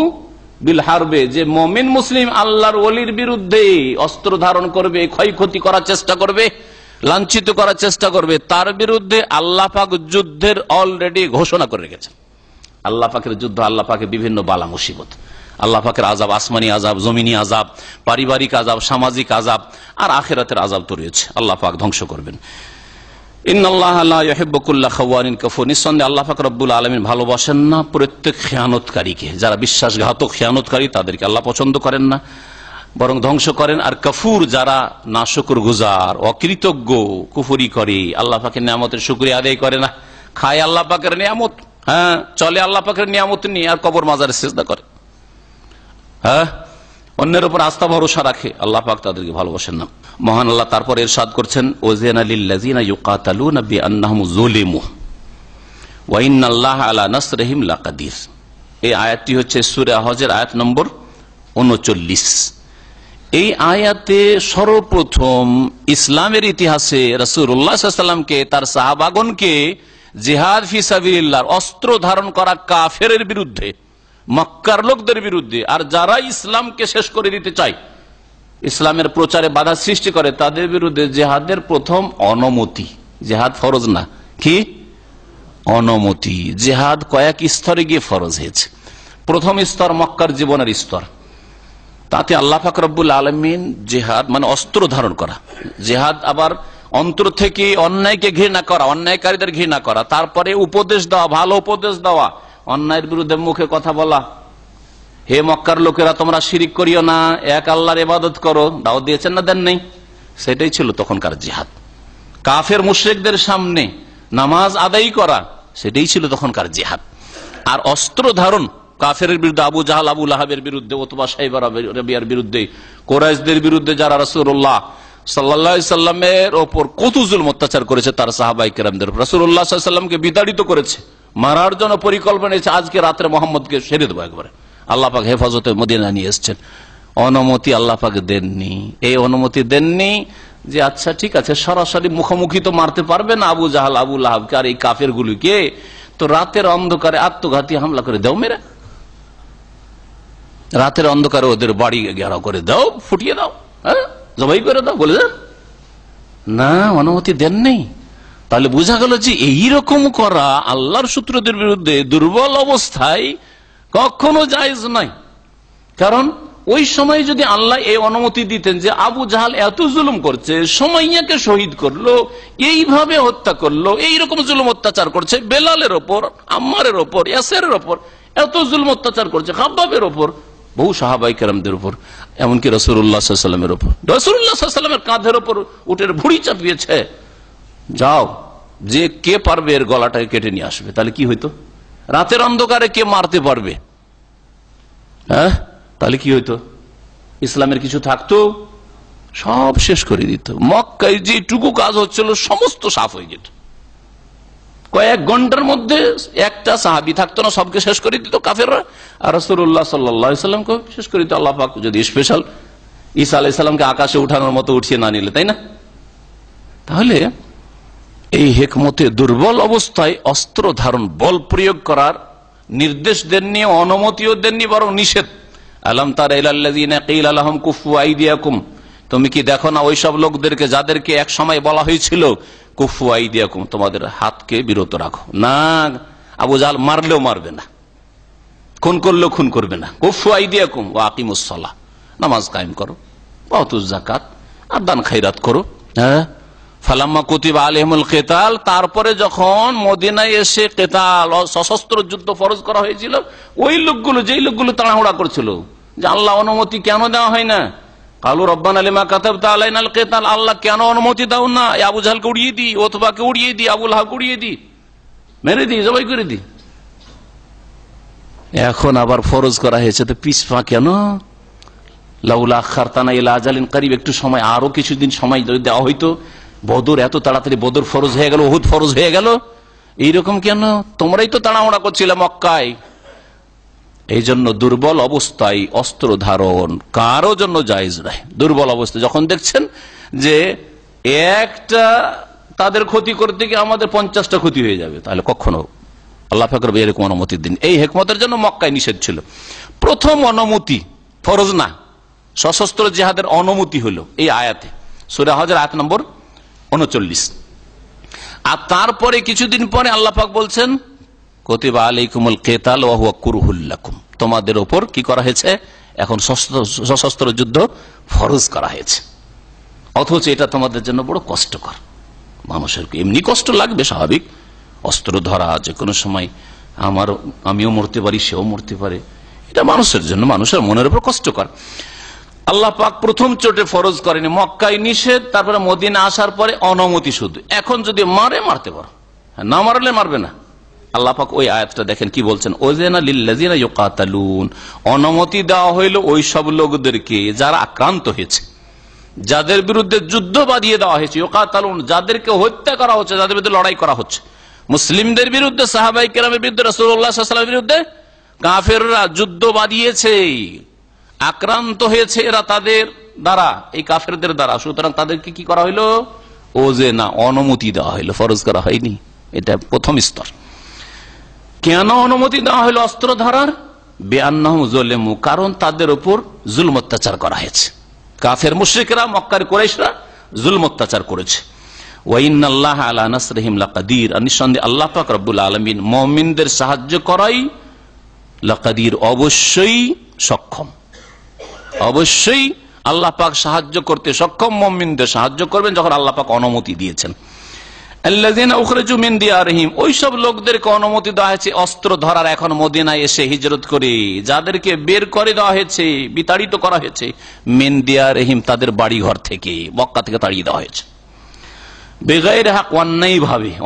বিল হারবে, যে মুমিন মুসলিম আল্লাহর ওলির বিরুদ্ধে অস্ত্র ধারণ করবে, ক্ষয়ক্ষতি করার চেষ্টা করবে, লাঞ্ছিত করার চেষ্টা করবে, তার বিরুদ্ধে আল্লাহ পাক যুদ্ধের অলরেডি ঘোষণা করে রেখেছেন। আল্লাহ পাকের যুদ্ধ, আল্লাহ পাকের বিভিন্ন বালা মুসিবত, আল্লাহ পাকের আযাব, আসমানি আযাব, জমিনি আযাব, পারিবারিক আযাব, সামাজিক আযাব, আর আখিরাতের আযাব তো রয়েছে। আল্লাহ পাক ধ্বংস করবেন। ইন্নাল্লাহা লা ইউহিব্বু কুল্লা খাওয়ানিন কাফুর, নিঃসন্দেহে আল্লাহ পাক রব্বুল আলামিন ভালোবাসেন না প্রত্যেক খেয়ানতকারীকে। যারা বিশ্বাসঘাতক খেয়ানতকারী তাদেরকে আল্লাহ পছন্দ করেন না, বরং ধ্বংস করেন। আর কাফুর যারা নাশুকরগুজার, অকৃতজ্ঞ, কুফরি করে, আল্লাহ পাকের নিয়ামতের শুকরিয়া আদায় করে না, খায় আল্লাহ পাকের নিয়ামত, হ্যাঁ চলে আল্লাহ পাকের নিয়ামত নিয়ে, আর কবর মাজারে সিজদা করে, হ্যাঁ অন্যের উপর আস্থা ভরসা রাখে, আল্লাহ পাক তাদেরকে ভালোবাসেন না। মহান আল্লাহ তারপর ইরশাদ করছেন, ওয়াজিনা লিল্লাযিনা ইউকাতালুনা বিআন্নাহুম যুলিমু ওয়া ইন্নাল্লাহা আলা নাসরিহিম লাকাদির। এই আয়াতটি হচ্ছে সূরা হজের আয়াত নম্বর ৩৯। এই আয়াতে সর্বপ্রথম ইসলামের ইতিহাসে রাসূলুল্লাহ সাল্লাল্লাহু আলাইহি ওয়াসাল্লামকে, তার সাহাবাগণকে জিহাদ ফি সাবিলিল্লাহ, অস্ত্র ধারণ করা কাফেরের বিরুদ্ধে, মক্কার লোকদের বিরুদ্ধে, আর যারা ইসলামকে শেষ করে দিতে চায়, ইসলামের প্রচারে বাধা সৃষ্টি করে, তাদের বিরুদ্ধে জিহাদের প্রথম অনুমতি। জিহাদ ফরজ না, কি অনুমতি। জিহাদ কয়েক স্তরে গিয়ে ফরজ হয়েছে। প্রথম স্তর মক্কার জীবনের স্তর, তাতে আল্লাহ পাক রব্বুল আলামিন জিহাদ মানে অস্ত্র ধারণ করা, জিহাদ আবার অন্তর থেকে অন্যায়কে ঘৃণা করা, অন্যায়কারীদের ঘৃণা করা, তারপরে উপদেশ দেওয়া, ভালো উপদেশ দেওয়া, অন্যায়ের বিরুদ্ধে মুখে কথা বলা, হে মক্কার লোকেরা তোমরা শিরিক করিও না, এক আল্লাহর ইবাদত করো, দাওয়াত দিয়েছেন না, দেন নেই, সেটাই ছিল তখনকার জিহাদ। কাফের মুশরিকদের সামনে নামাজ আদায় করা, সেটাই ছিল তখনকার জিহাদ। আর অস্ত্র ধারণ কাফেরের বিরুদ্ধে, আবু জাহাল, আবু লাহাবের বিরুদ্ধে, অথবা সাইবা রাবিয়ার বিরুদ্ধে, কুরাইশদের বিরুদ্ধে যারা রাসূলুল্লাহ সাল্লাল্লাহু আলাইহি সাল্লামের ওপর কত জুলম অত্যাচার করেছে, তার সাহাবায়ে কেরামদের উপর রাসূলুল্লাহ সাল্লাল্লাহু আলাইহি সাল্লামকে বিতাড়িত করেছে, মারার জন্য পরিকল্পনা নিয়েছে, আজকে রাত্রে মোহাম্মদকে সেরে দেবো একবারে, আল্লাহ পাক হেফাজতে মদিনা নিয়ে এসেছেন। অনুমতি আল্লাহ পাক দেননি। এই অনুমতি দেননি যে আচ্ছা ঠিক আছে, সরাসরি মুখোমুখি তো মারতে পারবে না আবু জাহাল, আবু লাহাবকে আর এই কাফের গুলিকে, তো রাতের অন্ধকারে আত্মঘাতী হামলা করে দাও, মেরে রাতের অন্ধকারে ওদের বাড়ি ঘেরাও করে দাও, ফুটিয়ে দাও, হ্যাঁ জবাই করে দাও, বলে দেন না, অনুমতি দেন নেই। তাহলে বোঝা গেল যে এইরকম করা আল্লাহর শত্রুদের বিরুদ্ধে দুর্বল অবস্থায় কখনো জায়েজ নাই। কারণ ওই সময় যদি আল্লাহ এই অনুমতি দিতেন যে আবু জাহাল এত জুলুম করছে, সুমাইয়াকে শহীদ করলো, এইভাবে হত্যা করলো, এইরকম জুলুম অত্যাচার করছে বেলালের ওপর, আম্মারের ওপর, ইয়াসেরের ওপর, এত জুলুম অত্যাচার করছে খাব্বাবের ওপর, বহু সাহাবায়ে কেরামদের উপর, এমনকি রাসূলুল্লাহ সাল্লাল্লাহু আলাইহি ওয়াসাল্লামের উপর, রাসূলুল্লাহ সাল্লাল্লাহু আলাইহি ওয়াসাল্লামের কাঁধের উপর উটের ভুঁড়ি চাপিয়েছে, যাও যে কে পারবে এর গলাটাকে কেটে নিয়ে আসবে। তাহলে কি হইতো? রাতের অন্ধকারে কে মারতে পারবে, হ্যাঁ তাহলে কি হইতো? ইসলামের কিছু থাকতো? সব শেষ করে দিত। মক্কায় যেটুকু কাজ হচ্ছিল সমস্ত সাফ হয়ে যেত। কয়েক ঘন্টার মধ্যে একটা সাহাবী থাকতো না, সবকে শেষ করে দিত কাফেররা। আর রাসূলুল্লাহ সাল্লাল্লাহু আলাইহি ওয়াসাল্লামকে শেষ করে দিত আল্লাহ পাক, যদি স্পেশাল ঈসা আলাইহিস সালামকে আকাশে উঠানোর মতো উঠিয়ে না নিলে, তাই না? তাহলে এই হিকমতে দুর্বল অবস্থায় অস্ত্র ধারণ, বল প্রয়োগ করার নির্দেশ দেননি, অনুমতিও দেননি, বরং নিষেধ। আলাম তারা ইলাল্লাযিনা ক্বিলা লাহুম কুফু আইদিয়াকুম, তুমি কি দেখো না ওই সব লোকদেরকে যাদেরকে এক সময় বলা হয়েছিল কুফু আইদিয়াকুম, তোমাদের হাতকে বিরত রাখো। না, আবু জাহাল মারলেও মারবে না, খুন করলেও খুন করবে না। কুফু আইদিয়াকুম ওয়া আকিমুস সালাহ, নামাজ কায়েম করো, ওয়াতুজ যাকাত, আর দান খায়রাত করো। হ্যাঁ, ফালাম্মা কুতিবা আলাইহিমুল কিতাল, তারপরে যখন মদিনায় এসে কিতাল, সশস্ত্র যুদ্ধ ফরজ করা হয়েছিল, ওই লোকগুলো, যেই লোকগুলো তাড়াহুড়া করছিল যে আল্লাহ অনুমতি কেন দেওয়া হয় না, কালু রব্বানা লিমা কাতাবতা আলাইনাল কিতাল, আল্লাহ কেন অনুমতি দাও না, আবু জাহলকে উড়িয়ে দিই, ওতবাকে উড়িয়ে দিই, আবু লাহাবকে উড়িয়ে দিই, মেরে দিই, জবাই করে দিই। এখন আবার ফরজ করা হয়েছে, তো পিছপা কেন? লাউলা আখারতানা ইলা আজালিন করিব, একটু সময়, আরো কিছুদিন সময় যদি দেওয়া হইতো, বদর এত তাড়াতাড়ি বদর ফরজ হয়ে গেল, উহুদ ফরজ হয়ে গেল, এইরকম কেন? তোমরাই তো তাড়াহুড়া করছিলে মক্কায়। এই জন্য দুর্বল অবস্থায় অস্ত্র ধারণ কারো জন্য জায়েজ নাই। দুর্বল অবস্থায় যখন দেখছেন যে একটা তাদের ক্ষতি করতে গিয়ে আমাদের 50টা ক্ষতি হয়ে যাবে, তাহলে কখনো আল্লাহ পাক এরকম অনুমতি দিন। এই হিকমতের জন্য মক্কায় নিষেধ ছিল। প্রথম অনুমতি, ফরজ না, সশস্ত্র জিহাদের অনুমতি হলো এই আয়াতে, সূরা হজের আয়াত নম্বর 39। আর তারপরে কিছুদিন পরে আল্লাহ পাক বলছেন কুতিবা আলাইকুমুল কিতাল ওয়া হুয়া কুরহুল লাকুম, তোমাদের উপর কি করা হয়েছে, এখন সশস্ত্র যুদ্ধ ফরজ করা হয়েছে। অথচ এটা তোমাদের জন্য বড় কষ্টকর। মানুষের এমনি কষ্ট লাগবে, স্বাভাবিক, অস্ত্র ধরা, যে কোনো সময় আমিও মরতে পারি, সেও মরতে পারে, এটা মানুষের জন্য, মানুষের মনের উপর কষ্টকর। আল্লাহ পাক প্রথম চোটে ফরজ করেনি, মক্কায় নিষেধ, তারপরে মদিনা আসার পরে অনুমতি শুধু। এখন যদি মারতে পারো, না মারলে মারবে না। আল্লাহ পাক ওই আয়াতটা দেখেন কি বলছেন, ওযানা লিল্লাযিনা ইউকাতালুন, অনুমতি দেওয়া হইল ওই সব লোকদেরকে যারা আক্রান্ত হয়েছে, যাদের বিরুদ্ধে যুদ্ধ বাঁধিয়ে দেওয়া হয়েছে, ইউকাতালুন যাদেরকে হত্যা করা হচ্ছে, যাদের বিরুদ্ধে লড়াই করা হচ্ছে, মুসলিমদের বিরুদ্ধে, সাহাবায়ে কেরামের বিরুদ্ধে, রাসূলুল্লাহ সাল্লাল্লাহু আলাইহি ওয়াসাল্লামের বিরুদ্ধে কাফেররা যুদ্ধ বাঁধিয়েছে, আক্রান্ত হয়েছে এরা তাদের দ্বারা, এই কাফেরদের দ্বারা। সুতরাং তাদেরকে কি করা হইলো, ওযানা অনুমতি দেওয়া হইলো, ফরজ করা হয়নি। এটা প্রথম স্তর। কেন অনুমতি দেওয়া হলো অস্ত্র ধরার? বিআন্নাহুম যুলিমু, কারণ তাদের উপর জুলম অত্যাচার করা হয়েছে। কাফের মুশরিকরা, মক্কার কুরাইশরা জুলম অত্যাচার করেছে। ওয়া ইন্নাল্লাহা আলা নাসরিহিম লাকাদির, আর নিঃসন্দেহে আল্লাহ পাক রব্বুল আলামিন মুমিনদের সাহায্য করাই লাকাদির, অবশ্যই সক্ষম। অবশ্যই আল্লাহ পাক সাহায্য করতে সক্ষম, মুমিনদের সাহায্য করবেন যখন আল্লাহ পাক অনুমতি দিয়েছেন। আল্লাযীনা উখরিজু মিন দিয়ারিহিম, ওই সব লোকদেরকে অনুমতি দেওয়া হয়েছে অস্ত্র ধরার, এখন মদিনায় এসে হিজরত করে, যাদেরকে বের করে দেওয়া হয়েছে, বিতাড়িত করা হয়েছে, মিন দিয়ারিহিম তাদের বাড়ি ঘর থেকে, মক্কা থেকে তাড়িয়ে দেওয়া হয়েছে। বেগাইরে হক,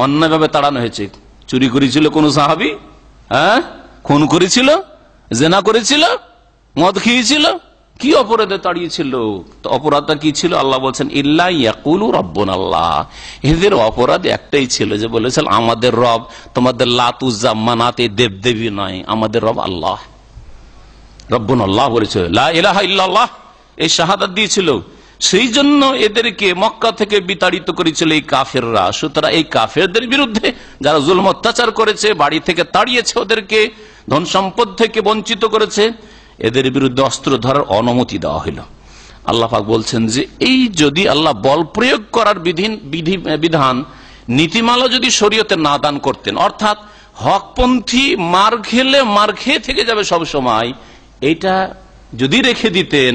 অন্যায়ভাবে তাড়ানো হয়েছে। চুরি করেছিল কোন সাহাবী, খুন করেছিল, জেনা করেছিল, মদ খেয়েছিল, কি অপরাধে তাড়িয়েছিল? অপরাধটা কি ছিল? আল্লাহ বলছেন ইল্লা ইয়াকুলু রাব্বুনাল্লাহ, এদের অপরাধ একটাই ছিল যে বলেছিল আমাদের রব তোমাদের লাত উজ্জা মানাত দেবদেবী নয়, আমাদের রব আল্লাহ, রব্বুনাল্লাহ বলেছিল, লা ইলাহা ইল্লাল্লাহ, এই শাহাদাত দিয়েছিল। সেই জন্য এদেরকে মক্কা থেকে বিতাড়িত করেছিল এই কাফেররা। সুতরাং এই কাফেরদের বিরুদ্ধে যারা জুলম অত্যাচার করেছে, বাড়ি থেকে তাড়িয়েছে, ওদেরকে ধন সম্পদ থেকে বঞ্চিত করেছে, এদের বিরুদ্ধে অস্ত্র ধরার অনুমতি দেওয়া হইল। আল্লাহ পাক বলছেন যে এই যদি আল্লাহ বল প্রয়োগ করার বিধান নীতিমালা যদি শরীয়তে না দান করতেন, অর্থাৎ হকপন্থী মার খেয়ে থেকে যাবে সব সময়, এইটা যদি রেখে দিতেন,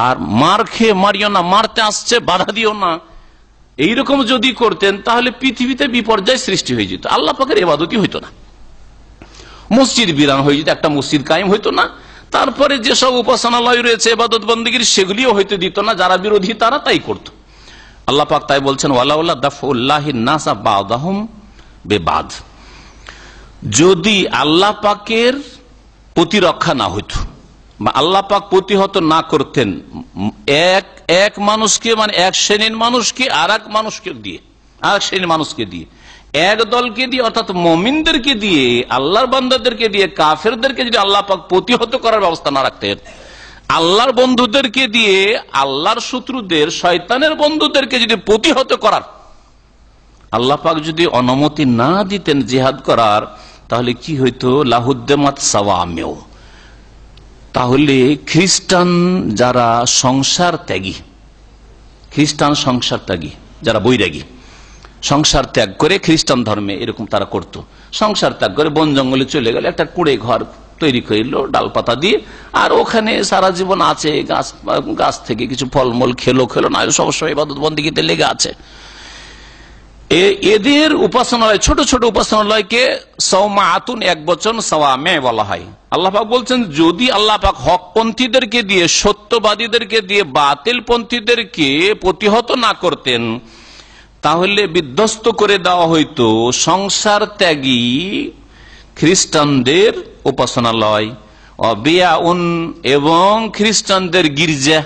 আর মার খেয়ে মারিও না, মারতে আসছে বাধা দিও না, এইরকম যদি করতেন, তাহলে পৃথিবীতে বিপর্যয় সৃষ্টি হয়ে যেত, আল্লাহ পাকের ইবাদতই হইতো না, মসজিদ বিরান হয়ে যেত, একটা মসজিদ কায়েম হইতো না, তারপরে যেসব উপাসনালয় রয়েছে ইবাদত বন্দেগীর, সেগুলিও হয়তো দিত না, যারা বিরোধী তারা তাই করত। আল্লাহ পাক তাই বলছেন ওয়ালাউলা দাফউল্লাহিন নাসা বা'দাহুম বিবাদ, যদি আল্লাহ পাকের প্রতিরক্ষা না হইতো, বা আল্লাহ পাক প্রতিহত না করতেন এক মানুষকে, মানে এক শ্রেণীর মানুষকে আর এক মানুষকে দিয়ে, আর এক শ্রেণীর মানুষকে দিয়ে, এক দলকে দিয়ে, অর্থাৎ মুমিনদেরকে দিয়ে, আল্লাহর বান্দাদেরকে দিয়ে, কাফেরদেরকে যদি আল্লাহ পাক প্রতিহত করার ব্যবস্থা না রাখতেন, আল্লাহর বন্ধুদেরকে দিয়ে আল্লাহর শত্রুদের, শয়তানের বন্ধুদেরকে যদি প্রতিহত করার আল্লাহ পাক যদি অনুমতি না দিতেন জিহাদ করার, তাহলে কি হইতো, লাহুদ্দামাত সাওয়ামিউ, তাহলে খ্রিস্টান যারা সংসার ত্যাগী, খ্রিস্টান সংসার ত্যাগী, যারা বৈরাগী, সংসার ত্যাগ করে খ্রিস্টান ধর্মে এরকম তারা করত, সংসার ত্যাগ করে বন জঙ্গলে চলে গেল, একটা কুড়ে ঘর তৈরি করলো ডালপাতা দিয়ে, আর ওখানে সারা জীবন আছে, গাছ থেকে কিছু ফলমূল খেলো না, সবসময় ইবাদত বন্দেগীতে লেগে আছে। এদের উপাসনালয়, ছোট ছোট উপাসনালয়কে সাওমাআতুন, এক বচন সাওয়ামে বলা হয়। আল্লাহ পাক বলছেন যদি আল্লাহ পাক হকপন্থীদেরকে দিয়ে, সত্যবাদীদেরকে দিয়ে বাতিলপন্থীদেরকে প্রতিহত না করতেন, তাহলে বিধ্বস্ত করে দেওয়া হইতো সংসার ত্যাগী খ্রিস্টানদের উপাসনালয়, বিয়াউন, এবং খ্রিস্টানদের গির্জা,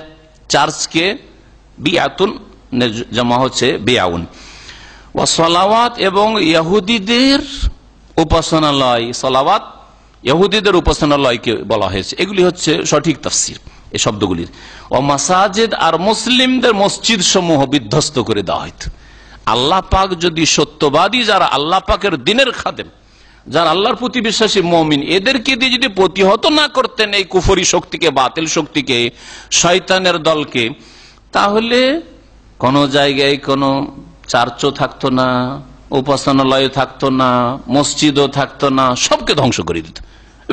চার্চকে বিয়াতুন জমা হচ্ছে বিয়াউন, ও সলাওয়াত, এবং ইহুদিদের উপাসনালয়, সলাওয়াত ইহুদিদের উপাসনালয়কে বলা হয়েছে। এগুলি হচ্ছে সঠিক তাফসীর এই শব্দগুলির। ও মাসাজিদ, আর মুসলিমদের মসজিদ সমূহ বিধ্বস্ত করে দেওয়া হইত। আল্লাহ পাক যদি সত্যবাদী যারা আল্লাহ পাকের দিনের খাদেম, যারা আল্লাহর প্রতি বিশ্বাসী মুমিন, এদেরকে দিয়ে যদি প্রতিহত না করতেন এই কুফরি শক্তিকে, বাতিল শক্তিকে, শয়তানের দলকে, তাহলে কোন জায়গায় কোনো চার্চও থাকতো না, উপাসনালয় থাকতো না, মসজিদও থাকতো না, সবকে ধ্বংস করে দিত।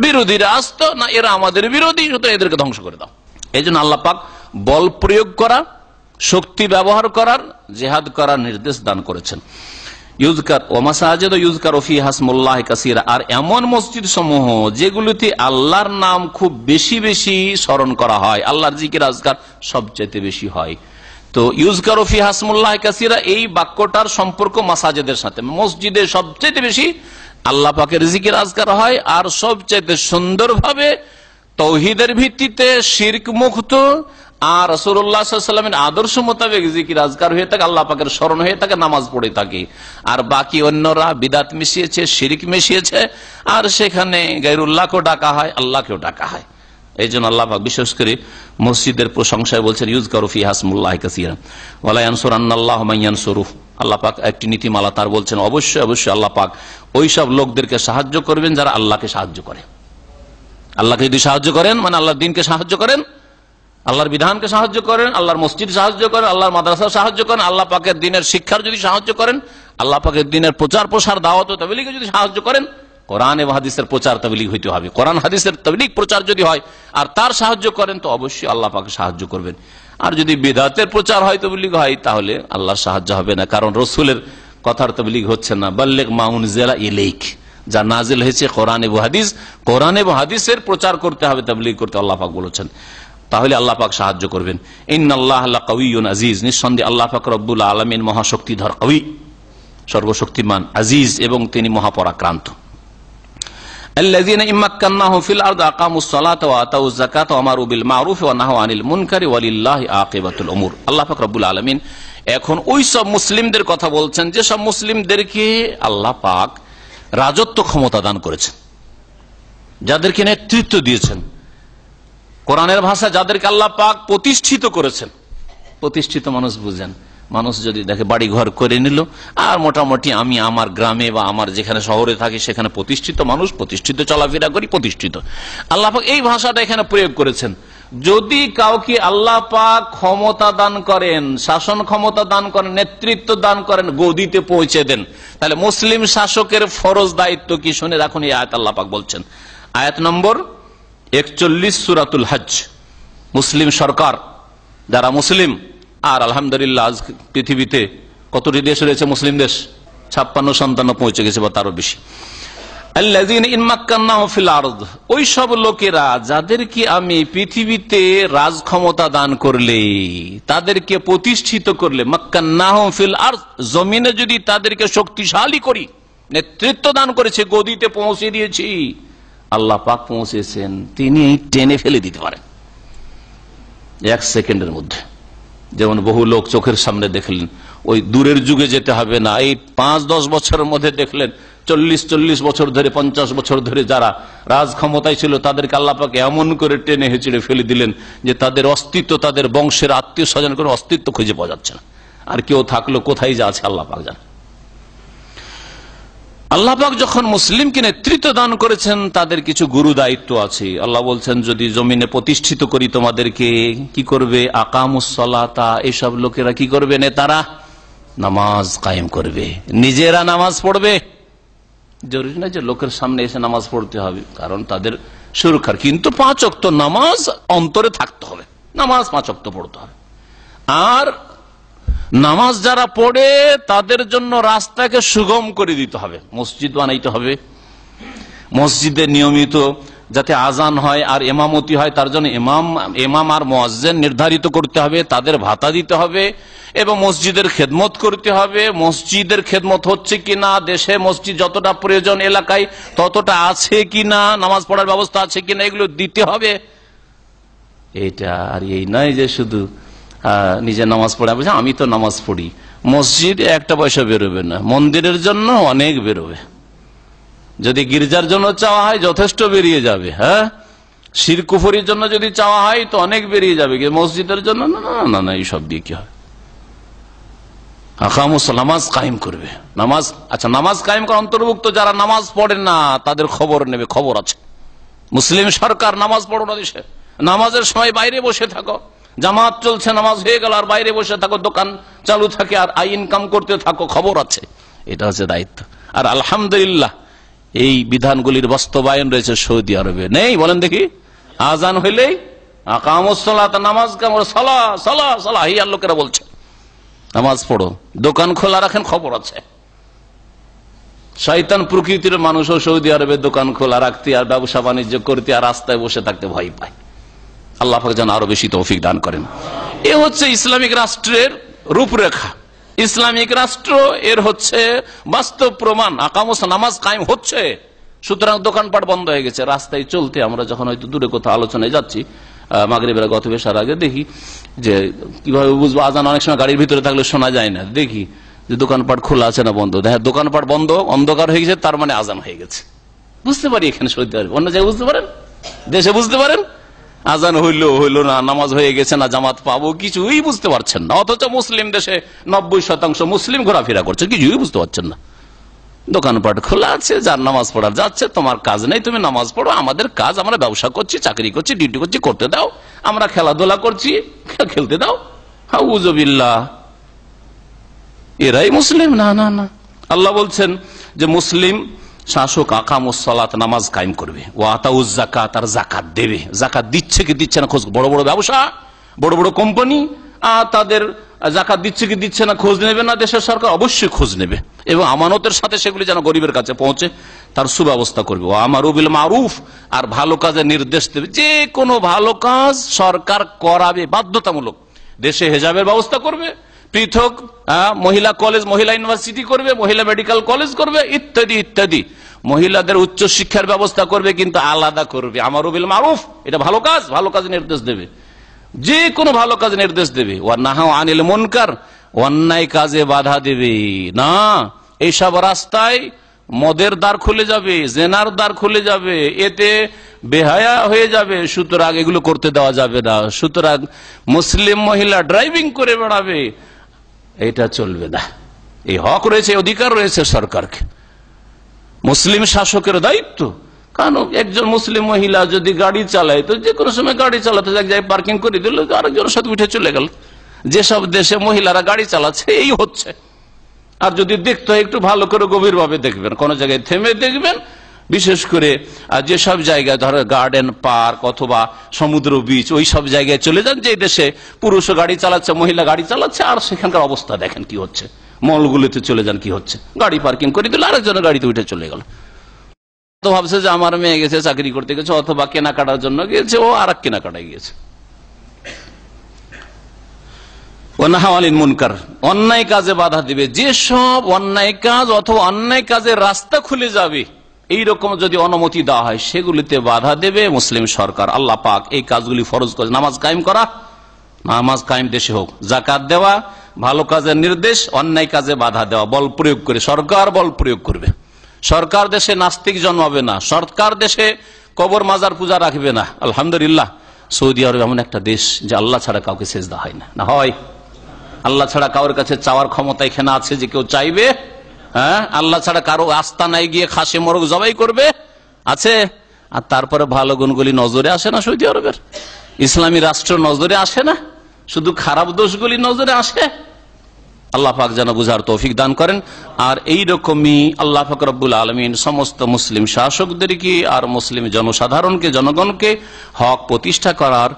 বিরোধীরা আসতো না, এরা আমাদের বিরোধী, সুতরাং এদেরকে ধ্বংস করে দাও। এই জন্য আল্লাহ পাক বল প্রয়োগ করা, শক্তি ব্যবহার করার, জিহাদ করার নির্দেশ দান করেছেন। ইউজকার ও মাসাজিদ ইউজকার ফিহা ইসমুল্লাহি কাসীরা, আর এমন মসজিদ সমূহ যেগুলোতে আল্লাহর নাম খুব বেশি বেশি স্মরণ করা হয়, আল্লাহর জিকির আজকার সবচেয়ে বেশি হয়। তো ইউজকার ফিহা ইসমুল্লাহি কাসীরা, এই বাক্যটার সম্পর্ক মাসাজিদের সাথে। মসজিদে সবচেয়ে বেশি আল্লাহ পাকের জিকির আজকার হয়, আর সবচেয়ে সুন্দরভাবে তৌহিদের ভিত্তিতে, শিরক মুক্ত আর রাসূলুল্লাহ সাল্লাল্লাহু আলাইহি ওয়াসাল্লামের আদর্শ মোতাবেক জিকির আজকার হয়ে থাকে, আল্লাহ পাকের স্মরণ হয়ে থাকে, নামাজ পড়ে থাকে। আর বাকি অন্যরা বিদাত মিশিয়েছে, শিরক মিশিয়েছে, আর সেখানে গায়রুল্লাহকেও ডাকা হয়, আল্লাহকেও ডাকা হয়। এই জন্য আল্লাহ পাক বিশেষ করে মসজিদের প্রশংসায় বলছেন ইউজকারু ফিহা ইসমুল্লাহি কাসীরা ওয়ালা ইয়ানসুরান্নাল্লাহু মান ইয়ানসুরুহু। আল্লাহ পাক একটি নীতিমালা তার বলছেন, অবশ্যই অবশ্যই আল্লাহ পাক ওই সব লোকদেরকে সাহায্য করবেন যারা আল্লাহকে সাহায্য করে। আল্লাহকে যদি সাহায্য করেন মানে আল্লাহর দ্বীনকে সাহায্য করেন, আল্লাহর বিধানকে সাহায্য করেন, আল্লাহর মসজিদ সাহায্য করেন, আল্লাহর মাদ্রাসা সাহায্য করেন, আল্লাহ পাকের দ্বীনের শিক্ষার যদি সাহায্য করেন, আল্লাহ পাকের দ্বীনের প্রচার প্রসার, দাওয়াত ও তাবলীগে যদি সাহায্য করেন, কোরআন এবং হাদিসের প্রচার তাবলীগ হইতে হবে। কোরআন হাদিসের তাবলীগ প্রচার যদি হয় আর তার সাহায্য করেন, তো অবশ্যই আল্লাহ পাকে সাহায্য করবেন। আর যদি বিদআতের প্রচার হয়, তাবলীগ হয়, তাহলে আল্লাহর সাহায্য হবে না, কারণ রাসূলের কথার তাবলীগ হচ্ছে না। বাল্লিগ মা উনজিলা ইলাইক, যা নাজিল হয়েছে কোরআন এবং হাদিস, কোরআন এবং হাদিসের প্রচার করতে হবে, তাবলীগ করতে আল্লাহ পাক বলেছেন, তাহলে আল্লাহ পাক সাহায্য করবেন। ইন্নাল্লাহা লাকাউইয়ুন আজিজ, নিঃসন্দেহে আল্লাহ পাক রব্বুল আলামিন মহাশক্তিধর, কবি, সর্বশক্তিমান, আজিজ, এবং তিনি মহাপরাক্রান্ত। আল্লাযীনা ইম্মাক্কান্নাহুম ফিল আরদি আকামুস সালাতা ওয়া আতাউয যাকাতা ওয়া আমারু বিল মা'রুফি ওয়া নাহাউ আনিল মুনকারি ওয়ালিল্লাহি আকিবাতুল উমুর। আল্লাহ পাক রব্বুল আলামিন এখন ওই সব মুসলিমদের কথা বলছেন যে সব মুসলিমদেরকে আল্লাহ পাক রাজত্ব ক্ষমতা দান করেছেন, যাদেরকে নেতৃত্ব দিয়েছেন, কোরআনের ভাষা যাদেরকে আল্লাহ পাক প্রতিষ্ঠিত করেছেন। প্রতিষ্ঠিত মানুষ বুঝেন, মানুষ যদি দেখে বাড়ি ঘর করে নিল, আর মোটামুটি আমি আমার গ্রামে বা আমার যেখানে শহরে থাকি সেখানে প্রতিষ্ঠিত মানুষ, প্রতিষ্ঠিত চলাফেরা করি, প্রতিষ্ঠিত। আল্লাহ পাক এই ভাষাটা এখানে প্রয়োগ করেছেন। যদি কাউকে আল্লাহ পাক ক্ষমতা দান করেন, শাসন ক্ষমতা দান করেন, নেতৃত্ব দান করেন, গদিতে পৌঁছে দেন, তাহলে মুসলিম শাসকের ফরজ দায়িত্ব কি শুনে রাখুন। এই আয়াত আল্লাহ পাক বলছেন, আয়াত নম্বর 41 সূরাতুল হজ। মুসলিম সরকার, যারা মুসলিম, আর আলহামদুলিল্লাহ আজ পৃথিবীতে কতটি দেশ রয়েছে মুসলিম দেশ? 56-57 পৌঁছে গেছে বা তারও বেশি। আল্লাযীনা ইম্মাক্কান্নাহুম ফিল আরদ, ওই সব লোকেরা যাদেরকে আমি পৃথিবীতে রাজ ক্ষমতা দান করলে, তাদেরকে প্রতিষ্ঠিত করলে, মাক্কান্নাহুম ফিল আরদ, জমিনে যদি তাদেরকে শক্তিশালী করি, নেতৃত্ব দান করেছে, গদিতে পৌঁছে দিয়েছি, আল্লাহ পাক পৌঁছেছেন, তিনি টেনে ফেলে দিতে পারেন 1 সেকেন্ডের মধ্যে। যেমন বহু লোক চোখের সামনে দেখলেন, ওই দূরের যুগে যেতে হবে না, এই 5-10 বছরের মধ্যে দেখলেন 40 বছর ধরে, 50 বছর ধরে যারা রাজ ক্ষমতায় ছিল, তাদেরকে আল্লাহ পাক এমন করে টেনে হেঁচড়ে ফেলে দিলেন যে তাদের অস্তিত্ব, তাদের বংশের আত্মীয় স্বজন করে অস্তিত্ব খুঁজে পাওয়া যাচ্ছে না। আর কেউ থাকলো কোথায় যা আছে আল্লাহ পাক জানে। আল্লাহ পাক যখন মুসলিমকে নেতৃত্ব দান করেছেন, তাদের কিছু গুরু দায়িত্ব আছে। আল্লাহ বলছেন, যদি জমিনে প্রতিষ্ঠিত করি তোমাদেরকে, কি করবে? আকামুস সালাতা, এসব লোকেরা কি করবে? নেতারা নামাজ কায়েম করবে, নিজেরা নামাজ পড়বে। জরুরি না যে লোকের সামনে এসে নামাজ পড়তে হবে, কারণ তাদের সুরক্ষার, কিন্তু 5 ওয়াক্ত নামাজ অন্তরে থাকতে হবে, নামাজ 5 ওয়াক্ত পড়তে হবে। আর নামাজ যারা পড়ে তাদের জন্য রাস্তাকে সুগম করে দিতে হবে, মসজিদ বানাইতে হবে, মসজিদে নিয়মিত যাতে আজান হয় আর ইমামতি হয়, তার জন্য ইমাম আর মুয়াজ্জিন নির্ধারিত করতে হবে, তাদের ভাতা দিতে হবে, এবং মসজিদের খেদমত করতে হবে। মসজিদের খেদমত হচ্ছে কিনা, দেশে মসজিদ যতটা প্রয়োজন এলাকায় ততটা আছে কিনা, নামাজ পড়ার ব্যবস্থা আছে কিনা, এগুলো দিতে হবে। এটা আর এই নয় যে শুধু নিজে নামাজ পড়ে আমি তো নামাজ পড়ি, মসজিদ 1 পয়সা বেরোবে না, মন্দিরের জন্য অনেক বেরোবে। যদি গির্জার জন্য চাওয়া হয় যথেষ্ট বেরিয়ে যাবে, হ্যাঁ, শিরক কুফরির জন্য যদি চাওয়া হয় তো অনেক বেরিয়ে যাবে, মসজিদের জন্য না না না, এইসব দিয়ে কি হয়? নামাজ কায়েম করবে। নামাজ, আচ্ছা, নামাজ কায়েম করা অন্তর্ভুক্ত যারা নামাজ পড়ে না তাদের খবর নেবে, খবর আছে। মুসলিম সরকার নামাজ পড়ো না দেশে, নামাজের সময় বাইরে বসে থাকো, জামাত চলছে নামাজ হয়ে গেল আর বাইরে বসে থাকো, দোকান চালু থাকে আর আই ইনকাম করতে থাকো, খবর আছে। এটা হচ্ছে দায়িত্ব। আর আলহামদুলিল্লাহ এই বিধানগুলির বাস্তবায়ন রয়েছে সৌদি আরবে, নেই বলেন দেখি? আজান হইলেই আকামুস সালাত, নামাজ কামর, সালাহ সালাহ সালাহ, এই আর লোকেরা বলছে নামাজ পড়ো, দোকান খোলা রাখেন, খবর আছে। শয়তান প্রকৃতির মানুষও সৌদি আরবে দোকান খোলা রাখতে আর ব্যবসা বাণিজ্য করতে আর রাস্তায় বসে থাকতে ভয় পায়। আল্লাহ পাক যেন আরো বেশি তৌফিক দান করেন। এ হচ্ছে ইসলামিক রাষ্ট্রের রূপরেখা, ইসলামিক রাষ্ট্র এর হচ্ছে বাস্তব প্রমাণ। আকামুস নামাজ কায়েম হচ্ছে, সুতরাং দোকানপাট বন্ধ হয়ে গেছে। রাস্তায় চলতে আমরা যখন হয়তো দূরে কোথাও আলোচনায় যাচ্ছি, মাগরিবের গত বেশার আগে দেখি যে কিভাবে বুঝবো আজান অনেক সময় গাড়ির ভিতরে থাকলে শোনা যায় না, দেখি যে দোকানপাট খোলা আছে না বন্ধ, দেখা দোকানপাট বন্ধ, অন্ধকার হয়ে গেছে, তার মানে আজান হয়ে গেছে। বুঝতে পারি এখানে সৌদি আরব, অন্য জায়গায় বুঝতে পারেন, দেশে বুঝতে পারেন আজান হইলো না, নামাজ হয়ে গেছে না, জামাত পাবো, কিছুই বুঝতে পারছেন না। অথচ মুসলিম দেশে 90% মুসলিম ঘোরাফেরা করছে, কিছুই বুঝতে পারছেন না। দোকানপাট খোলা আছে, যার নামাজ পড়ার যাচ্ছে, তোমার কাজ নেই, তুমি নামাজ পড়ো, আমাদের কাজ, আমরা ব্যবসা করছি, চাকরি করছি, ডিউটি করছি, করতে দাও, আমরা খেলাধুলা করছি, খেলতে দাও। হাউজুবিল্লাহ, এরাই মুসলিম? না না না, আল্লাহ বলছেন যে মুসলিম শাসক আকামুস সালাত, নামাজ কায়েম করবে, ওয়া আতাউজ যাকাত, আর যাকাত দেবে। যাকাত দিচ্ছে কি দিচ্ছে না খোঁজ, বড় বড় ব্যবসা, বড় বড় কোম্পানি তাদের যাকাত দিচ্ছে কি দিচ্ছে না খোঁজ নেবে না দেশের সরকার? অবশ্যই খোঁজ নেবে, এবং আমানতের সাথে সেগুলি যেন গরিবের কাছে পৌঁছে তার সুব্যবস্থা করবে। ওয়া আমারু বিল মারুফ, আর ভালো কাজের নির্দেশ দেবে। যে কোনো ভালো কাজ সরকার করাবে বাধ্যতামূলক। দেশে হেজাবের ব্যবস্থা করবে, পৃথক মহিলা কলেজ, মহিলা ইউনিভার্সিটি করবে, মহিলা মেডিকেল কলেজ করবে, ইত্যাদি ইত্যাদি। মহিলাদের উচ্চ শিক্ষার ব্যবস্থা করবে, কিন্তু আলাদা করবে। আমারু বিল মারুফ, এটা ভালো কাজ, ভালো কাজ নির্দেশ দেবে, যে কোনো ভালো কাজ নির্দেশ দেবে। ওয়া নাহা আনিল মুনকার, অন্যায় কাজে বাধা দেবে না। এইসব রাস্তায় মদের দ্বার খুলে যাবে, জেনার দ্বার খুলে যাবে, এতে বেহায়া হয়ে যাবে, সুতরাং এগুলো করতে দেওয়া যাবে না। সুতরাং মুসলিম মহিলা ড্রাইভিং করে বেড়াবে, এটা চলবে না। এই হক রয়েছে, অধিকার রয়েছে সরকারকে, মুসলিম শাসকের দায়িত্ব। কারণ একজন মুসলিম মহিলা যদি গাড়ি চালায়, তো যে কোনো সময় গাড়ি চালাতে এক জায়গায় পার্কিং করে দিল, আরেকজনের সাথে উঠে চলে গেল। যেসব দেশে মহিলারা গাড়ি চালাচ্ছে এই হচ্ছে। আর যদি দেখতে হয় একটু ভালো করে গভীরভাবে দেখবেন, কোন জায়গায় থেমে দেখবেন, বিশেষ করে যেসব জায়গায় ধরো গার্ডেন পার্ক অথবা সমুদ্র বিচ, ওই সব জায়গায় চলে যান যে দেশে পুরুষও গাড়ি চালাচ্ছে, মহিলা গাড়ি চালাচ্ছে, আর সেখানকার অবস্থা দেখেন কি হচ্ছে। মলগুলিতে চলে যান, কি হচ্ছে, গাড়ি পার্কিং করে দিল, আরেকজনের গাড়িতে উঠে চলে গেল। তো ভাবছে যে আমার মেয়ে গেছে চাকরি করতে গেছে, অথবা কেনাকাটার জন্য গিয়েছে, ও আর এক কেনাকাটায় গিয়েছে। মুনকার, অন্যায় কাজে বাধা দিবে। যেসব অন্যায় কাজ অথবা অন্যায় কাজের রাস্তা খুলে যাবে, এইরকম যদি অনুমতি দেওয়া হয়, সেগুলিতে বাধা দেবে মুসলিম সরকার। আল্লাহ পাক এই কাজগুলি ফরজ করে, নামাজ কায়েম করা, নামাজ কায়েম দেশে হোক, যাকাত দেওয়া, ভালো কাজের নির্দেশ, অন্যায় কাজে বাধা দেওয়া, বল প্রয়োগ করে সরকার বল প্রয়োগ করবে। সরকার দেশে নাস্তিক জন্মাবে না, সরকার দেশে কবর মাজার পূজা রাখবে না। আলহামদুলিল্লাহ, সৌদি আরব এমন একটা দেশ যে আল্লাহ ছাড়া কাউকে সেজদা হয় না। না হয়? আল্লাহ ছাড়া কারোর কাছে চাওয়ার ক্ষমতা এখানে আছে যে কেউ চাইবে? হ্যাঁ, আল্লাহ ছাড়া কারো আস্তানায় গিয়ে খাসি মোরগ জবাই করবে? আছে? আর তারপরে ভালো গুণগুলি নজরে আসে না সৌদি আরবের? ইসলামী রাষ্ট্র নজরে আসে না, শুধু খারাপ দোষগুলি নজরে আসে। আল্লাহ পাক যেন বুঝার তৌফিক দান করেন। আর এইরকমই আল্লাহ পাক রব্বুল আলামিন সমস্ত মুসলিম শাসকদেরকে আর মুসলিম জনসাধারণকে, জনগণকে হক প্রতিষ্ঠা করার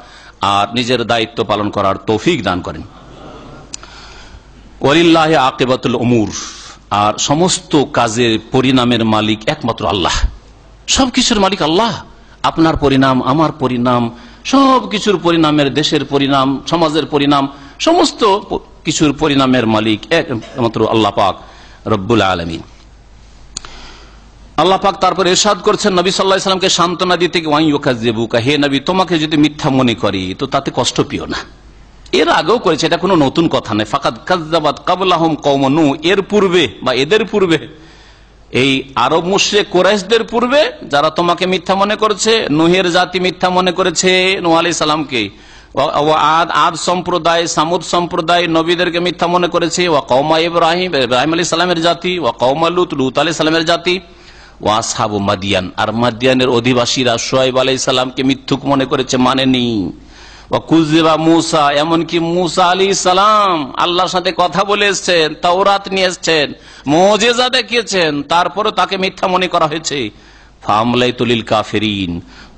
আর নিজের দায়িত্ব পালন করার তৌফিক দান করেন। ওয়ালিল্লাহি আকিবাতুল উমুর, আর সমস্ত কাজের পরিণামের মালিক একমাত্র আল্লাহ। সবকিছুর মালিক আল্লাহ। আপনার পরিণাম, আমার পরিণাম, সবকিছুর পরিণামের, দেশের পরিণাম, সমাজের পরিণাম, সমস্ত কিছুর পরিণামের মালিক একমাত্র আল্লাহ পাক রব্বুল আলামিন। আল্লাহ পাক তারপরে ইরশাদ করছেন নবী সাল্লাল্লাহু আলাইহি ওয়াসাল্লামকে সান্ত্বনা দিতে, ওয়া ইউকাযযিবুকা, হে নবী তোমাকে যদি মিথ্যা মনে করি তো তাতে কষ্ট পেও না। এর আগেও করেছে, এটা কোনো নতুন কথা নেই। ফাকাদ কাযযাবাত ক্বাবলাহুম কওম নূহ, এর পূর্বে বা এদের পূর্বে, এই আরব মুশরিক কুরাইশদের পূর্বে যারা তোমাকে মিথ্যা মনে করেছে, নূহের জাতি মিথ্যা মনে করেছে নূহ আলাইহিস সালামকে, আদ সম্প্রদায়, সামুদ সম্প্রদায় নবীদেরকে মিথ্যা মনে করেছে। ওয়া কওমা ইব্রাহিম, ইব্রাহিম আলাইহিস সালামের জাতি। ওয়া কওমা লূত, লূত আলাইহিস সালামের জাতি। ওয়া আসহাবু মাদিয়ান, আর মাদিয়ানের অধিবাসীরা শুআয়ব আলাইহিস সালামকে মিথ্যুক মনে করেছে, মানেনি। ওয়া কুযিবা মূসা, এমনকি মূসা আলাইহিস সালাম আল্লাহর সাথে কথা বলে এসেছেন, তাওরাত নিয়ে এসেছেন, মুজিজা দেখিয়েছেন, তারপরে তাকে মিথ্যা মনে করা হয়েছে। ফামলাইতু লিল কাফিরিন,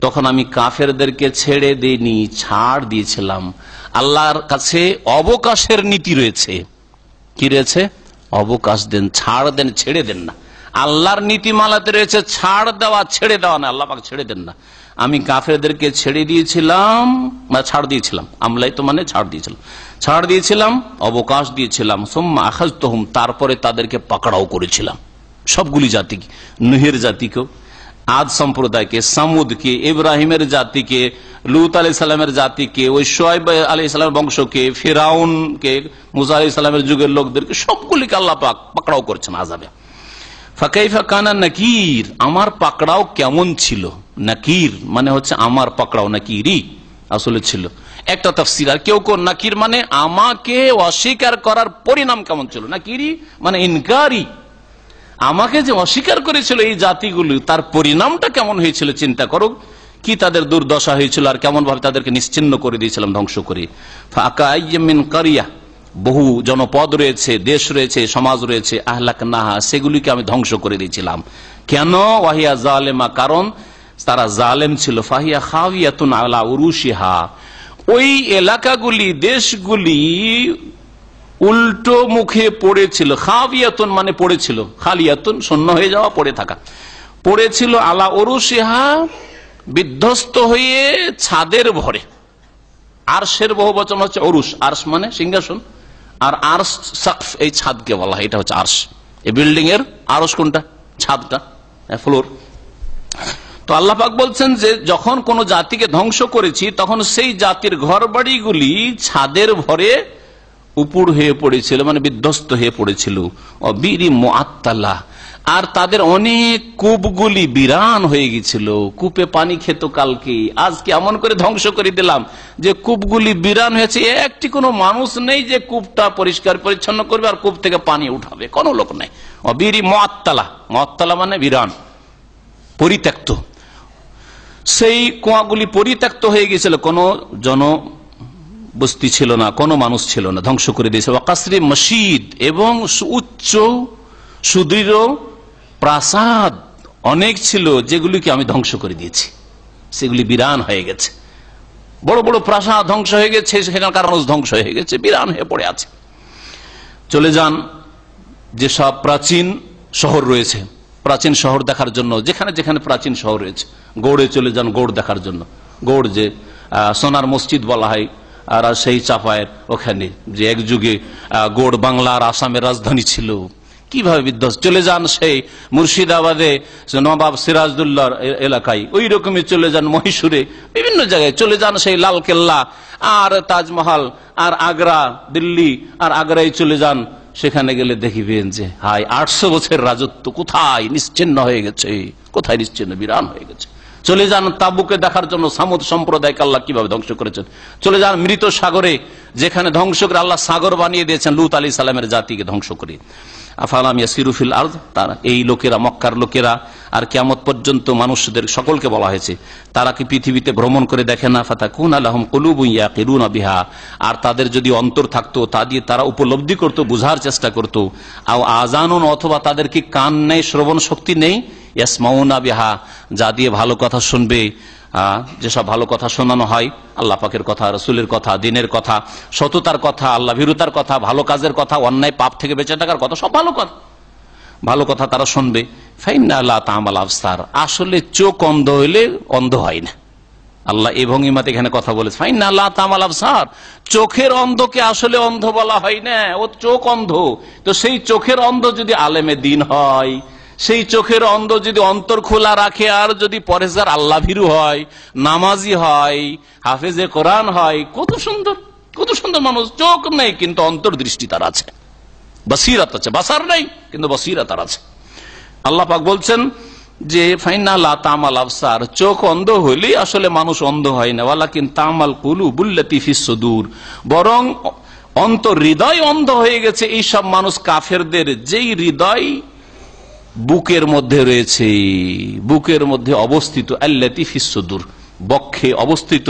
তখন আমি কাফেরদেরকে ছেড়ে দেইনি, ছাড় দিয়েছিলাম। আল্লাহর কাছে অবকাশের নীতি রয়েছে। কি রয়েছে? অবকাশ দেন, ছাড় দেন, ছেড়ে দেন না। আল্লাহর নীতিমালাতে রয়েছে ছাড় দেওয়া, ছেড়ে দেওয়া না। আল্লাহ পাক ছেড়ে দেন না। আমি কাফেরদেরকে ছেড়ে দিয়েছিলাম, ছাড় দিয়েছিলাম। আমলাই তো মানে ছাড় দিয়েছিলাম, ছাড় দিয়েছিলাম, অবকাশ দিয়েছিলাম। সুম্মা আখাযতুহুম, তারপরে তাদেরকে পাকড়াও করেছিলাম। সবগুলি জাতিকে, নূহের জাতিকেও, আদ সম্প্রদায়কে, সামুদকে, ইব্রাহিমের জাতিকে, লূত আলাইহিস সালামের জাতিকে, ওই শুআয়ব আলাইহিস সালামের বংশকে, ফিরআউনকে, মূসা আলাইহিস সালামের যুগের লোকদেরকে, সবগুলিকে আল্লাহ পাক পাকড়াও করেছেন আযাবে। ফাকাইফা কানা নাকির, আমার পাকড়াও কেমন ছিল। নাকির মানে হচ্ছে আমার পাকড়াও, নাকিরি আসলে ছিল একটা তাফসীর। আর কেউ কেউ নাকির মানে আমাকে অস্বীকার করার পরিণাম কেমন ছিল। নাকিরি মানে ইনকারি, আমাকে যে অস্বীকার করেছিল এই জাতিগুলি, তার পরিণামটা কেমন হয়েছিল চিন্তা করো। কি তাদের দুর্দশা হয়েছিল, আর কেমন ভাবে তাদেরকে নিশ্চিহ্ন করে দিয়েছিলাম, ধ্বংস করে। ফাকাইয়্যিম মিন কারিয়া, বহু জনপদ রয়েছে, দেশ রয়েছে, সমাজ রয়েছে, আহলাকনাহা, সেগুলিকে আমি ধ্বংস করে দিয়েছিলাম। কেন? ওয়াহিয়া জালেমা, কারণ তারা জালেম ছিল। ফাহিয়া খাওয়িয়াতুন আলা উরুশিহা, ওই এলাকাগুলি, দেশগুলি উল্টো মুখে পড়েছিল। খাওয়িয়াতুন মানে পড়েছিল, খালিয়াতুন শূন্য হয়ে যাওয়া, পড়ে থাকা, পড়েছিল। আলা উরুশিহা, বিধ্বস্ত হয়ে ছাদের ভরে। আরশের বহু বচন হচ্ছে উরুশ, আরশ মানে সিংহাসন, আর আরশ সাকফ, এই ছাদকে বলা হয়, এটা হচ্ছে আরশ। এই বিল্ডিং এর আরশ কোনটা? ছাদটা, ফ্লোর। তো আল্লাহ পাক বলছেন যে যখন কোন জাতিকে ধ্বংস করেছি, তখন সেই জাতির ঘর বাড়িগুলি ছাদের ভরে উপুর হয়ে পড়েছিল, মানে বিধ্বস্ত হয়ে পড়েছিল। অবিরি মুআত্তালা, আর তাদের অনেক কূপগুলি বিরান হয়ে গেছিল। কূপে পানি খেত কালকে, আজকে এমন করে ধ্বংস করে দিলাম যে কূপগুলি বিরান হয়েছে। একটি কোনো মানুষ নেই যে কূপটা পরিষ্কার পরিচ্ছন্ন করবে আর কূপ থেকে পানি উঠাবে, কোনো লোক নেই। অবিরি মুআত্তালা, মুআত্তালা মানে বিরান, পরিত্যক্ত। সেই কুয়াগুলি পরিত্যক্ত হয়ে গেছিল, কোনো বস্তি ছিল না, কোনো মানুষ ছিল না, ধ্বংস করে দিয়েছে। ওয়াকাসরি মসজিদ, এবং উচ্চ সুদৃঢ় প্রাসাদ অনেক ছিল, যেগুলিকে আমি ধ্বংস করে দিয়েছি, সেগুলি বিরান হয়ে গেছে। বড় বড় প্রাসাদ ধ্বংস হয়ে গেছে, সেখানকার মানুষ ধ্বংস হয়ে গেছে, বিরান হয়ে পড়ে আছে। চলে যান যেসব প্রাচীন শহর রয়েছে, প্রাচীন শহর দেখার জন্য, যেখানে যেখানে প্রাচীন শহর রয়েছে, গৌড়ে চলে যান গৌড় দেখার জন্য। গৌড় যে সোনার মসজিদ বলা হয়, আর সেই চাপায়ের ওখানে, যে এক যুগে গৌড় বাংলার আসামের রাজধানী ছিল, কিভাবে বিধ্বস্ত। চলে যান সেই মুর্শিদাবাদে নবাব সিরাজদৌল্লার এলাকায়, ওই রকমই চলে যান মহীশূরে, বিভিন্ন জায়গায় চলে যান সেই লাল কেল্লা আর তাজমহল, আর আগ্রা, দিল্লি আর আগ্রায় চলে যান। সেখানে গেলে দেখিবেন যে হাই 800 বছরের রাজত্ব কোথায় নিশ্চিহ্ন হয়ে গেছে, কোথায় নিশ্চিহ্ন, বিরান হয়ে গেছে। চলে যান তাবুকে দেখার জন্য সামুদ সম্প্রদায়কে আল্লাহ কিভাবে ধ্বংস করেছেন। চলে যান মৃত সাগরে, যেখানে ধ্বংস করে আল্লাহ সাগর বানিয়ে দিয়েছেন লূত আলাইহিস সালামের জাতিকে ধ্বংস করে। আফালাম ইয়াসিরু ফিল আরদ, তারা এই লোকেরা, মক্কার লোকেরা আর কিয়ামত পর্যন্ত মানুষদের সকলকে বলা হয়েছে, তারা কি পৃথিবীতে ভ্রমণ করে দেখে না। ফাতাকুনা লাহুম কুলুবুন ইয়াকিলুনা বিহা, আর তাদের যদি অন্তর থাকতো, তা দিয়ে তারা উপলব্ধি করত, বুঝার চেষ্টা করত। আও আযানুন, অথবা তাদের কি কান নেই, শ্রবণ শক্তি নেই। ইয়াসমাউনা বিহা, যা দিয়ে ভালো কথা শুনবে, যেসব ভালো কথা শোনানো হয়, আল্লাহ পাকের কথা, রাসূলের কথা, দ্বীনের কথা, সততার কথা, আল্লাহ ভীরুতার কথা, ভালো কাজের কথা, অন্যায় পাপ থেকে বেঁচে থাকার কথা, সব ভালো কথা, ভালো কথা তারা শুনবে। ফাইন্না লা তা'মাল আবসার, আসলে চোখ অন্ধ হইলে অন্ধ হয় না। আল্লাহ এই ভঙ্গিমাতে এখানে কথা বলেছে, ফাইন্না লা তা'মাল আবসার, চোখের অন্ধকে আসলে অন্ধ বলা হয় না, ও চোখ অন্ধ। তো সেই চোখের অন্ধ যদি আলেমে দ্বীন হয়, সেই চোখের অন্ধ যদি অন্তর খোলা রাখে, আর যদি পরেজগার আল্লাহ ভীরু হয়, নামাজি হয়, হাফেজে কোরআন হয়, কত সুন্দর, কত সুন্দর মানুষ। চোখ নেই কিন্তু অন্তর্দৃষ্টি তার আছে, বসিরত আছে, বাসার নেই কিন্তু বসিরত তার আছে। আল্লাহ পাক বলছেন যে ফাইনা লা তামাল আবসার, চোখ অন্ধ হইলেই আসলে মানুষ অন্ধ হয় না, ওয়ালাকিন তামাল কুলুবুল্লাতী ফিস সুদূর, বরং অন্তর হৃদয় অন্ধ হয়ে গেছে এইসব মানুষ কাফেরদের, যেই হৃদয় বুকের মধ্যে রয়েছে, বুকের মধ্যে অবস্থিত, আল্লাতী ফিস সুদূর, বক্ষে অবস্থিত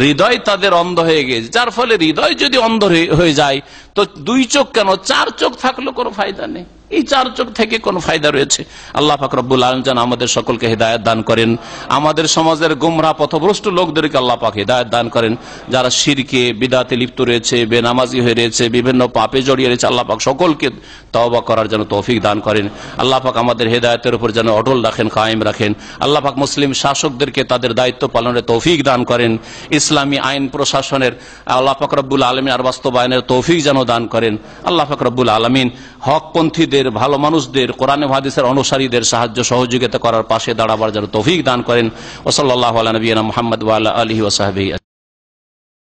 হৃদয় তাদের অন্ধ হয়ে গেছে। যার ফলে হৃদয় যদি অন্ধ হয়ে যায় তো দুই চোখ কেন, চার চোখ থাকলেও কোনো ফায়দা নেই। এই চার চোখ থেকে কোনো ফায়দা রয়েছে? আল্লাহ পাক রব্বুল আলামিন যেন আমাদের সকলকে হিদায়াত দান করেন, আমাদের সমাজের গোমরাহ পথভ্রষ্ট লোকদেরকে আল্লাহ পাক হিদায়াত দান করেন, যারা শিরকে বিদআতে লিপ্ত রয়েছে, বেনামাজি হয়ে রয়েছে, বিভিন্ন পাপে জড়িয়ে রয়েছে, আল্লাহ পাক সকলকে তওবা করার জন্য তৌফিক দান করেন। আল্লাহ পাক আমাদের হিদায়াতের উপর যেন অটল রাখেন, কায়েম রাখেন। আল্লাহ পাক মুসলিম শাসকদেরকে তাদের দায়িত্ব পালনের তৌফিক দান করেন, ইসলামী আইন প্রশাসনের আল্লাহ পাক রব্বুল আলামিন আর বাস্তবায়নের তৌফিক যেন দান করেন। আল্লাহ পাক রব্বুল আলামিন হকপন্থীদের, ভালো মানুষদের, কোরআন ও হাদিসের অনুসারীদের সাহায্য সহযোগিতা করার পাশে দাঁড়াবার যেন তৌফিক দান করেন। ওয়া সাল্লাল্লাহু আলা নবিয়িনা মুহাম্মদ ওয়া আলা আলিহি ওয়া সাহবিহি।